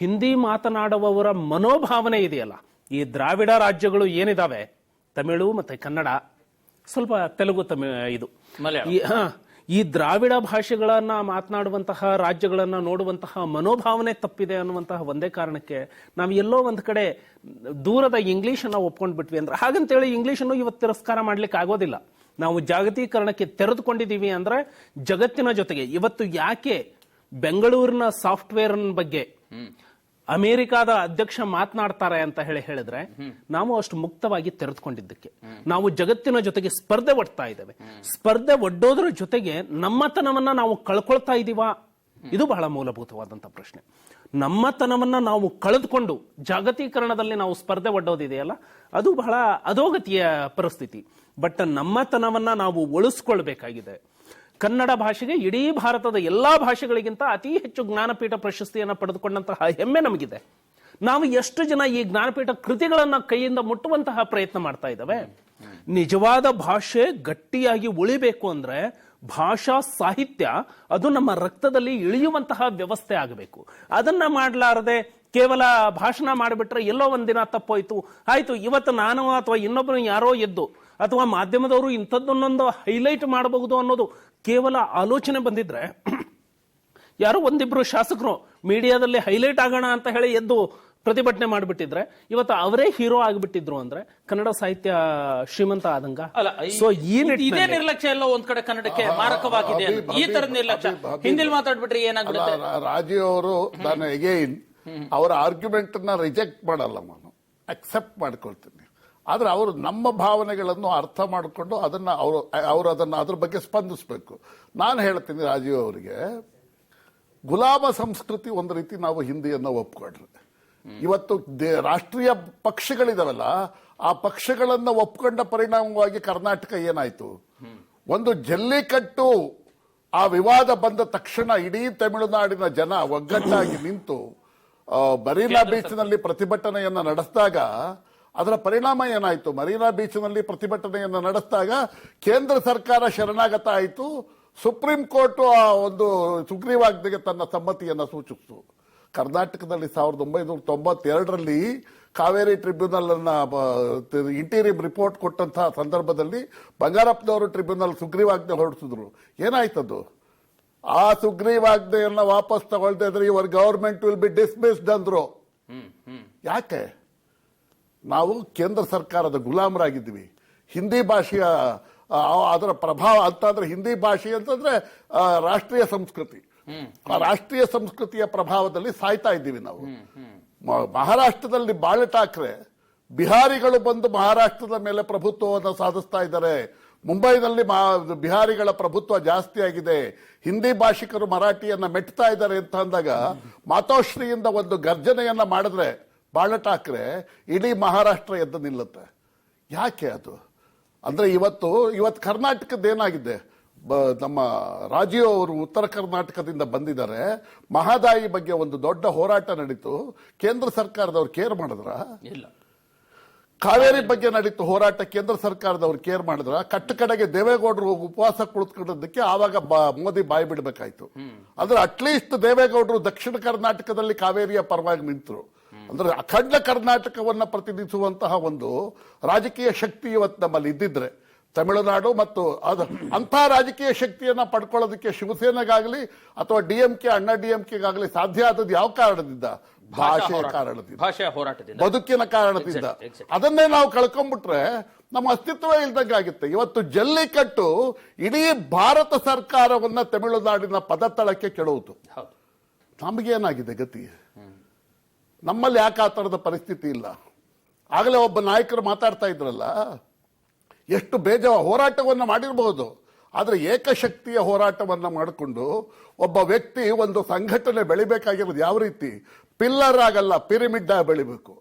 ಹಿಂದಿ ಮಾತನಾಡುವವರ ಮನೋಭಾವನೆ ಇದೆಯಲ್ಲ, ಈ ದ್ರಾವಿಡ ರಾಜ್ಯಗಳು ಏನಿದಾವೆ, ತಮಿಳು ಮತ್ತೆ ಕನ್ನಡ, ಸ್ವಲ್ಪ ತೆಲುಗು, ಇದು ಈ ದ್ರಾವಿಡ ಭಾಷೆಗಳನ್ನ ಮಾತನಾಡುವಂತಹ ರಾಜ್ಯಗಳನ್ನ ನೋಡುವಂತಹ ಮನೋಭಾವನೆ ತಪ್ಪಿದೆ ಅನ್ನುವಂತಹ ಒಂದೇ ಕಾರಣಕ್ಕೆ ನಾವು ಎಲ್ಲೋ ಒಂದ್ ಕಡೆ ದೂರದ ಇಂಗ್ಲಿಷ್ ಅನ್ನ ಒಪ್ಕೊಂಡ್ ಬಿಟ್ವಿ. ಅಂದ್ರೆ ಹಾಗಂತೇಳಿ ಇಂಗ್ಲಿಷ್ ಅನ್ನು ಇವತ್ತು ತಿರಸ್ಕಾರ ಮಾಡ್ಲಿಕ್ಕೆ ಆಗೋದಿಲ್ಲ. ನಾವು ಜಾಗತೀಕರಣಕ್ಕೆ ತೆರೆದುಕೊಂಡಿದ್ದೀವಿ ಅಂದ್ರೆ ಜಗತ್ತಿನ ಜೊತೆಗೆ. ಇವತ್ತು ಯಾಕೆ ಬೆಂಗಳೂರಿನ ಸಾಫ್ಟ್ವೇರ್ ಬಗ್ಗೆ ಅಮೆರಿಕಾದ ಅಧ್ಯಕ್ಷ ಮಾತನಾಡ್ತಾರೆ ಅಂತ ಹೇಳಿದ್ರೆ ನಾವು ಅಷ್ಟು ಮುಕ್ತವಾಗಿ ತೆರೆದುಕೊಂಡಿದ್ದಕ್ಕೆ, ನಾವು ಜಗತ್ತಿನ ಜೊತೆಗೆ ಸ್ಪರ್ಧೆ ಒಡ್ತಾ ಇದ್ದೇವೆ. ಸ್ಪರ್ಧೆ ಒಡ್ಡೋದ್ರ ಜೊತೆಗೆ ನಮ್ಮತನವನ್ನ ನಾವು ಕಳ್ಕೊಳ್ತಾ ಇದೀವಾ? ಇದು ಬಹಳ ಮೂಲಭೂತವಾದಂತ ಪ್ರಶ್ನೆ. ನಮ್ಮತನವನ್ನ ನಾವು ಕಳೆದುಕೊಂಡು ಜಾಗತೀಕರಣದಲ್ಲಿ ನಾವು ಸ್ಪರ್ಧೆ ಒಡ್ಡೋದಿದೆಯಲ್ಲ, ಅದು ಬಹಳ ಅಧೋಗತಿಯ ಪರಿಸ್ಥಿತಿ. ಬಟ್ ನಮ್ಮತನವನ್ನ ನಾವು ಉಳಿಸ್ಕೊಳ್ಬೇಕಾಗಿದೆ. ಕನ್ನಡ ಭಾಷೆಗೆ ಇಡೀ ಭಾರತದ ಎಲ್ಲಾ ಭಾಷೆಗಳಿಗಿಂತ ಅತಿ ಹೆಚ್ಚು ಜ್ಞಾನಪೀಠ ಪ್ರಶಸ್ತಿಯನ್ನು ಪಡೆದುಕೊಂಡಂತಹ ಹೆಮ್ಮೆ ನಮಗಿದೆ. ನಾವು ಎಷ್ಟು ಜನ ಈ ಜ್ಞಾನಪೀಠ ಕೃತಿಗಳನ್ನ ಕೈಯಿಂದ ಮುಟ್ಟುವಂತಹ ಪ್ರಯತ್ನ ಮಾಡ್ತಾ ಇದ್ದಾವೆ? ನಿಜವಾದ ಭಾಷೆ ಗಟ್ಟಿಯಾಗಿ ಉಳಿಬೇಕು ಅಂದ್ರೆ ಭಾಷಾ ಸಾಹಿತ್ಯ ಅದು ನಮ್ಮ ರಕ್ತದಲ್ಲಿ ಇಳಿಯುವಂತಹ ವ್ಯವಸ್ಥೆ ಆಗಬೇಕು. ಅದನ್ನ ಮಾಡಲಾರದೆ ಕೇವಲ ಭಾಷಣ ಮಾಡಿಬಿಟ್ರೆ ಎಲ್ಲೋ ಒಂದಿನ ತಪ್ಪೋಯ್ತು, ಆಯ್ತು ಇವತ್ತು ನಾನು ಅಥವಾ ಇನ್ನೊಬ್ಬರು ಯಾರೋ ಎದ್ದು ಅಥವಾ ಮಾಧ್ಯಮದವರು ಇಂಥದ್ದನ್ನೊಂದು ಹೈಲೈಟ್ ಮಾಡಬಹುದು ಅನ್ನೋದು ಕೇವಲ ಆಲೋಚನೆ ಬಂದಿದ್ರೆ, ಯಾರೋ ಒಂದಿಬ್ರು ಶಾಸಕರು ಮೀಡಿಯಾದಲ್ಲಿ ಹೈಲೈಟ್ ಆಗೋಣ ಅಂತ ಹೇಳಿ ಎದ್ದು ಪ್ರತಿಭಟನೆ ಮಾಡಿಬಿಟ್ಟಿದ್ರೆ ಇವತ್ತು ಅವರೇ ಹೀರೋ ಆಗಿಬಿಟ್ಟಿದ್ರು ಅಂದ್ರೆ ಕನ್ನಡ ಸಾಹಿತ್ಯ ಶ್ರೀಮಂತ ಆದಂಗ ಅಲ್ಲ. ಸೊ ಇದೇ ನಿರ್ಲಕ್ಷ್ಯ ಎಲ್ಲ ಒಂದ್ ಕಡೆ ಕನ್ನಡಕ್ಕೆ ಮಾರಕವಾಗಿದೆ. ಈ ತರದ ನಿರ್ಲಕ್ಷ್ಯ ಹಿಂದಿಲ್ ಮಾತಾಡ್ಬಿಟ್ರೆ ಏನಾಗ್ಬಿಡುತ್ತೆ? ರಾಜೀವ್ ಅವರು ನಾನು ಎಗೈನ್ ಅವರ ಆರ್ಗ್ಯುಮೆಂಟ್ ನ ರಿಜೆಕ್ಟ್ ಮಾಡಲ್ಲ, ನಾನು ಅಕ್ಸೆಪ್ಟ್ ಮಾಡ್ಕೊಳ್ತೀನಿ. ಆದ್ರೆ ಅವರು ನಮ್ಮ ಭಾವನೆಗಳನ್ನು ಅರ್ಥ ಮಾಡಿಕೊಂಡು ಅವರು ಅದನ್ನ ಅದ್ರ ಬಗ್ಗೆ ಸ್ಪಂದಿಸಬೇಕು. ನಾನು ಹೇಳ್ತೀನಿ ರಾಜೀವ್ ಅವರಿಗೆ, ಗುಲಾಮ ಸಂಸ್ಕೃತಿ ಒಂದು ರೀತಿ ನಾವು ಹಿಂದಿಯನ್ನ ಒಪ್ಕೊಂಡ್ರೆ, ಇವತ್ತು ರಾಷ್ಟ್ರೀಯ ಪಕ್ಷಗಳಿದಾವಲ್ಲ, ಆ ಪಕ್ಷಗಳನ್ನ ಒಪ್ಕೊಂಡ ಪರಿಣಾಮವಾಗಿ ಕರ್ನಾಟಕ ಏನಾಯ್ತು? ಒಂದು ಜಲ್ಲಿಕಟ್ಟು ಆ ವಿವಾದ ಬಂದ ತಕ್ಷಣ ಇಡೀ ತಮಿಳುನಾಡಿನ ಜನ ಒಗ್ಗಟ್ಟಾಗಿ ನಿಂತು ಮರೀನಾ ಬೀಚ್ನಲ್ಲಿ ಪ್ರತಿಭಟನೆಯನ್ನ ನಡೆಸಿದಾಗ ಅದರ ಪರಿಣಾಮ ಏನಾಯ್ತು? ಮರೀನಾ ಬೀಚ್ನಲ್ಲಿ ಪ್ರತಿಭಟನೆಯನ್ನು ನಡೆಸಿದಾಗ ಕೇಂದ್ರ ಸರ್ಕಾರ ಶರಣಾಗತ ಆಯಿತು. ಸುಪ್ರೀಂ ಕೋರ್ಟ್ ಆ ಒಂದು ಸುಗ್ರೀವಾಜ್ಞೆಗೆ ತನ್ನ ಸಮ್ಮತಿಯನ್ನು ಸೂಚಿಸಿತು. ಕರ್ನಾಟಕದಲ್ಲಿ 1992ರಲ್ಲಿ ಕಾವೇರಿ ಟ್ರಿಬ್ಯುನಲ್ ಅನ್ನ ಇಂಟೀರಿಯಂ ರಿಪೋರ್ಟ್ ಕೊಟ್ಟಂತಹ ಸಂದರ್ಭದಲ್ಲಿ ಬಂಗಾರಪ್ಪನವರು ಟ್ರಿಬ್ಯುನಲ್ ಸುಗ್ರೀವಾಜ್ಞೆ ಹೊರಡಿಸಿದ್ರು. ಏನಾಯ್ತದು? ಆ ಸುಗ್ರೀವಾಜ್ಞೆಯನ್ನ ವಾಪಸ್ ತಗೊಳ್ತಾ ಇದ್ರೆ your government will be dismissed ಅಂದ್ರು. ಯಾಕೆ? ನಾವು ಕೇಂದ್ರ ಸರ್ಕಾರದ ಗುಲಾಮರಾಗಿದ್ದೀವಿ. ಹಿಂದಿ ಭಾಷೆಯ ಅದರ ಪ್ರಭಾವ ಅಂತಂದ್ರೆ, ಹಿಂದಿ ಭಾಷೆ ಅಂತಂದ್ರೆ ರಾಷ್ಟ್ರೀಯ ಸಂಸ್ಕೃತಿ, ಆ ರಾಷ್ಟ್ರೀಯ ಸಂಸ್ಕೃತಿಯ ಪ್ರಭಾವದಲ್ಲಿ ಸಾಯ್ತಾ ಇದ್ದೀವಿ ನಾವು. ಮಹಾರಾಷ್ಟ್ರದಲ್ಲಿ ಬಾಳೆ ಠಾಕ್ರೆ ಬಿಹಾರಿಗಳು ಬಂದು ಮಹಾರಾಷ್ಟ್ರದ ಮೇಲೆ ಪ್ರಭುತ್ವವನ್ನು ಸಾಧಿಸ್ತಾ ಇದ್ದಾರೆ. ಮುಂಬೈನಲ್ಲಿ ಬಿಹಾರಿಗಳ ಪ್ರಭುತ್ವ ಜಾಸ್ತಿ ಆಗಿದೆ. ಹಿಂದಿ ಭಾಷಿಕರು ಮರಾಠಿಯನ್ನ ಮೆಟ್ತಾ ಇದ್ದಾರೆ ಅಂತ ಅಂದಾಗ ಮಾತೋಶ್ರೀಯಿಂದ ಒಂದು ಗರ್ಜನೆಯನ್ನ ಮಾಡಿದ್ರೆ ಬಾಳೆ ಠಾಕ್ರೆ ಇಡೀ ಮಹಾರಾಷ್ಟ್ರ ಎದ್ದು ನಿಲ್ಲುತ್ತೆ. ಯಾಕೆ ಅದು? ಅಂದ್ರೆ ಇವತ್ತು ಕರ್ನಾಟಕದ್ದೇನಾಗಿದೆ? ನಮ್ಮ ರಾಜೀವ್ ಅವರು ಉತ್ತರ ಕರ್ನಾಟಕದಿಂದ ಬಂದಿದ್ದಾರೆ. ಮಹದಾಯಿ ಬಗ್ಗೆ ಒಂದು ದೊಡ್ಡ ಹೋರಾಟ ನಡೀತು. ಕೇಂದ್ರ ಸರ್ಕಾರದವ್ರು ಕೇರ್ ಮಾಡಿದ್ರ? ಇಲ್ಲ. ಕಾವೇರಿ ಬಗ್ಗೆ ನಡೀತು ಹೋರಾಟ, ಕೇಂದ್ರ ಸರ್ಕಾರದವ್ರು ಕೇರ್ ಮಾಡಿದ್ರ? ಕಡೆಗೆ ದೇವೇಗೌಡರು ಉಪವಾಸ ಕುಳಿತುಕೊಂಡಿದ್ದಕ್ಕೆ ಆವಾಗ ಮೋದಿ ಬಾಯಿ ಬಿಡಬೇಕಾಯ್ತು. ಅಂದ್ರೆ ಅಟ್ಲೀಸ್ಟ್ ದೇವೇಗೌಡರು ದಕ್ಷಿಣ ಕರ್ನಾಟಕದಲ್ಲಿ ಕಾವೇರಿಯ ಪರವಾಗಿ ನಿಂತರು. ಅಂದ್ರೆ ಅಖಂಡ ಕರ್ನಾಟಕವನ್ನ ಪ್ರತಿನಿಧಿಸುವಂತಹ ಒಂದು ರಾಜಕೀಯ ಶಕ್ತಿ ಇವತ್ತು ನಮ್ಮಲ್ಲಿ ಇದ್ದಿದ್ರೆ, ತಮಿಳುನಾಡು ಮತ್ತು ಅಂಥ ರಾಜಕೀಯ ಶಕ್ತಿಯನ್ನ ಪಡ್ಕೊಳ್ಳೋದಕ್ಕೆ ಶಿವಸೇನೆಗಾಗಲಿ ಅಥವಾ ಡಿಎಂಕೆ ಅಣ್ಣಾ ಡಿಎಂಕೆಗಾಗಲಿ ಸಾಧ್ಯ ಆದದ್ದು ಯಾವ ಕಾರಣದಿಂದ? ಭಾಷೆಯ ಕಾರಣದಿಂದ, ಭಾಷೆಯ ಹೋರಾಟದಿಂದ, ಬದುಕಿನ ಕಾರಣದಿಂದ. ಅದನ್ನೇ ನಾವು ಕಳ್ಕೊಂಡ್ಬಿಟ್ರೆ ನಮ್ಮ ಅಸ್ತಿತ್ವ ಇಲ್ದಂಗಾಗುತ್ತೆ. ಇವತ್ತು ಜಲ್ಲಿಕಟ್ಟು ಇಡೀ ಭಾರತ ಸರ್ಕಾರವನ್ನ ತಮಿಳುನಾಡಿನ ಪದತಳಕ್ಕೆ ಕೆಡುವುದು. ನಮಗೇನಾಗಿದೆ ಗತಿ? ನಮ್ಮಲ್ಲಿ ಯಾಕೆ ಆ ತರದ ಪರಿಸ್ಥಿತಿ ಇಲ್ಲ? ಆಗಲೇ ಒಬ್ಬ ನಾಯಕರು ಮಾತಾಡ್ತಾ ಇದ್ರಲ್ಲ, ಎಷ್ಟು ಹೋರಾಟವನ್ನು ಮಾಡಿರಬಹುದು, ಆದರೆ ಏಕಶಕ್ತಿಯ ಹೋರಾಟವನ್ನ ಮಾಡಿಕೊಂಡು ಒಬ್ಬ ವ್ಯಕ್ತಿ ಒಂದು ಸಂಘಟನೆ ಬೆಳಿಬೇಕಾಗಿರೋದು ಯಾವ ರೀತಿ? ಪಿಲ್ಲರ್ ಆಗಲ್ಲ, ಪಿರಮಿಡ್ ಆಗಿ ಬೆಳಿಬೇಕು.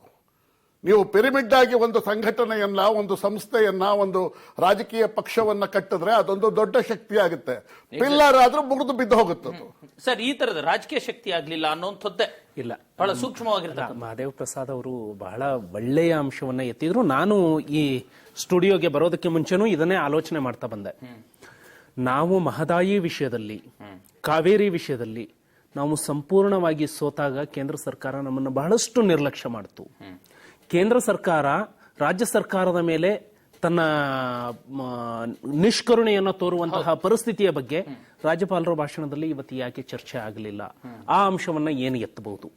ನೀವು ಪಿರಮಿಡ್ ಆಗಿ ಒಂದು ಸಂಘಟನೆಯನ್ನ, ಒಂದು ಸಂಸ್ಥೆಯನ್ನ, ಒಂದು ರಾಜಕೀಯ ಪಕ್ಷವನ್ನ ಕಟ್ಟಿದ್ರೆ ಅದೊಂದು ದೊಡ್ಡ ಶಕ್ತಿ ಆಗುತ್ತೆ. ಪಿಲ್ಲರ್ ಆದ್ರೂ ಮುರಿದು ಬಿದ್ದು ಹೋಗುತ್ತದೆ. ಸರ್, ಈ ತರದ ರಾಜಕೀಯ ಶಕ್ತಿ ಆಗ್ಲಿಲ್ಲ ಅನ್ನೋಂಥದ್ದೇ ಇಲ್ಲ, ಬಹಳ ಸೂಕ್ಷ್ಮವಾಗಿರ್ತದೆ. ಮಹದೇವ್ ಪ್ರಸಾದ್ ಅವರು ಬಹಳ ಒಳ್ಳೆಯ ಅಂಶವನ್ನ ಎತ್ತಿದ್ರು. ನಾನು ಈ ಸ್ಟುಡಿಯೋಗೆ ಬರೋದಕ್ಕೆ ಮುಂಚೆನೂ ಇದನ್ನೇ ಆಲೋಚನೆ ಮಾಡ್ತಾ ಬಂದೆ. ನಾವು ಮಹದಾಯಿ ವಿಷಯದಲ್ಲಿ, ಕಾವೇರಿ ವಿಷಯದಲ್ಲಿ ನಾವು ಸಂಪೂರ್ಣವಾಗಿ ಸೋತಾಗ ಕೇಂದ್ರ ಸರ್ಕಾರ ನಮ್ಮನ್ನು ಬಹಳಷ್ಟು ನಿರ್ಲಕ್ಷ್ಯ ಮಾಡಿತು. ಕೇಂದ್ರ ಸರ್ಕಾರ ರಾಜ್ಯ ಸರ್ಕಾರದ ಮೇಲೆ ತನ್ನ ನಿಷ್ಕರುಣೆಯನ್ನು ತೋರುವಂತಹ ಪರಿಸ್ಥಿತಿಯ ಬಗ್ಗೆ ರಾಜ್ಯಪಾಲರ ಭಾಷಣದಲ್ಲಿ ಇವತ್ತು ಯಾಕೆ ಚರ್ಚೆ ಆಗಲಿಲ್ಲ? ಆ ಅಂಶವನ್ನ ಏನು ಎತ್ತಬಹುದು?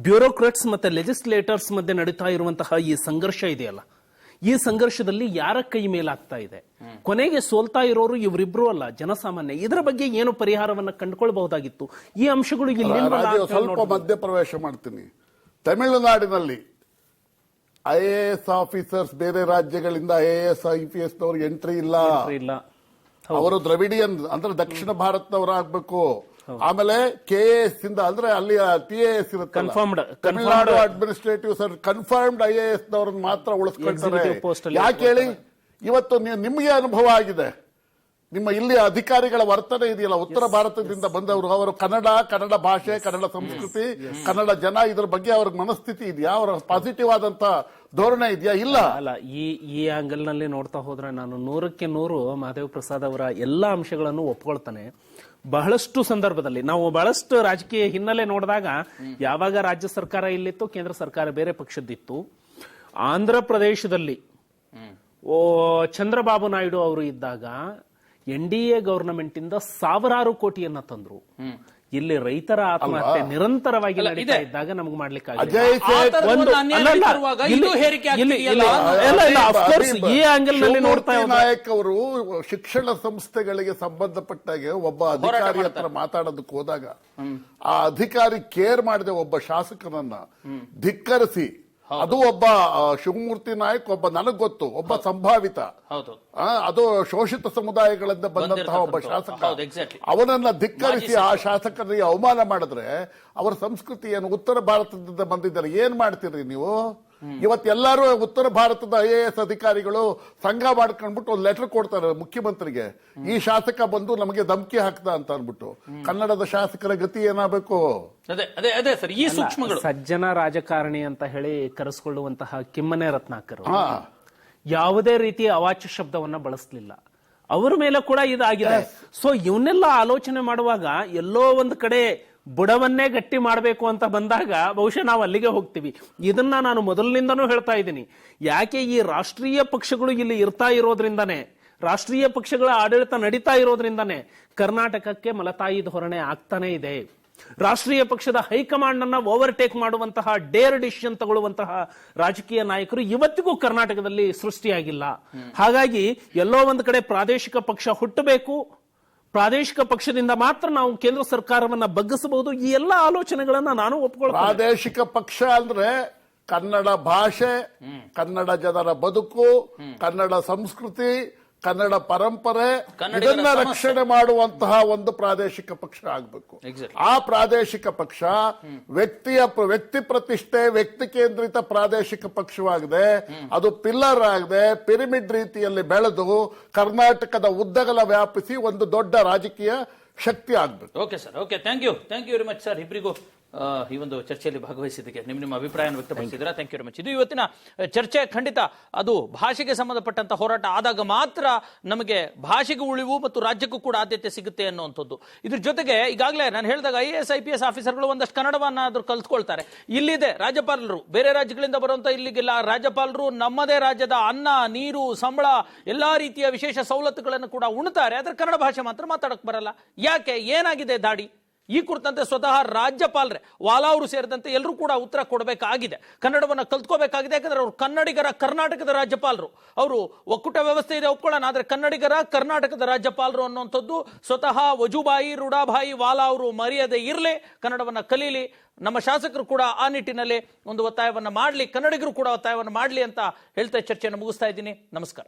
ಬ್ಯೂರೋಕ್ರಾಟ್ಸ್ ಮತ್ತೆ ಲೆಜಿಸ್ಲೇಟರ್ಸ್ ಮಧ್ಯೆ ನಡೀತಾ ಇರುವಂತಹ ಈ ಸಂಘರ್ಷ ಇದೆಯಲ್ಲ, ಈ ಸಂಘರ್ಷದಲ್ಲಿ ಯಾರ ಕೈ ಮೇಲಾಗ್ತಾ ಇದೆ? ಕೊನೆಗೆ ಸೋಲ್ತಾ ಇರೋರು ಇವರಿಬ್ರು ಅಲ್ಲ, ಜನಸಾಮಾನ್ಯ. ಇದರ ಬಗ್ಗೆ ಏನು ಪರಿಹಾರವನ್ನ ಕಂಡುಕೊಳ್ಬಹುದಾಗಿತ್ತು? ಈ ಅಂಶಗಳು ಇಲ್ಲಿ ಸ್ವಲ್ಪ ಮಧ್ಯಪ್ರವೇಶ ಮಾಡ್ತೀನಿ. ತಮಿಳುನಾಡಿನಲ್ಲಿ IAS ಆಫೀಸರ್ಸ್ ಬೇರೆ ರಾಜ್ಯಗಳಿಂದ IAS IPS ನವರು ಎಂಟ್ರಿ ಇಲ್ಲ. ಇಲ್ಲ. ಅವರು ದ್ರವಿಡಿಯನ್ ಅಂದ್ರೆ ದಕ್ಷಿಣ ಭಾರತದವರು ಆಗ್ಬೇಕು. ಆಮೇಲೆ KAS ಇಂದ ಅಂದ್ರೆ ಅಲ್ಲಿ TAS ಇರುತ್ತೆ, Tamil Nadu administrative service confirmed IAS ನವರನ್ನು ಮಾತ್ರ ಉಳಿಸ್ಕೊಳ್ತಾರೆ. ಯಾಕೆ ಹೇಳಿ? ಇವತ್ತು ನಿಮಗೆ ಅನುಭವ ಆಗಿದೆ, ನಿಮ್ಮ ಇಲ್ಲಿ ಅಧಿಕಾರಿಗಳ ವರ್ತನೆ ಇದೆಯಲ್ಲ, ಉತ್ತರ ಭಾರತದಿಂದ ಬಂದವರು, ಅವರು ಕನ್ನಡ ಭಾಷೆ, ಕನ್ನಡ ಸಂಸ್ಕೃತಿ, ಕನ್ನಡ ಜನ, ಇದ್ರ ಬಗ್ಗೆ ಅವ್ರ ಮನಸ್ಥಿತಿ ಇದೆಯಾ? ಅವರ ಪಾಸಿಟಿವ್ ಆದಂತ ಧೋರಣೆ ಇದೆಯಾ? ಇಲ್ಲ. ಅಲ್ಲ, ಈ ಆಂಗಲ್ ನಲ್ಲಿ ನೋಡ್ತಾ ಹೋದ್ರೆ ನಾನು 100ಕ್ಕೆ 100 ಮಹದೇವ್ ಪ್ರಸಾದ್ ಅವರ ಎಲ್ಲಾ ಅಂಶಗಳನ್ನು ಒಪ್ಕೊಳ್ತಾನೆ. ಬಹಳಷ್ಟು ಸಂದರ್ಭದಲ್ಲಿ ನಾವು ಬಹಳಷ್ಟು ರಾಜಕೀಯ ಹಿನ್ನೆಲೆ ನೋಡಿದಾಗ, ಯಾವಾಗ ರಾಜ್ಯ ಸರ್ಕಾರ ಇಲ್ಲಿತ್ತು, ಕೇಂದ್ರ ಸರ್ಕಾರ ಬೇರೆ ಪಕ್ಷದ್ದಿತ್ತು, ಆಂಧ್ರ ಪ್ರದೇಶದಲ್ಲಿ ಚಂದ್ರಬಾಬು ನಾಯ್ಡು ಅವರು ಇದ್ದಾಗ NDA ಗವರ್ನಮೆಂಟ್ ಇಂದ ಸಾವಿರಾರು ಕೋಟಿಯನ್ನ ತಂದ್ರು. ಇಲ್ಲಿ ರೈತರ ಆತ್ಮಹತ್ಯೆ ನಿರಂತರವಾಗಿ ನಡೀತಾ ಇದ್ದಾಗ ನಮ್ಗೆ ಮಾಡ್ಲಿಕ್ಕೆ ಈ ಆಂಗಲ್ ನಲ್ಲಿ ನೋಡ್ತಾ ನಾಯಕ್ ಅವರು ಶಿಕ್ಷಣ ಸಂಸ್ಥೆಗಳಿಗೆ ಸಂಬಂಧಪಟ್ಟಾಗೆ ಒಬ್ಬ ಅಧಿಕಾರಿ ಹತ್ರ ಮಾತಾಡೋದಕ್ಕೆ ಹೋದಾಗ ಆ ಅಧಿಕಾರಿ ಕೇರ್ ಮಾಡದೆ ಒಬ್ಬ ಶಾಸಕನನ್ನ ಧಿಕ್ಕರಿಸಿ, ಅದು ಒಬ್ಬ ಶಿವಮೂರ್ತಿ ನಾಯಕ್, ಒಬ್ಬ ನನಗ್ ಗೊತ್ತು, ಒಬ್ಬ ಸಂಭಾವಿತ, ಅದು ಶೋಷಿತ ಸಮುದಾಯಗಳಿಂದ ಬಂದಂತಹ ಒಬ್ಬ ಶಾಸಕ, ಅವನನ್ನ ಧಿಕ್ಕರಿಸಿ ಆ ಶಾಸಕರಿಗೆ ಅವಮಾನ ಮಾಡಿದ್ರೆ ಅವರ ಸಂಸ್ಕೃತಿ ಏನು? ಉತ್ತರ ಭಾರತದಿಂದ ಬಂದಿದ್ದಾರೆ, ಏನ್ ಮಾಡ್ತೀರಿ ನೀವು? ಇವತ್ತೆಲ್ಲರೂ ಉತ್ತರ ಭಾರತದ IAS ಅಧಿಕಾರಿಗಳು ಸಂಘ ಮಾಡ್ಕೊಂಡ್ಬಿಟ್ಟು ಒಂದು ಲೆಟರ್ ಕೊಡ್ತಾರೆ ಮುಖ್ಯಮಂತ್ರಿಗೆ, ಈ ಶಾಸಕ ಬಂದು ನಮಗೆ ಧಮಕಿ ಹಾಕ್ದ ಅಂತ ಅನ್ಬಿಟ್ಟು. ಕನ್ನಡದ ಶಾಸಕರ ಗತಿ ಏನಾಗಬೇಕು? ಈ ಸೂಕ್ಷ್ಮಗಳು ಸಜ್ಜನ ರಾಜಕಾರಣಿ ಅಂತ ಹೇಳಿ ಕರೆಸಿಕೊಳ್ಳುವಂತಹ ಕಿಮ್ಮನೆ ರತ್ನಾಕರ್ ಯಾವುದೇ ರೀತಿಯ ಅವಾಚ್ಯ ಶಬ್ದವನ್ನ ಬಳಸಲಿಲ್ಲ. ಅವರ ಮೇಲೆ ಕೂಡ ಇದಾಗಿದೆ. ಸೊ ಇವನ್ನೆಲ್ಲ ಆಲೋಚನೆ ಮಾಡುವಾಗ ಎಲ್ಲೋ ಒಂದು ಕಡೆ ಬುಡವನ್ನೇ ಗಟ್ಟಿ ಮಾಡಬೇಕು ಅಂತ ಬಂದಾಗ ಬಹುಶಃ ನಾವು ಅಲ್ಲಿಗೆ ಹೋಗ್ತೀವಿ. ಇದನ್ನ ನಾನು ಮೊದಲಿನಿಂದನೂ ಹೇಳ್ತಾ ಇದ್ದೀನಿ. ಯಾಕೆ ಈ ರಾಷ್ಟ್ರೀಯ ಪಕ್ಷಗಳು ಇಲ್ಲಿ ಇರ್ತಾ ಇರೋದ್ರಿಂದಾನೆ, ರಾಷ್ಟ್ರೀಯ ಪಕ್ಷಗಳ ಆಡಳಿತ ನಡೀತಾ ಇರೋದ್ರಿಂದಾನೆ ಕರ್ನಾಟಕಕ್ಕೆ ಮಲತಾಯಿ ಧೋರಣೆ ಆಗ್ತಾನೆ ಇದೆ. ರಾಷ್ಟ್ರೀಯ ಪಕ್ಷದ ಹೈಕಮಾಂಡ್ ಅನ್ನ ಓವರ್ಟೇಕ್ ಮಾಡುವಂತಹ, ಡೇರ್ ಡಿಸಿಷನ್ ತಗೊಳ್ಳುವಂತಹ ರಾಜಕೀಯ ನಾಯಕರು ಇವತ್ತಿಗೂ ಕರ್ನಾಟಕದಲ್ಲಿ ಸೃಷ್ಟಿಯಾಗಿಲ್ಲ. ಹಾಗಾಗಿ ಎಲ್ಲೋ ಒಂದು ಕಡೆ ಪ್ರಾದೇಶಿಕ ಪಕ್ಷ ಹುಟ್ಟಬೇಕು, ಪ್ರಾದೇಶಿಕ ಪಕ್ಷದಿಂದ ಮಾತ್ರ ನಾವು ಕೇಂದ್ರ ಸರ್ಕಾರವನ್ನ ಬಗ್ಗಿಸಬಹುದು. ಈ ಎಲ್ಲ ಆಲೋಚನೆಗಳನ್ನ ನಾನು ಒಪ್ಕೊಳ್ತೀನಿ. ಪ್ರಾದೇಶಿಕ ಪಕ್ಷ ಅಂದ್ರೆ ಕನ್ನಡ ಭಾಷೆ, ಕನ್ನಡ ಜನರ ಬದುಕು, ಕನ್ನಡ ಸಂಸ್ಕೃತಿ, ಕನ್ನಡ ಪರಂಪರೆ, ಇದನ್ನ ರಕ್ಷಣೆ ಮಾಡುವಂತಹ ಒಂದು ಪ್ರಾದೇಶಿಕ ಪಕ್ಷ ಆಗಬೇಕು. ಆ ಪ್ರಾದೇಶಿಕ ಪಕ್ಷ ವ್ಯಕ್ತಿ ಪ್ರತಿಷ್ಠೆ, ವ್ಯಕ್ತಿ ಕೇಂದ್ರಿತ ಪ್ರಾದೇಶಿಕ ಪಕ್ಷವಾಗಿದೆ. ಅದು ಪಿಲ್ಲರ್ ಆಗದೆ ಪಿರಮಿಡ್ ರೀತಿಯಲ್ಲಿ ಬೆಳೆದು ಕರ್ನಾಟಕದ ಉದ್ದಗಲ ವ್ಯಾಪಿಸಿ ಒಂದು ದೊಡ್ಡ ರಾಜಕೀಯ ಶಕ್ತಿ ಆಗ್ಬೇಕು. Okay sir, okay, thank you very much sir. ಇಬ್ಬರಿಗೂ ಈ ಒಂದು ಚರ್ಚೆಯಲ್ಲಿ ಭಾಗವಹಿಸಿದ್ದಕ್ಕೆ ನಿಮ್ಮ ಅಭಿಪ್ರಾಯ ವ್ಯಕ್ತಪಡಿಸಿದ್ದೀರಾ. Thank you very much. ಇದು ಇವತ್ತಿನ ಚರ್ಚೆ. ಖಂಡಿತ ಅದು ಭಾಷೆಗೆ ಸಂಬಂಧಪಟ್ಟಂತ ಹೋರಾಟ ಆದಾಗ ಮಾತ್ರ ನಮಗೆ ಭಾಷೆಗೆ ಉಳಿವು ಮತ್ತು ರಾಜ್ಯಕ್ಕೂ ಕೂಡ ಆದ್ಯತೆ ಸಿಗುತ್ತೆ ಅನ್ನುವಂಥದ್ದು. ಇದ್ರ ಜೊತೆಗೆ ಈಗಾಗಲೇ ನಾನು ಹೇಳಿದಾಗ IAS IPS ಆಫೀಸರ್ಗಳು ಒಂದಷ್ಟು ಕನ್ನಡವನ್ನಾದ್ರೂ ಕಲ್ತ್ಕೊಳ್ತಾರೆ. ಇಲ್ಲಿದೆ ರಾಜ್ಯಪಾಲರು, ಬೇರೆ ರಾಜ್ಯಗಳಿಂದ ಬರುವಂತ ಇಲ್ಲಿಗೆಲ್ಲ ರಾಜ್ಯಪಾಲರು ನಮ್ಮದೇ ರಾಜ್ಯದ ಅನ್ನ, ನೀರು, ಸಂಬಳ, ಎಲ್ಲಾ ರೀತಿಯ ವಿಶೇಷ ಸವಲತ್ತುಗಳನ್ನು ಕೂಡ ಉಣ್ತಾರೆ. ಆದ್ರೆ ಕನ್ನಡ ಭಾಷೆ ಮಾತ್ರ ಮಾತಾಡಕ್ ಬರಲ್ಲ. ಯಾಕೆ? ಏನಾಗಿದೆ ದಾಡಿ? ಈ ಕುರಿತಂತೆ ಸ್ವತಃ ರಾಜ್ಯಪಾಲರೇ, ವಾಲಾ ಅವರು ಸೇರಿದಂತೆ ಎಲ್ಲರೂ ಕೂಡ ಉತ್ತರ ಕೊಡಬೇಕಾಗಿದೆ. ಕನ್ನಡವನ್ನು ಕಲ್ತ್ಕೋಬೇಕಾಗಿದೆ. ಯಾಕಂದ್ರೆ ಅವರು ಕನ್ನಡಿಗರ ಕರ್ನಾಟಕದ ರಾಜ್ಯಪಾಲರು. ಅವರು ಒಕ್ಕೂಟ ವ್ಯವಸ್ಥೆ ಇದೆ ಒಪ್ಕೊಳ್ಳೋಣ, ಆದ್ರೆ ಕನ್ನಡಿಗರ ಕರ್ನಾಟಕದ ರಾಜ್ಯಪಾಲರು ಅನ್ನುವಂಥದ್ದು ಸ್ವತಃ ವಜುಭಾಯಿ ರೂಢಾಭಾಯಿ ವಾಲಾ ಅವರು ಮರ್ಯಾದೆ ಇರಲಿ, ಕನ್ನಡವನ್ನ ಕಲೀಲಿ. ನಮ್ಮ ಶಾಸಕರು ಕೂಡ ಆ ನಿಟ್ಟಿನಲ್ಲಿ ಒಂದು ಒತ್ತಾಯವನ್ನ ಮಾಡಲಿ, ಕನ್ನಡಿಗರು ಕೂಡ ಒತ್ತಾಯವನ್ನು ಮಾಡಲಿ ಅಂತ ಹೇಳ್ತಾ ಚರ್ಚೆಯನ್ನು ಮುಗಿಸ್ತಾ ಇದ್ದೀನಿ. ನಮಸ್ಕಾರ.